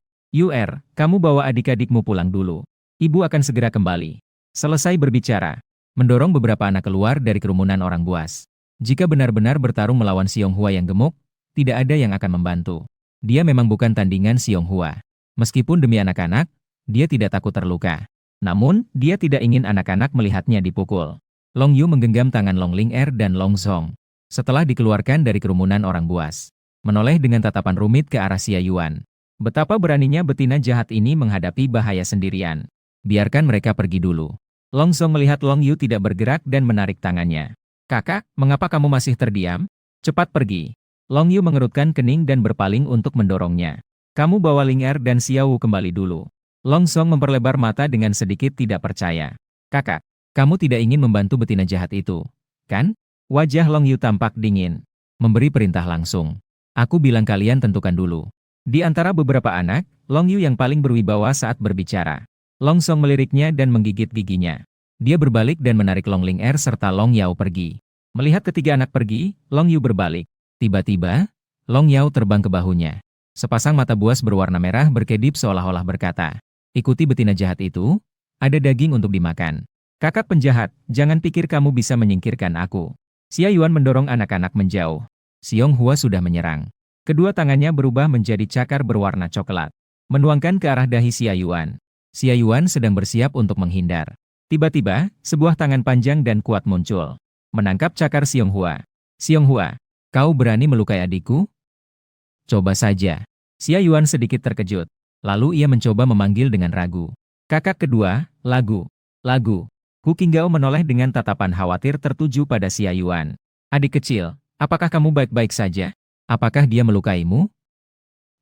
Kamu bawa adik-adikmu pulang dulu. Ibu akan segera kembali. Selesai berbicara, mendorong beberapa anak keluar dari kerumunan orang buas. Jika benar-benar bertarung melawan Xiong Hua yang gemuk, tidak ada yang akan membantu. Dia memang bukan tandingan Xiong Hua. Meskipun demi anak-anak, dia tidak takut terluka. Namun, dia tidak ingin anak-anak melihatnya dipukul. Long Yu menggenggam tangan Long Ling'er dan Long Zong. Setelah dikeluarkan dari kerumunan orang buas, menoleh dengan tatapan rumit ke arah Xia Yuan. Betapa beraninya betina jahat ini menghadapi bahaya sendirian. Biarkan mereka pergi dulu. Long Zong melihat Long Yu tidak bergerak dan menarik tangannya. Kakak, mengapa kamu masih terdiam? Cepat pergi. Long Yu mengerutkan kening dan berpaling untuk mendorongnya. Kamu bawa Ling'er dan Xiao kembali dulu. Long Zong memperlebar mata dengan sedikit tidak percaya. Kakak, kamu tidak ingin membantu betina jahat itu, kan? Wajah Long Yu tampak dingin. Memberi perintah langsung. Aku bilang kalian tentukan dulu. Di antara beberapa anak, Long Yu yang paling berwibawa saat berbicara. Long Song meliriknya dan menggigit giginya. Dia berbalik dan menarik Long Ling Er serta Long Yao pergi. Melihat ketiga anak pergi, Long Yu berbalik. Tiba-tiba, Long Yao terbang ke bahunya. Sepasang mata buas berwarna merah berkedip seolah-olah berkata, "Ikuti betina jahat itu, ada daging untuk dimakan." "Kakak penjahat, jangan pikir kamu bisa menyingkirkan aku." Xia Yuan mendorong anak-anak menjauh. Xiong Hua sudah menyerang. Kedua tangannya berubah menjadi cakar berwarna coklat, menuangkan ke arah dahi Xia Yuan. Xia Yuan sedang bersiap untuk menghindar. Tiba-tiba, sebuah tangan panjang dan kuat muncul, menangkap cakar Xiong Hua. "Xiong Hua, kau berani melukai adikku? Coba saja." Xia Yuan sedikit terkejut. Lalu ia mencoba memanggil dengan ragu. "Kakak kedua, Lagu. Lagu." Hu Qinggao menoleh dengan tatapan khawatir tertuju pada Xia Yuan. "Adik kecil, apakah kamu baik-baik saja? Apakah dia melukaimu?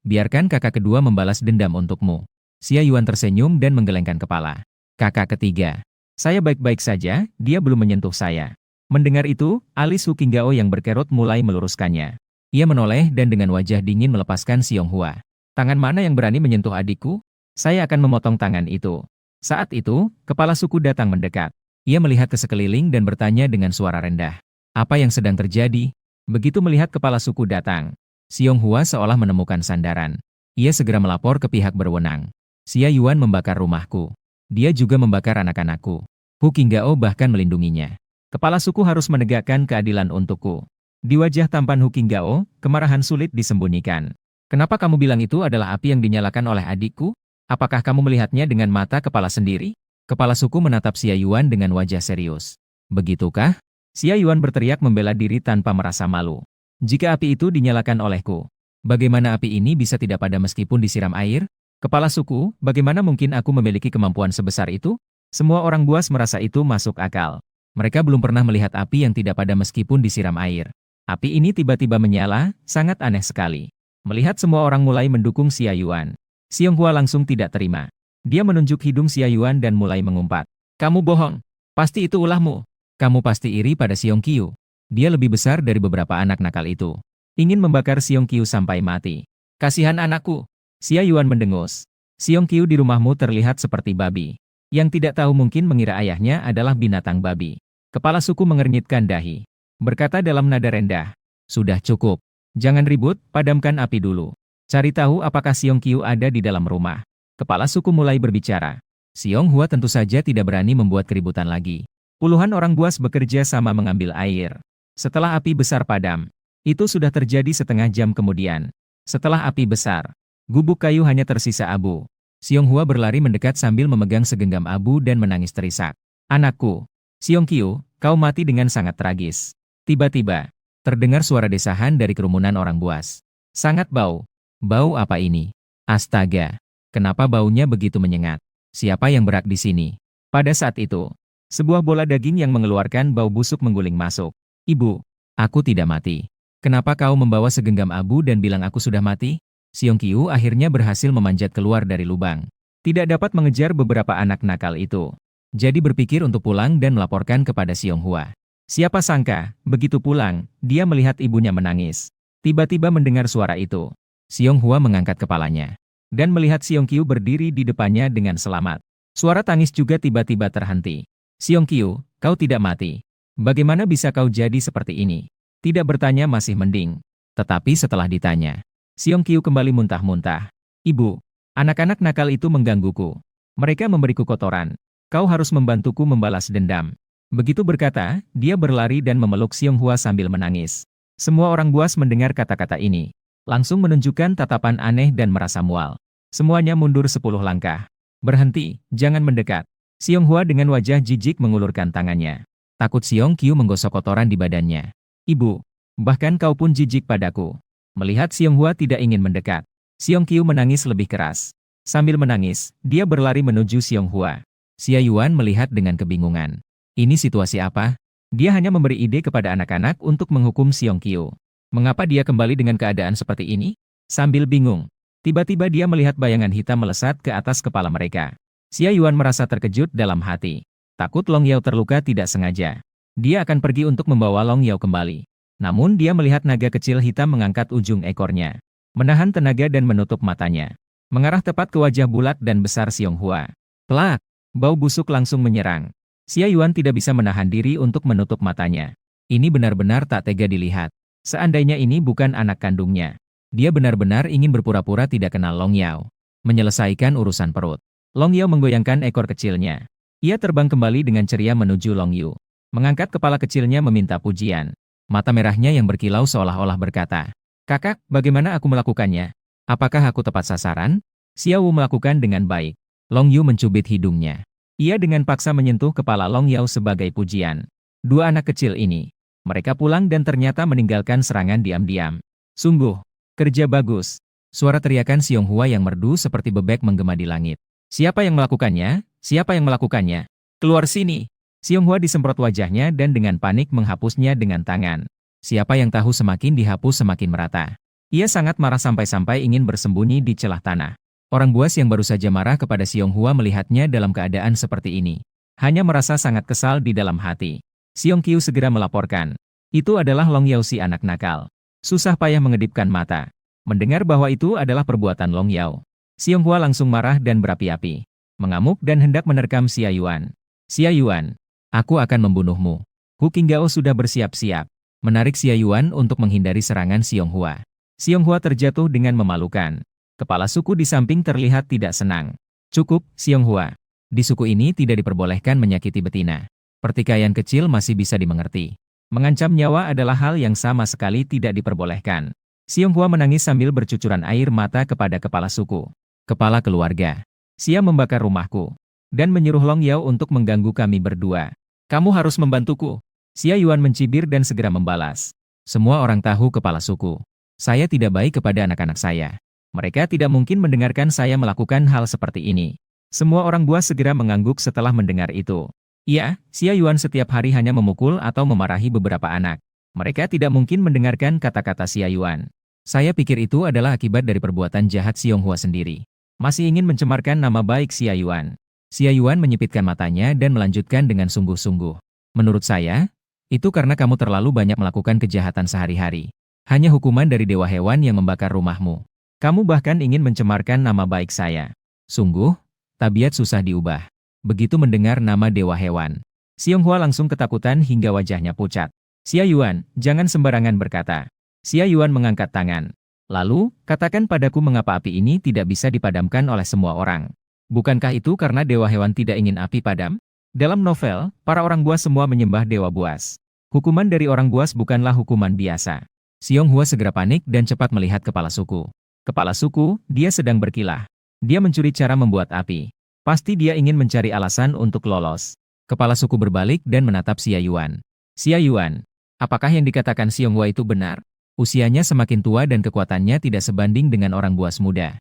Biarkan kakak kedua membalas dendam untukmu." Xia Yuan tersenyum dan menggelengkan kepala. "Kakak ketiga, saya baik-baik saja, dia belum menyentuh saya." Mendengar itu, alis Hu Qinggao yang berkerut mulai meluruskannya. Ia menoleh dan dengan wajah dingin melepaskan Xiong Hua. "Tangan mana yang berani menyentuh adikku? Saya akan memotong tangan itu." Saat itu, kepala suku datang mendekat. Ia melihat ke sekeliling dan bertanya dengan suara rendah, "Apa yang sedang terjadi?" Begitu melihat kepala suku datang, Xiong Hua seolah menemukan sandaran. Ia segera melapor ke pihak berwenang. "Xia Yuan membakar rumahku. Dia juga membakar anak-anakku. Hu Qinggao bahkan melindunginya. Kepala suku harus menegakkan keadilan untukku." Di wajah tampan Hu Qinggao, kemarahan sulit disembunyikan. "Kenapa kamu bilang itu adalah api yang dinyalakan oleh adikku? Apakah kamu melihatnya dengan mata kepala sendiri?" Kepala suku menatap Xia Yuan dengan wajah serius. "Begitukah?" Xia Yuan berteriak membela diri tanpa merasa malu. "Jika api itu dinyalakan olehku, bagaimana api ini bisa tidak padam meskipun disiram air? Kepala suku, bagaimana mungkin aku memiliki kemampuan sebesar itu?" Semua orang buas merasa itu masuk akal. Mereka belum pernah melihat api yang tidak padam meskipun disiram air. Api ini tiba-tiba menyala, sangat aneh sekali. Melihat semua orang mulai mendukung Xia Yuan, Xiong Hua langsung tidak terima. Dia menunjuk hidung Xia Yuan dan mulai mengumpat. "Kamu bohong. Pasti itu ulahmu. Kamu pasti iri pada Xiong Qiu. Dia lebih besar dari beberapa anak nakal itu. Ingin membakar Xiong Qiu sampai mati. Kasihan anakku." Xia Yuan mendengus. "Xiong Qiu di rumahmu terlihat seperti babi. Yang tidak tahu mungkin mengira ayahnya adalah binatang babi." Kepala suku mengernyitkan dahi. Berkata dalam nada rendah, "Sudah cukup. Jangan ribut, padamkan api dulu. Cari tahu apakah Xiong Qiu ada di dalam rumah." Kepala suku mulai berbicara. Xiong Hua tentu saja tidak berani membuat keributan lagi. Puluhan orang buas bekerja sama mengambil air. Setelah api besar padam, itu sudah terjadi setengah jam kemudian. Setelah api besar, gubuk kayu hanya tersisa abu. Xiong Hua berlari mendekat sambil memegang segenggam abu dan menangis terisak. "Anakku, Xiong Qiu, kau mati dengan sangat tragis." Tiba-tiba, terdengar suara desahan dari kerumunan orang buas. "Sangat bau. Bau apa ini? Astaga, kenapa baunya begitu menyengat? Siapa yang berak di sini?" Pada saat itu, sebuah bola daging yang mengeluarkan bau busuk mengguling masuk. "Ibu, aku tidak mati. Kenapa kau membawa segenggam abu dan bilang aku sudah mati?" Xiong Qiu akhirnya berhasil memanjat keluar dari lubang. Tidak dapat mengejar beberapa anak nakal itu. Jadi berpikir untuk pulang dan melaporkan kepada Xiong Hua. Siapa sangka, begitu pulang, dia melihat ibunya menangis. Tiba-tiba mendengar suara itu. Xiong Hua mengangkat kepalanya dan melihat Xiong Qiu berdiri di depannya dengan selamat. Suara tangis juga tiba-tiba terhenti. "Xiong Qiu, kau tidak mati. Bagaimana bisa kau jadi seperti ini?" Tidak bertanya masih mending. Tetapi setelah ditanya, Xiong Qiu kembali muntah-muntah. "Ibu, anak-anak nakal itu menggangguku. Mereka memberiku kotoran. Kau harus membantuku membalas dendam." Begitu berkata, dia berlari dan memeluk Xiong Hua sambil menangis. Semua orang buas mendengar kata-kata ini, langsung menunjukkan tatapan aneh dan merasa mual. Semuanya mundur 10 langkah. "Berhenti, jangan mendekat." Xiong Hua dengan wajah jijik mengulurkan tangannya. Takut Xiong Qiu menggosok kotoran di badannya. "Ibu, bahkan kau pun jijik padaku." Melihat Xiong Hua tidak ingin mendekat, Xiong Qiu menangis lebih keras. Sambil menangis, dia berlari menuju Xiong Hua. Xia Yuan melihat dengan kebingungan. Ini situasi apa? Dia hanya memberi ide kepada anak-anak untuk menghukum Xiong Qiu. Mengapa dia kembali dengan keadaan seperti ini? Sambil bingung, tiba-tiba dia melihat bayangan hitam melesat ke atas kepala mereka. Xia Yuan merasa terkejut dalam hati. Takut Long Yao terluka tidak sengaja. Dia akan pergi untuk membawa Long Yao kembali. Namun dia melihat naga kecil hitam mengangkat ujung ekornya, menahan tenaga dan menutup matanya, mengarah tepat ke wajah bulat dan besar Xiong Hua. Plak! Bau busuk langsung menyerang. Xia Yuan tidak bisa menahan diri untuk menutup matanya. Ini benar-benar tak tega dilihat. Seandainya ini bukan anak kandungnya, dia benar-benar ingin berpura-pura tidak kenal Long Yao. Menyelesaikan urusan perut. Long Yao menggoyangkan ekor kecilnya. Ia terbang kembali dengan ceria menuju Long Yu. Mengangkat kepala kecilnya meminta pujian. Mata merahnya yang berkilau seolah-olah berkata, "Kakak, bagaimana aku melakukannya? Apakah aku tepat sasaran?" Xiao Wu melakukan dengan baik. Long Yu mencubit hidungnya. Ia dengan paksa menyentuh kepala Long Yao sebagai pujian. Dua anak kecil ini. Mereka pulang dan ternyata meninggalkan serangan diam-diam. Sungguh, kerja bagus. Suara teriakan Xiong Hua yang merdu seperti bebek menggema di langit. Siapa yang melakukannya? Siapa yang melakukannya? Keluar sini! Xiong Hua disemprot wajahnya dan dengan panik menghapusnya dengan tangan. Siapa yang tahu semakin dihapus semakin merata. Ia sangat marah sampai-sampai ingin bersembunyi di celah tanah. Orang buas yang baru saja marah kepada Xiong Hua melihatnya dalam keadaan seperti ini. Hanya merasa sangat kesal di dalam hati. Xiong Qiu segera melaporkan. Itu adalah Long Yao si anak nakal. Susah payah mengedipkan mata. Mendengar bahwa itu adalah perbuatan Long Yao. Xiong Hua langsung marah dan berapi-api. Mengamuk dan hendak menerkam Xia Yuan. Xia Yuan, aku akan membunuhmu. Hu Qinggao sudah bersiap-siap. Menarik Xia Yuan untuk menghindari serangan Xiong Hua. Xiong Hua terjatuh dengan memalukan. Kepala suku di samping terlihat tidak senang. Cukup, Xiong Hua. Di suku ini tidak diperbolehkan menyakiti betina. Pertikaian kecil masih bisa dimengerti. Mengancam nyawa adalah hal yang sama sekali tidak diperbolehkan. Xiong Hua menangis sambil bercucuran air mata kepada kepala suku. Kepala keluarga. Xia membakar rumahku. Dan menyuruh Long Yao untuk mengganggu kami berdua. Kamu harus membantuku. Xia Yuan mencibir dan segera membalas. Semua orang tahu kepala suku. Saya tidak baik kepada anak-anak saya. Mereka tidak mungkin mendengarkan saya melakukan hal seperti ini. Semua orang buas segera mengangguk setelah mendengar itu. Iya, Xia Yuan setiap hari hanya memukul atau memarahi beberapa anak. Mereka tidak mungkin mendengarkan kata-kata Xia Yuan. Saya pikir itu adalah akibat dari perbuatan jahat Xiong Hua sendiri. Masih ingin mencemarkan nama baik Xia Yuan. Xia Yuan menyipitkan matanya dan melanjutkan dengan sungguh-sungguh. Menurut saya, itu karena kamu terlalu banyak melakukan kejahatan sehari-hari. Hanya hukuman dari dewa hewan yang membakar rumahmu. Kamu bahkan ingin mencemarkan nama baik saya. Sungguh, tabiat susah diubah. Begitu mendengar nama dewa hewan, Xiong Hua langsung ketakutan hingga wajahnya pucat. Xia Yuan, jangan sembarangan berkata. Xia Yuan mengangkat tangan. Lalu, katakan padaku mengapa api ini tidak bisa dipadamkan oleh semua orang. Bukankah itu karena dewa hewan tidak ingin api padam? Dalam novel, para orang buas semua menyembah dewa buas. Hukuman dari orang buas bukanlah hukuman biasa. Xiong Hua segera panik dan cepat melihat kepala suku. Kepala suku, dia sedang berkilah. Dia mencuri cara membuat api. Pasti dia ingin mencari alasan untuk lolos. Kepala suku berbalik dan menatap Xia Yuan. Xia Yuan, apakah yang dikatakan Xiong Hua itu benar? Usianya semakin tua dan kekuatannya tidak sebanding dengan orang buas muda.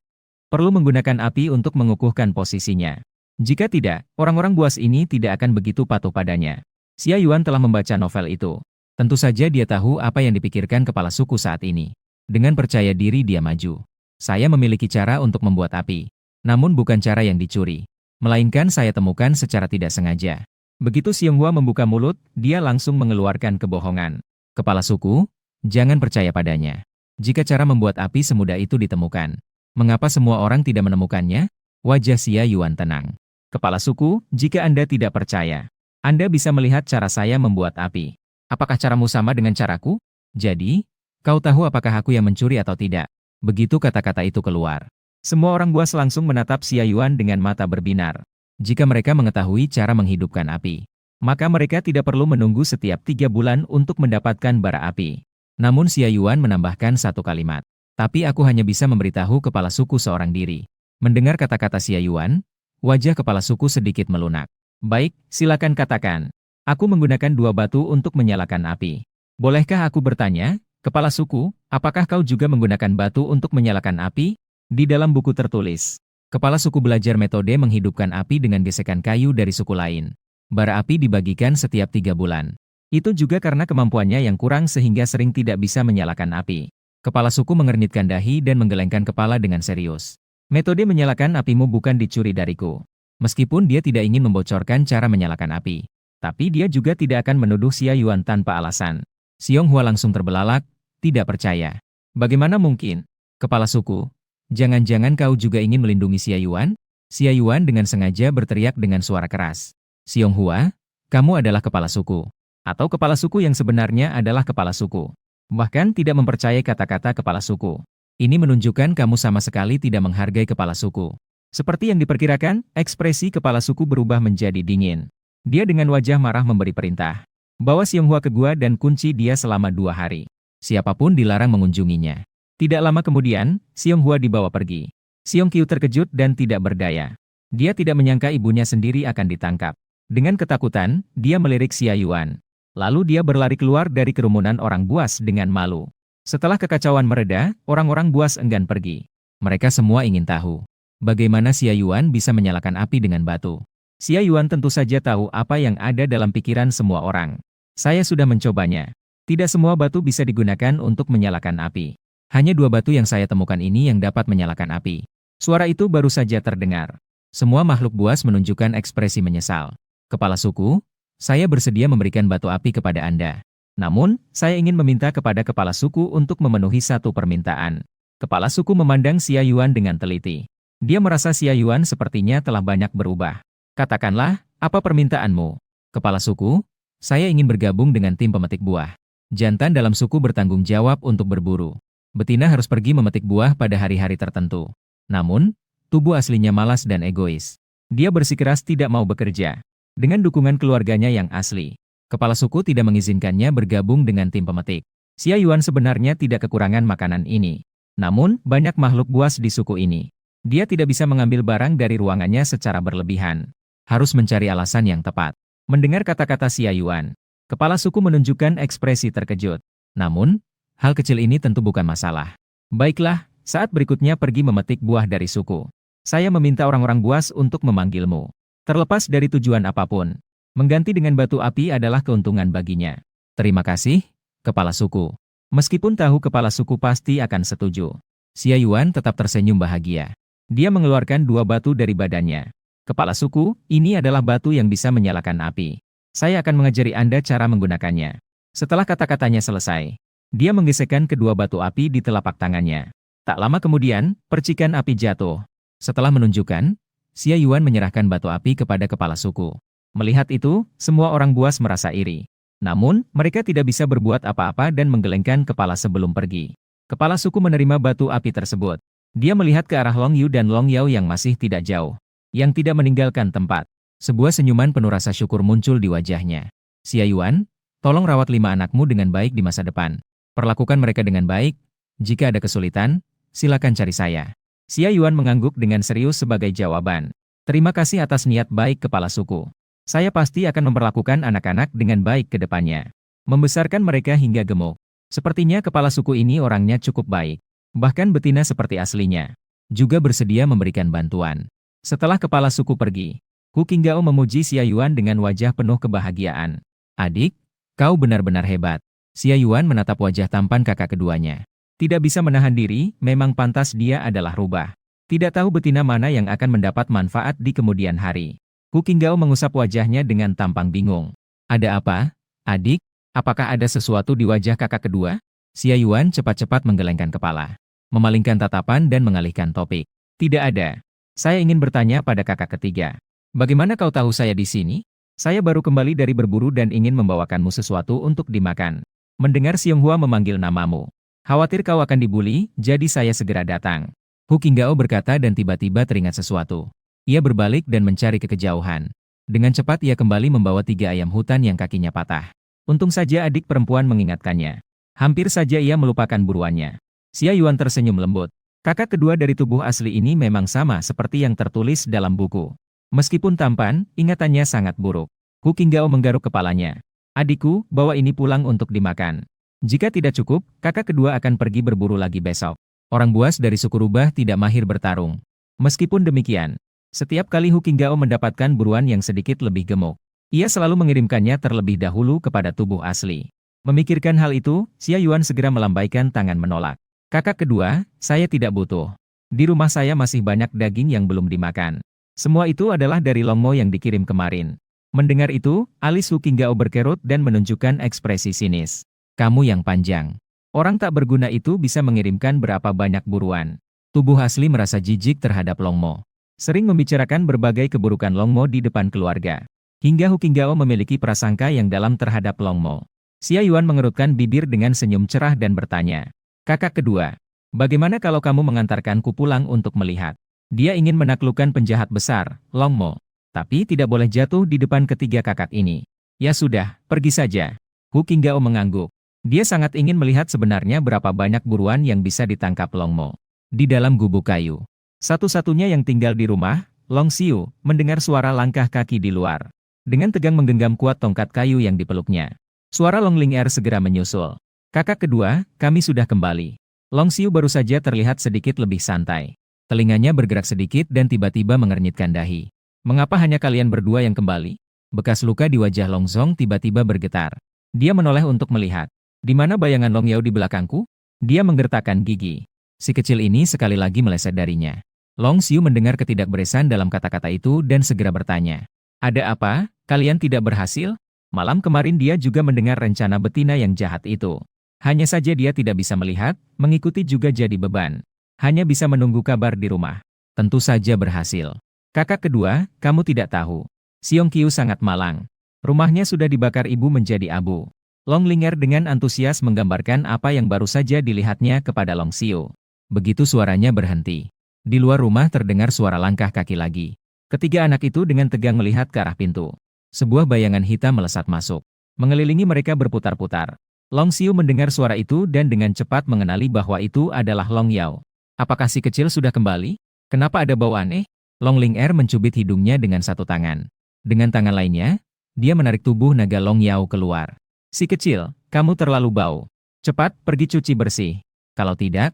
Perlu menggunakan api untuk mengukuhkan posisinya. Jika tidak, orang-orang buas ini tidak akan begitu patuh padanya. Xia Yuan telah membaca novel itu. Tentu saja dia tahu apa yang dipikirkan kepala suku saat ini. Dengan percaya diri dia maju. Saya memiliki cara untuk membuat api. Namun bukan cara yang dicuri. Melainkan saya temukan secara tidak sengaja. Begitu Xiong Hua membuka mulut, dia langsung mengeluarkan kebohongan. Kepala suku, jangan percaya padanya. Jika cara membuat api semudah itu ditemukan, mengapa semua orang tidak menemukannya? Wajah Xia Yuan tenang. Kepala suku, jika Anda tidak percaya, Anda bisa melihat cara saya membuat api. Apakah caramu sama dengan caraku? Jadi, kau tahu apakah aku yang mencuri atau tidak? Begitu kata-kata itu keluar. Semua orang buas langsung menatap Xia Yuan dengan mata berbinar. Jika mereka mengetahui cara menghidupkan api, maka mereka tidak perlu menunggu setiap 3 bulan untuk mendapatkan bara api. Namun Xia Yuan menambahkan satu kalimat. Tapi aku hanya bisa memberitahu kepala suku seorang diri. Mendengar kata-kata Xia Yuan, wajah kepala suku sedikit melunak. Baik, silakan katakan. Aku menggunakan 2 batu untuk menyalakan api. Bolehkah aku bertanya, kepala suku, apakah kau juga menggunakan batu untuk menyalakan api? Di dalam buku tertulis, kepala suku belajar metode menghidupkan api dengan gesekan kayu dari suku lain. Bara api dibagikan setiap 3 bulan. Itu juga karena kemampuannya yang kurang sehingga sering tidak bisa menyalakan api. Kepala suku mengernyitkan dahi dan menggelengkan kepala dengan serius. Metode menyalakan apimu bukan dicuri dariku. Meskipun dia tidak ingin membocorkan cara menyalakan api. Tapi dia juga tidak akan menuduh Xia Yuan tanpa alasan. Xiong Hua langsung terbelalak, tidak percaya. Bagaimana mungkin? Kepala suku, jangan-jangan kau juga ingin melindungi Xia Yuan? Xia Yuan dengan sengaja berteriak dengan suara keras. Xiong Hua, kamu adalah kepala suku. Atau kepala suku yang sebenarnya adalah kepala suku. Bahkan tidak mempercayai kata-kata kepala suku. Ini menunjukkan kamu sama sekali tidak menghargai kepala suku. Seperti yang diperkirakan, ekspresi kepala suku berubah menjadi dingin. Dia dengan wajah marah memberi perintah. Bawa Xiong Hua ke gua dan kunci dia selama 2 hari. Siapapun dilarang mengunjunginya. Tidak lama kemudian, Xiong Hua dibawa pergi. Xiong Qiu terkejut dan tidak berdaya. Dia tidak menyangka ibunya sendiri akan ditangkap. Dengan ketakutan, dia melirik Xia Yuan. Lalu dia berlari keluar dari kerumunan orang buas dengan malu. Setelah kekacauan mereda, orang-orang buas enggan pergi. Mereka semua ingin tahu bagaimana Xia Yuan bisa menyalakan api dengan batu. Xia Yuan tentu saja tahu apa yang ada dalam pikiran semua orang. Saya sudah mencobanya. Tidak semua batu bisa digunakan untuk menyalakan api. Hanya 2 batu yang saya temukan ini yang dapat menyalakan api. Suara itu baru saja terdengar. Semua makhluk buas menunjukkan ekspresi menyesal. Kepala suku, saya bersedia memberikan batu api kepada Anda. Namun, saya ingin meminta kepada kepala suku untuk memenuhi satu permintaan. Kepala suku memandang Xia Yuan dengan teliti. Dia merasa Xia Yuan sepertinya telah banyak berubah. Katakanlah, apa permintaanmu? Kepala suku, saya ingin bergabung dengan tim pemetik buah. Jantan dalam suku bertanggung jawab untuk berburu. Betina harus pergi memetik buah pada hari-hari tertentu. Namun, tubuh aslinya malas dan egois. Dia bersikeras tidak mau bekerja. Dengan dukungan keluarganya yang asli, kepala suku tidak mengizinkannya bergabung dengan tim pemetik. Xia Yuan sebenarnya tidak kekurangan makanan ini. Namun, banyak makhluk buas di suku ini. Dia tidak bisa mengambil barang dari ruangannya secara berlebihan. Harus mencari alasan yang tepat. Mendengar kata-kata Xia Yuan, kepala suku menunjukkan ekspresi terkejut. Namun, hal kecil ini tentu bukan masalah. Baiklah, saat berikutnya pergi memetik buah dari suku. Saya meminta orang-orang buas untuk memanggilmu. Terlepas dari tujuan apapun, mengganti dengan batu api adalah keuntungan baginya. Terima kasih, kepala suku. Meskipun tahu kepala suku pasti akan setuju, Xia Yuan tetap tersenyum bahagia. Dia mengeluarkan 2 batu dari badannya. Kepala suku, ini adalah batu yang bisa menyalakan api. Saya akan mengajari Anda cara menggunakannya. Setelah kata-katanya selesai, dia menggesekkan kedua batu api di telapak tangannya. Tak lama kemudian, percikan api jatuh. Setelah menunjukkan, Xia Yuan menyerahkan batu api kepada kepala suku. Melihat itu, semua orang buas merasa iri. Namun, mereka tidak bisa berbuat apa-apa dan menggelengkan kepala sebelum pergi. Kepala suku menerima batu api tersebut. Dia melihat ke arah Long Yu dan Long Yao yang masih tidak jauh, yang tidak meninggalkan tempat. Sebuah senyuman penuh rasa syukur muncul di wajahnya. Xia Yuan, tolong rawat 5 anakmu dengan baik di masa depan. Perlakukan mereka dengan baik. Jika ada kesulitan, silakan cari saya. Xia Yuan mengangguk dengan serius sebagai jawaban. Terima kasih atas niat baik kepala suku. Saya pasti akan memperlakukan anak-anak dengan baik ke depannya. Membesarkan mereka hingga gemuk. Sepertinya kepala suku ini orangnya cukup baik. Bahkan betina seperti aslinya. Juga bersedia memberikan bantuan. Setelah kepala suku pergi, Hu Qinggao memuji Xia Yuan dengan wajah penuh kebahagiaan. Adik, kau benar-benar hebat. Xia Yuan menatap wajah tampan kakak keduanya. Tidak bisa menahan diri, memang pantas dia adalah rubah. Tidak tahu betina mana yang akan mendapat manfaat di kemudian hari. Hu Qinggao mengusap wajahnya dengan tampang bingung. Ada apa, adik? Apakah ada sesuatu di wajah kakak kedua? Xia Yuan cepat-cepat menggelengkan kepala, memalingkan tatapan dan mengalihkan topik. Tidak ada. Saya ingin bertanya pada kakak ketiga. Bagaimana kau tahu saya di sini? Saya baru kembali dari berburu dan ingin membawakanmu sesuatu untuk dimakan. Mendengar Xiong Hua memanggil namamu. Khawatir kau akan dibuli, jadi saya segera datang. Hu Qinggao berkata dan tiba-tiba teringat sesuatu. Ia berbalik dan mencari ke kejauhan. Dengan cepat ia kembali membawa 3 ayam hutan yang kakinya patah. Untung saja adik perempuan mengingatkannya. Hampir saja ia melupakan buruannya. Xia Yuan tersenyum lembut. Kakak kedua dari tubuh asli ini memang sama seperti yang tertulis dalam buku. Meskipun tampan, ingatannya sangat buruk. Hu Qinggao menggaruk kepalanya. Adikku, bawa ini pulang untuk dimakan. Jika tidak cukup, kakak kedua akan pergi berburu lagi besok. Orang buas dari suku rubah tidak mahir bertarung. Meskipun demikian, setiap kali Hu Qinggao mendapatkan buruan yang sedikit lebih gemuk, ia selalu mengirimkannya terlebih dahulu kepada tubuh asli. Memikirkan hal itu, Xia Yuan segera melambaikan tangan menolak. Kakak kedua, saya tidak butuh. Di rumah saya masih banyak daging yang belum dimakan. Semua itu adalah dari Long Mo yang dikirim kemarin. Mendengar itu, alis Hu Qinggao berkerut dan menunjukkan ekspresi sinis. Kamu yang panjang. Orang tak berguna itu bisa mengirimkan berapa banyak buruan. Tubuh asli merasa jijik terhadap Long Mo. Sering membicarakan berbagai keburukan Long Mo di depan keluarga. Hingga Hu Qinggao memiliki prasangka yang dalam terhadap Long Mo. Xia Yuan mengerutkan bibir dengan senyum cerah dan bertanya. Kakak kedua, bagaimana kalau kamu mengantarkanku pulang untuk melihat? Dia ingin menaklukkan penjahat besar, Long Mo. Tapi tidak boleh jatuh di depan ketiga kakak ini. Ya sudah, pergi saja. Hu Qinggao mengangguk. Dia sangat ingin melihat sebenarnya berapa banyak buruan yang bisa ditangkap Long Mo. Di dalam gubuk kayu. Satu-satunya yang tinggal di rumah, Long Xiu, mendengar suara langkah kaki di luar. Dengan tegang menggenggam kuat tongkat kayu yang dipeluknya. Suara Long Ling'er segera menyusul. Kakak kedua, kami sudah kembali. Long Xiu baru saja terlihat sedikit lebih santai. Telinganya bergerak sedikit dan tiba-tiba mengernyitkan dahi. Mengapa hanya kalian berdua yang kembali? Bekas luka di wajah Long Zong tiba-tiba bergetar. Dia menoleh untuk melihat. Di mana bayangan Long Yao di belakangku? Dia menggertakkan gigi. Si kecil ini sekali lagi meleset darinya. Long Xiu mendengar ketidakberesan dalam kata-kata itu dan segera bertanya. Ada apa? Kalian tidak berhasil? Malam kemarin dia juga mendengar rencana betina yang jahat itu. Hanya saja dia tidak bisa melihat, mengikuti juga jadi beban. Hanya bisa menunggu kabar di rumah. Tentu saja berhasil. Kakak kedua, kamu tidak tahu. Siong Qiu sangat malang. Rumahnya sudah dibakar ibu menjadi abu. Long Ling'er dengan antusias menggambarkan apa yang baru saja dilihatnya kepada Long Xiu. Begitu suaranya berhenti. Di luar rumah terdengar suara langkah kaki lagi. Ketiga anak itu dengan tegang melihat ke arah pintu. Sebuah bayangan hitam melesat masuk. Mengelilingi mereka berputar-putar. Long Xiu mendengar suara itu dan dengan cepat mengenali bahwa itu adalah Long Yao. Apakah si kecil sudah kembali? Kenapa ada bau aneh? Long Ling'er mencubit hidungnya dengan satu tangan. Dengan tangan lainnya, dia menarik tubuh naga Long Yao keluar. Si kecil, kamu terlalu bau. Cepat, pergi cuci bersih. Kalau tidak,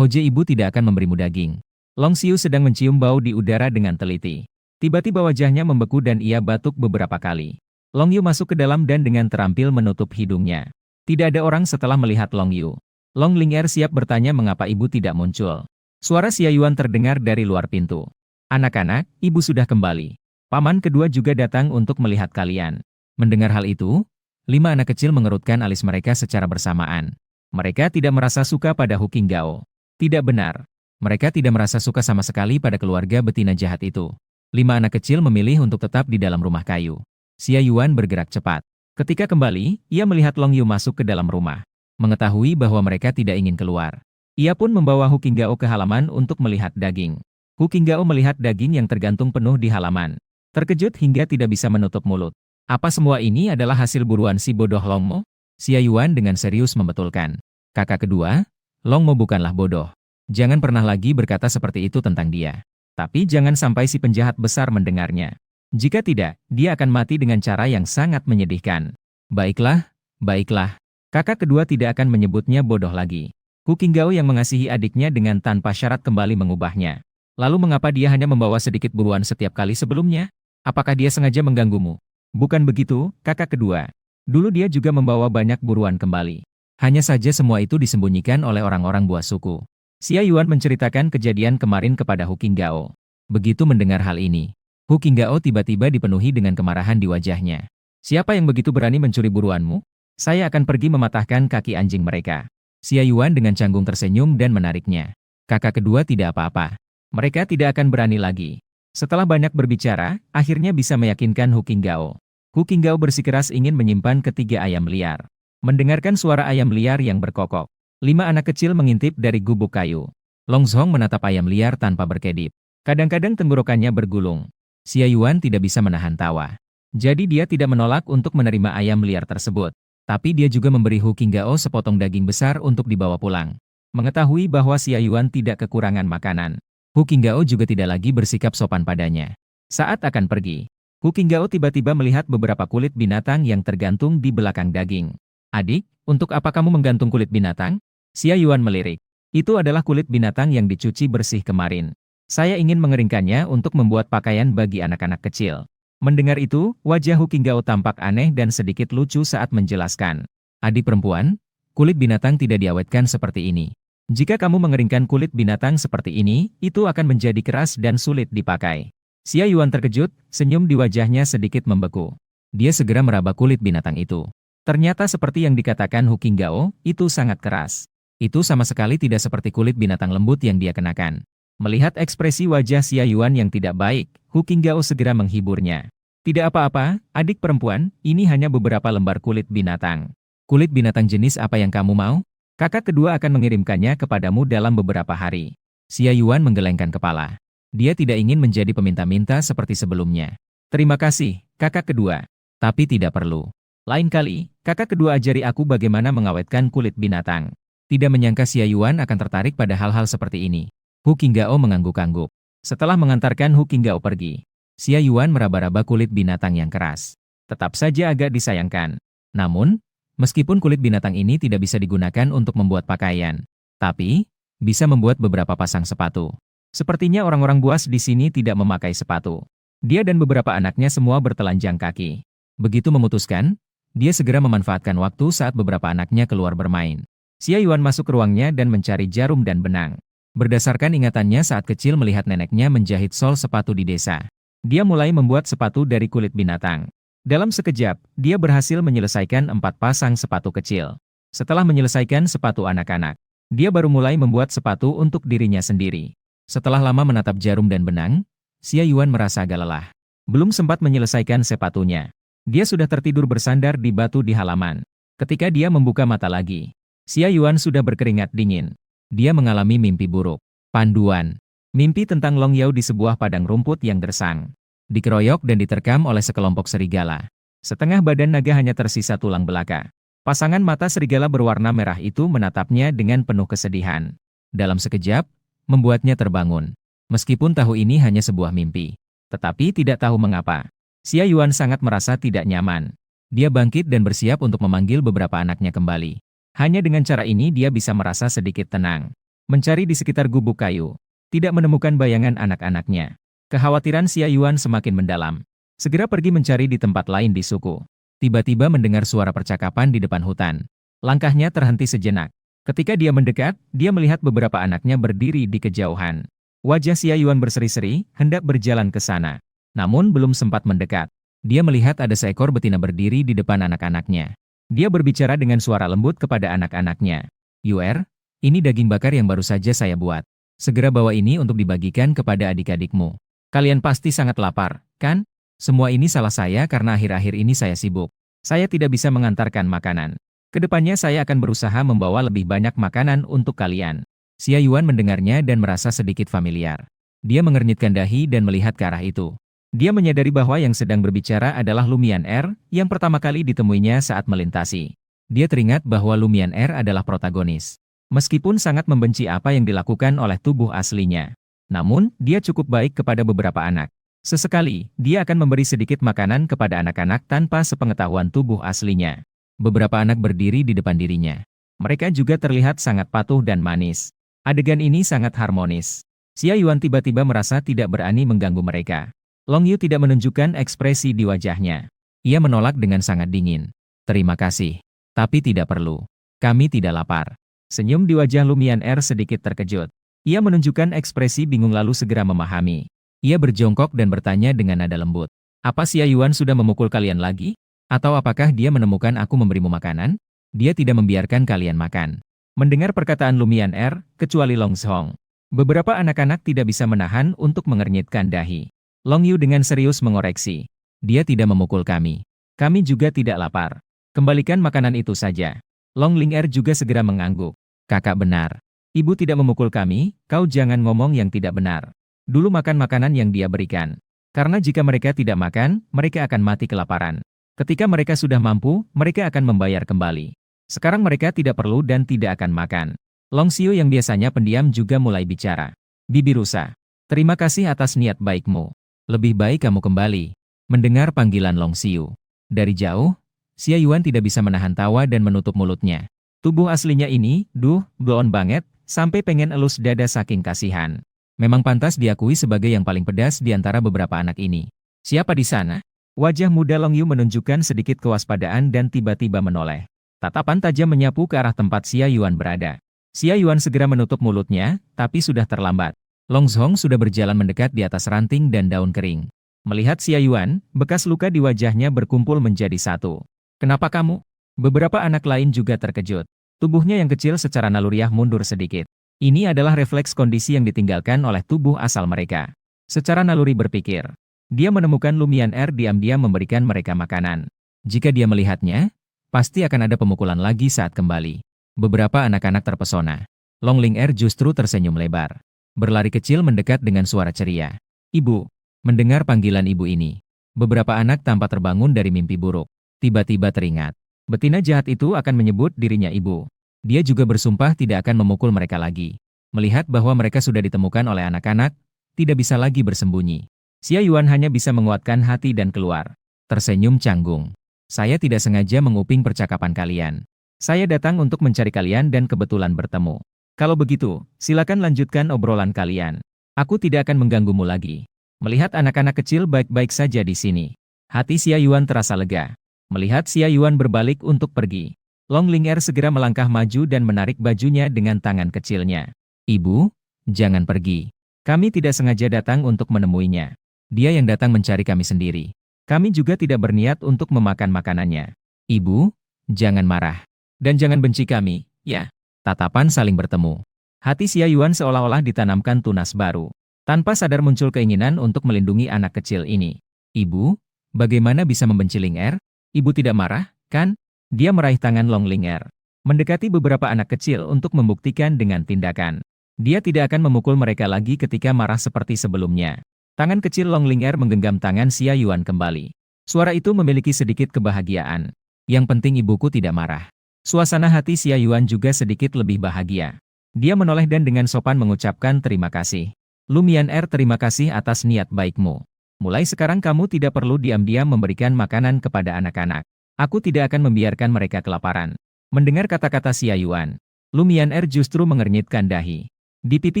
Hoje ibu tidak akan memberimu daging. Long Xiu sedang mencium bau di udara dengan teliti. Tiba-tiba wajahnya membeku dan ia batuk beberapa kali. Long Yu masuk ke dalam dan dengan terampil menutup hidungnya. Tidak ada orang setelah melihat Long Yu. Long Ling'er siap bertanya mengapa ibu tidak muncul. Suara Xia Yuan terdengar dari luar pintu. Anak-anak, ibu sudah kembali. Paman kedua juga datang untuk melihat kalian. Mendengar hal itu, 5 anak kecil mengerutkan alis mereka secara bersamaan. Mereka tidak merasa suka pada Hu Qinggao. Tidak benar. Mereka tidak merasa suka sama sekali pada keluarga betina jahat itu. 5 anak kecil memilih untuk tetap di dalam rumah kayu. Xia Yuan bergerak cepat. Ketika kembali, ia melihat Long Yu masuk ke dalam rumah. Mengetahui bahwa mereka tidak ingin keluar. Ia pun membawa Hu Qinggao ke halaman untuk melihat daging. Hu Qinggao melihat daging yang tergantung penuh di halaman. Terkejut hingga tidak bisa menutup mulut. Apa semua ini adalah hasil buruan si bodoh Long Mo? Xia Yuan dengan serius membetulkan. Kakak kedua, Long Mo bukanlah bodoh. Jangan pernah lagi berkata seperti itu tentang dia. Tapi jangan sampai si penjahat besar mendengarnya. Jika tidak, dia akan mati dengan cara yang sangat menyedihkan. Baiklah, baiklah. Kakak kedua tidak akan menyebutnya bodoh lagi. Hu Qinggao yang mengasihi adiknya dengan tanpa syarat kembali mengubahnya. Lalu mengapa dia hanya membawa sedikit buruan setiap kali sebelumnya? Apakah dia sengaja mengganggumu? Bukan begitu, kakak kedua. Dulu dia juga membawa banyak buruan kembali. Hanya saja semua itu disembunyikan oleh orang-orang buah suku. Xia Yuan menceritakan kejadian kemarin kepada Hu Qinggao. Begitu mendengar hal ini, Hu Qinggao tiba-tiba dipenuhi dengan kemarahan di wajahnya. Siapa yang begitu berani mencuri buruanmu? Saya akan pergi mematahkan kaki anjing mereka. Xia Yuan dengan canggung tersenyum dan menariknya. Kakak kedua tidak apa-apa. Mereka tidak akan berani lagi. Setelah banyak berbicara, akhirnya bisa meyakinkan Hu Qinggao. Hu Qinggao bersikeras ingin menyimpan ketiga ayam liar. Mendengarkan suara ayam liar yang berkokok, 5 anak kecil mengintip dari gubuk kayu. Long Zhong menatap ayam liar tanpa berkedip. Kadang-kadang tenggorokannya bergulung. Xia Yuan tidak bisa menahan tawa. Jadi dia tidak menolak untuk menerima ayam liar tersebut. Tapi dia juga memberi Hu Qinggao sepotong daging besar untuk dibawa pulang. Mengetahui bahwa Xia Yuan tidak kekurangan makanan, Hu Qinggao juga tidak lagi bersikap sopan padanya. Saat akan pergi, Hu Qinggao tiba-tiba melihat beberapa kulit binatang yang tergantung di belakang daging. Adik, untuk apa kamu menggantung kulit binatang? Xia Yuan melirik. Itu adalah kulit binatang yang dicuci bersih kemarin. Saya ingin mengeringkannya untuk membuat pakaian bagi anak-anak kecil. Mendengar itu, wajah Hu Qinggao tampak aneh dan sedikit lucu saat menjelaskan. Adik perempuan, kulit binatang tidak diawetkan seperti ini. Jika kamu mengeringkan kulit binatang seperti ini, itu akan menjadi keras dan sulit dipakai. Xia Yuan terkejut, senyum di wajahnya sedikit membeku. Dia segera meraba kulit binatang itu. Ternyata seperti yang dikatakan Hu Qinggao, itu sangat keras. Itu sama sekali tidak seperti kulit binatang lembut yang dia kenakan. Melihat ekspresi wajah Xia Yuan yang tidak baik, Hu Qinggao segera menghiburnya. Tidak apa-apa, adik perempuan, ini hanya beberapa lembar kulit binatang. Kulit binatang jenis apa yang kamu mau? Kakak kedua akan mengirimkannya kepadamu dalam beberapa hari. Xia Yuan menggelengkan kepala. Dia tidak ingin menjadi peminta-minta seperti sebelumnya. Terima kasih, kakak kedua. Tapi tidak perlu. Lain kali, kakak kedua ajari aku bagaimana mengawetkan kulit binatang. Tidak menyangka Xia Yuan akan tertarik pada hal-hal seperti ini. Hu Qinggao mengangguk-angguk. Setelah mengantarkan Hu Qinggao pergi, Xia Yuan meraba-raba kulit binatang yang keras. Tetap saja agak disayangkan. Namun, meskipun kulit binatang ini tidak bisa digunakan untuk membuat pakaian, tapi bisa membuat beberapa pasang sepatu. Sepertinya orang-orang buas di sini tidak memakai sepatu. Dia dan beberapa anaknya semua bertelanjang kaki. Begitu memutuskan, dia segera memanfaatkan waktu saat beberapa anaknya keluar bermain. Xia Yuan masuk ke ruangnya dan mencari jarum dan benang. Berdasarkan ingatannya saat kecil melihat neneknya menjahit sol sepatu di desa, dia mulai membuat sepatu dari kulit binatang. Dalam sekejap, dia berhasil menyelesaikan 4 pasang sepatu kecil. Setelah menyelesaikan sepatu anak-anak, dia baru mulai membuat sepatu untuk dirinya sendiri. Setelah lama menatap jarum dan benang, Xia Yuan merasa agak lelah. Belum sempat menyelesaikan sepatunya. Dia sudah tertidur bersandar di batu di halaman. Ketika dia membuka mata lagi, Xia Yuan sudah berkeringat dingin. Dia mengalami mimpi buruk. Panduan. Mimpi tentang Long Yao di sebuah padang rumput yang gersang. Dikeroyok dan diterkam oleh sekelompok serigala. Setengah badan naga hanya tersisa tulang belaka. Pasangan mata serigala berwarna merah itu menatapnya dengan penuh kesedihan. Dalam sekejap, membuatnya terbangun. Meskipun tahu ini hanya sebuah mimpi, tetapi tidak tahu mengapa Xia Yuan sangat merasa tidak nyaman. Dia bangkit dan bersiap untuk memanggil beberapa anaknya kembali. Hanya dengan cara ini dia bisa merasa sedikit tenang. Mencari di sekitar gubuk kayu, tidak menemukan bayangan anak-anaknya. Kekhawatiran Xia Yuan semakin mendalam. Segera pergi mencari di tempat lain di suku. Tiba-tiba mendengar suara percakapan di depan hutan. Langkahnya terhenti sejenak. Ketika dia mendekat, dia melihat beberapa anaknya berdiri di kejauhan. Wajah Xia Yuan berseri-seri, hendak berjalan ke sana. Namun belum sempat mendekat. Dia melihat ada seekor betina berdiri di depan anak-anaknya. Dia berbicara dengan suara lembut kepada anak-anaknya. Yuer, ini daging bakar yang baru saja saya buat. Segera bawa ini untuk dibagikan kepada adik-adikmu. Kalian pasti sangat lapar, kan? Semua ini salah saya karena akhir-akhir ini saya sibuk. Saya tidak bisa mengantarkan makanan. Kedepannya saya akan berusaha membawa lebih banyak makanan untuk kalian. Xia Yuan mendengarnya dan merasa sedikit familiar. Dia mengernyitkan dahi dan melihat ke arah itu. Dia menyadari bahwa yang sedang berbicara adalah Lumian Er, yang pertama kali ditemuinya saat melintasi. Dia teringat bahwa Lumian Er adalah protagonis. Meskipun sangat membenci apa yang dilakukan oleh tubuh aslinya, namun dia cukup baik kepada beberapa anak. Sesekali, dia akan memberi sedikit makanan kepada anak-anak tanpa sepengetahuan tubuh aslinya. Beberapa anak berdiri di depan dirinya. Mereka juga terlihat sangat patuh dan manis. Adegan ini sangat harmonis. Xia Yuan tiba-tiba merasa tidak berani mengganggu mereka. Long Yu tidak menunjukkan ekspresi di wajahnya. Ia menolak dengan sangat dingin. Terima kasih. Tapi tidak perlu. Kami tidak lapar. Senyum di wajah Lumian Er sedikit terkejut. Ia menunjukkan ekspresi bingung lalu segera memahami. Ia berjongkok dan bertanya dengan nada lembut. Apa Xia Yuan sudah memukul kalian lagi? Atau apakah dia menemukan aku memberimu makanan? Dia tidak membiarkan kalian makan. Mendengar perkataan Lumian Er, kecuali Long Zhong. Beberapa anak-anak tidak bisa menahan untuk mengernyitkan dahi. Long Yu dengan serius mengoreksi. Dia tidak memukul kami. Kami juga tidak lapar. Kembalikan makanan itu saja. Long Ling Er juga segera mengangguk. Kakak benar. Ibu tidak memukul kami, kau jangan ngomong yang tidak benar. Dulu makan makanan yang dia berikan. Karena jika mereka tidak makan, mereka akan mati kelaparan. Ketika mereka sudah mampu, mereka akan membayar kembali. Sekarang mereka tidak perlu dan tidak akan makan. Long Xiu yang biasanya pendiam juga mulai bicara. Bibi rusa. Terima kasih atas niat baikmu. Lebih baik kamu kembali. Mendengar panggilan Long Xiu dari jauh, Xia Yuan tidak bisa menahan tawa dan menutup mulutnya. Tubuh aslinya ini, bloon banget, sampai pengen elus dada saking kasihan. Memang pantas diakui sebagai yang paling pedas di antara beberapa anak ini. Siapa di sana? Wajah muda Long Yu menunjukkan sedikit kewaspadaan dan tiba-tiba menoleh. Tatapan tajam menyapu ke arah tempat Xia Yuan berada. Xia Yuan segera menutup mulutnya, tapi sudah terlambat. Long Zhong sudah berjalan mendekat di atas ranting dan daun kering. Melihat Xia Yuan, bekas luka di wajahnya berkumpul menjadi satu. Kenapa kamu? Beberapa anak lain juga terkejut. Tubuhnya yang kecil secara naluriah mundur sedikit. Ini adalah refleks kondisi yang ditinggalkan oleh tubuh asal mereka. Secara naluri berpikir, dia menemukan Lumian Air diam-diam memberikan mereka makanan. Jika dia melihatnya, pasti akan ada pemukulan lagi saat kembali. Beberapa anak-anak terpesona. Long Ling Er justru tersenyum lebar. Berlari kecil mendekat dengan suara ceria. Ibu, mendengar panggilan ibu ini. Beberapa anak tampak terbangun dari mimpi buruk. Tiba-tiba teringat. Betina jahat itu akan menyebut dirinya ibu. Dia juga bersumpah tidak akan memukul mereka lagi. Melihat bahwa mereka sudah ditemukan oleh anak-anak, tidak bisa lagi bersembunyi. Xia Yuan hanya bisa menguatkan hati dan keluar. Tersenyum canggung. Saya tidak sengaja menguping percakapan kalian. Saya datang untuk mencari kalian dan kebetulan bertemu. Kalau begitu, silakan lanjutkan obrolan kalian. Aku tidak akan mengganggumu lagi. Melihat anak-anak kecil baik-baik saja di sini. Hati Xia Yuan terasa lega. Melihat Xia Yuan berbalik untuk pergi. Long Ling Er segera melangkah maju dan menarik bajunya dengan tangan kecilnya. Ibu, jangan pergi. Kami tidak sengaja datang untuk menemuinya. Dia yang datang mencari kami sendiri. Kami juga tidak berniat untuk memakan makanannya. Ibu, jangan marah. Dan jangan benci kami, ya. Tatapan saling bertemu. Hati Xia Yuan seolah-olah ditanamkan tunas baru. Tanpa sadar muncul keinginan untuk melindungi anak kecil ini. Ibu, bagaimana bisa membenci Ling Er? Ibu tidak marah, kan? Dia meraih tangan Long Ling Er. Mendekati beberapa anak kecil untuk membuktikan dengan tindakan. Dia tidak akan memukul mereka lagi ketika marah seperti sebelumnya. Tangan kecil Long Ling Er menggenggam tangan Xia Yuan kembali. Suara itu memiliki sedikit kebahagiaan. Yang penting ibuku tidak marah. Suasana hati Xia Yuan juga sedikit lebih bahagia. Dia menoleh dan dengan sopan mengucapkan terima kasih. Lumian Er, terima kasih atas niat baikmu. Mulai sekarang kamu tidak perlu diam-diam memberikan makanan kepada anak-anak. Aku tidak akan membiarkan mereka kelaparan. Mendengar kata-kata Xia Yuan, Lumian Er justru mengernyitkan dahi. Di pipi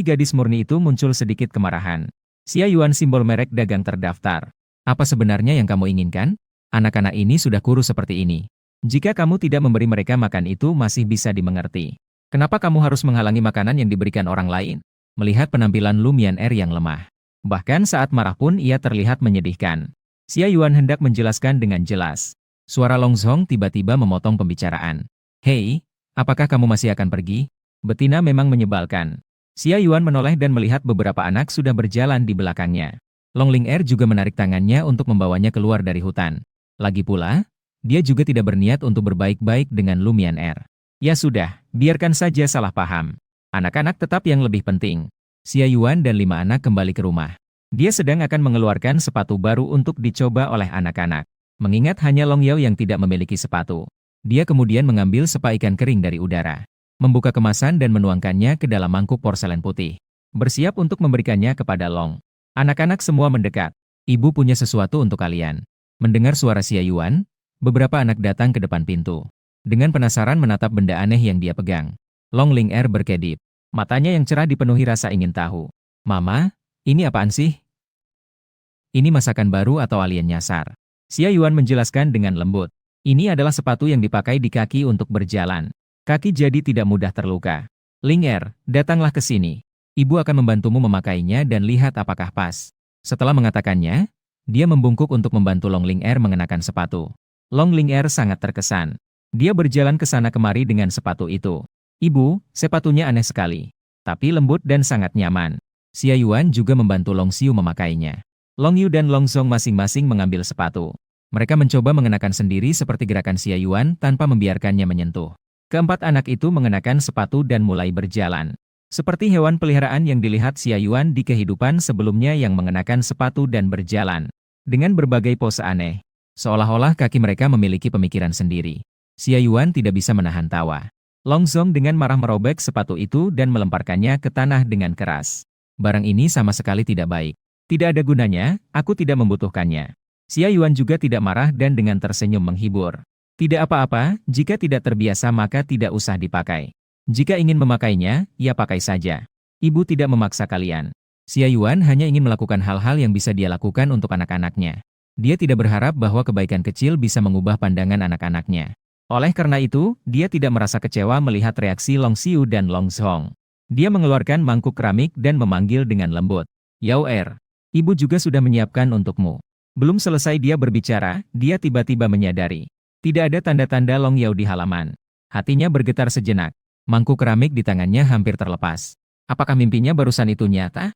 gadis murni itu muncul sedikit kemarahan. Xia Yuan, simbol merek dagang terdaftar. Apa sebenarnya yang kamu inginkan? Anak-anak ini sudah kurus seperti ini. Jika kamu tidak memberi mereka makan itu masih bisa dimengerti. Kenapa kamu harus menghalangi makanan yang diberikan orang lain? Melihat penampilan Lumian Er yang lemah. Bahkan saat marah pun ia terlihat menyedihkan. Xia Yuan hendak menjelaskan dengan jelas. Suara Long Zhong tiba-tiba memotong pembicaraan. Hei, apakah kamu masih akan pergi? Betina memang menyebalkan. Xia Yuan menoleh dan melihat beberapa anak sudah berjalan di belakangnya. Long Ling Er juga menarik tangannya untuk membawanya keluar dari hutan. Lagi pula, dia juga tidak berniat untuk berbaik-baik dengan Lumian Er. Ya sudah, biarkan saja salah paham. Anak-anak tetap yang lebih penting. Xia Yuan dan 5 anak kembali ke rumah. Dia sedang akan mengeluarkan sepatu baru untuk dicoba oleh anak-anak. Mengingat hanya Long Yao yang tidak memiliki sepatu. Dia kemudian mengambil sepa ikan kering dari udara. Membuka kemasan dan menuangkannya ke dalam mangkuk porselen putih. Bersiap untuk memberikannya kepada Long. Anak-anak semua mendekat. Ibu punya sesuatu untuk kalian. Mendengar suara Xia Yuan, beberapa anak datang ke depan pintu. Dengan penasaran menatap benda aneh yang dia pegang. Long Ling Er berkedip. Matanya yang cerah dipenuhi rasa ingin tahu. Mama, ini apaan sih? Ini masakan baru atau alien nyasar? Xia Yuan menjelaskan dengan lembut. Ini adalah sepatu yang dipakai di kaki untuk berjalan. Kaki jadi tidak mudah terluka. Ling Er, datanglah ke sini. Ibu akan membantumu memakainya dan lihat apakah pas. Setelah mengatakannya, dia membungkuk untuk membantu Long Ling Er mengenakan sepatu. Long Ling Er sangat terkesan. Dia berjalan ke sana kemari dengan sepatu itu. Ibu, sepatunya aneh sekali. Tapi lembut dan sangat nyaman. Xia Yuan juga membantu Long Xiu memakainya. Long Yu dan Long Zhong masing-masing mengambil sepatu. Mereka mencoba mengenakan sendiri seperti gerakan Xia Yuan tanpa membiarkannya menyentuh. Keempat anak itu mengenakan sepatu dan mulai berjalan. Seperti hewan peliharaan yang dilihat Xia Yuan di kehidupan sebelumnya yang mengenakan sepatu dan berjalan. Dengan berbagai pose aneh. Seolah-olah kaki mereka memiliki pemikiran sendiri. Xia Yuan tidak bisa menahan tawa. Long Zhong dengan marah merobek sepatu itu dan melemparkannya ke tanah dengan keras. Barang ini sama sekali tidak baik. Tidak ada gunanya, aku tidak membutuhkannya. Xia Yuan juga tidak marah dan dengan tersenyum menghibur. Tidak apa-apa, jika tidak terbiasa maka tidak usah dipakai. Jika ingin memakainya, ya pakai saja. Ibu tidak memaksa kalian. Xia Yuan hanya ingin melakukan hal-hal yang bisa dia lakukan untuk anak-anaknya. Dia tidak berharap bahwa kebaikan kecil bisa mengubah pandangan anak-anaknya. Oleh karena itu, dia tidak merasa kecewa melihat reaksi Long Xiu dan Long Zhong. Dia mengeluarkan mangkuk keramik dan memanggil dengan lembut. Yao Er, ibu juga sudah menyiapkan untukmu. Belum selesai dia berbicara, dia tiba-tiba menyadari. Tidak ada tanda-tanda Long Yao di halaman. Hatinya bergetar sejenak. Mangkuk keramik di tangannya hampir terlepas. Apakah mimpinya barusan itu nyata?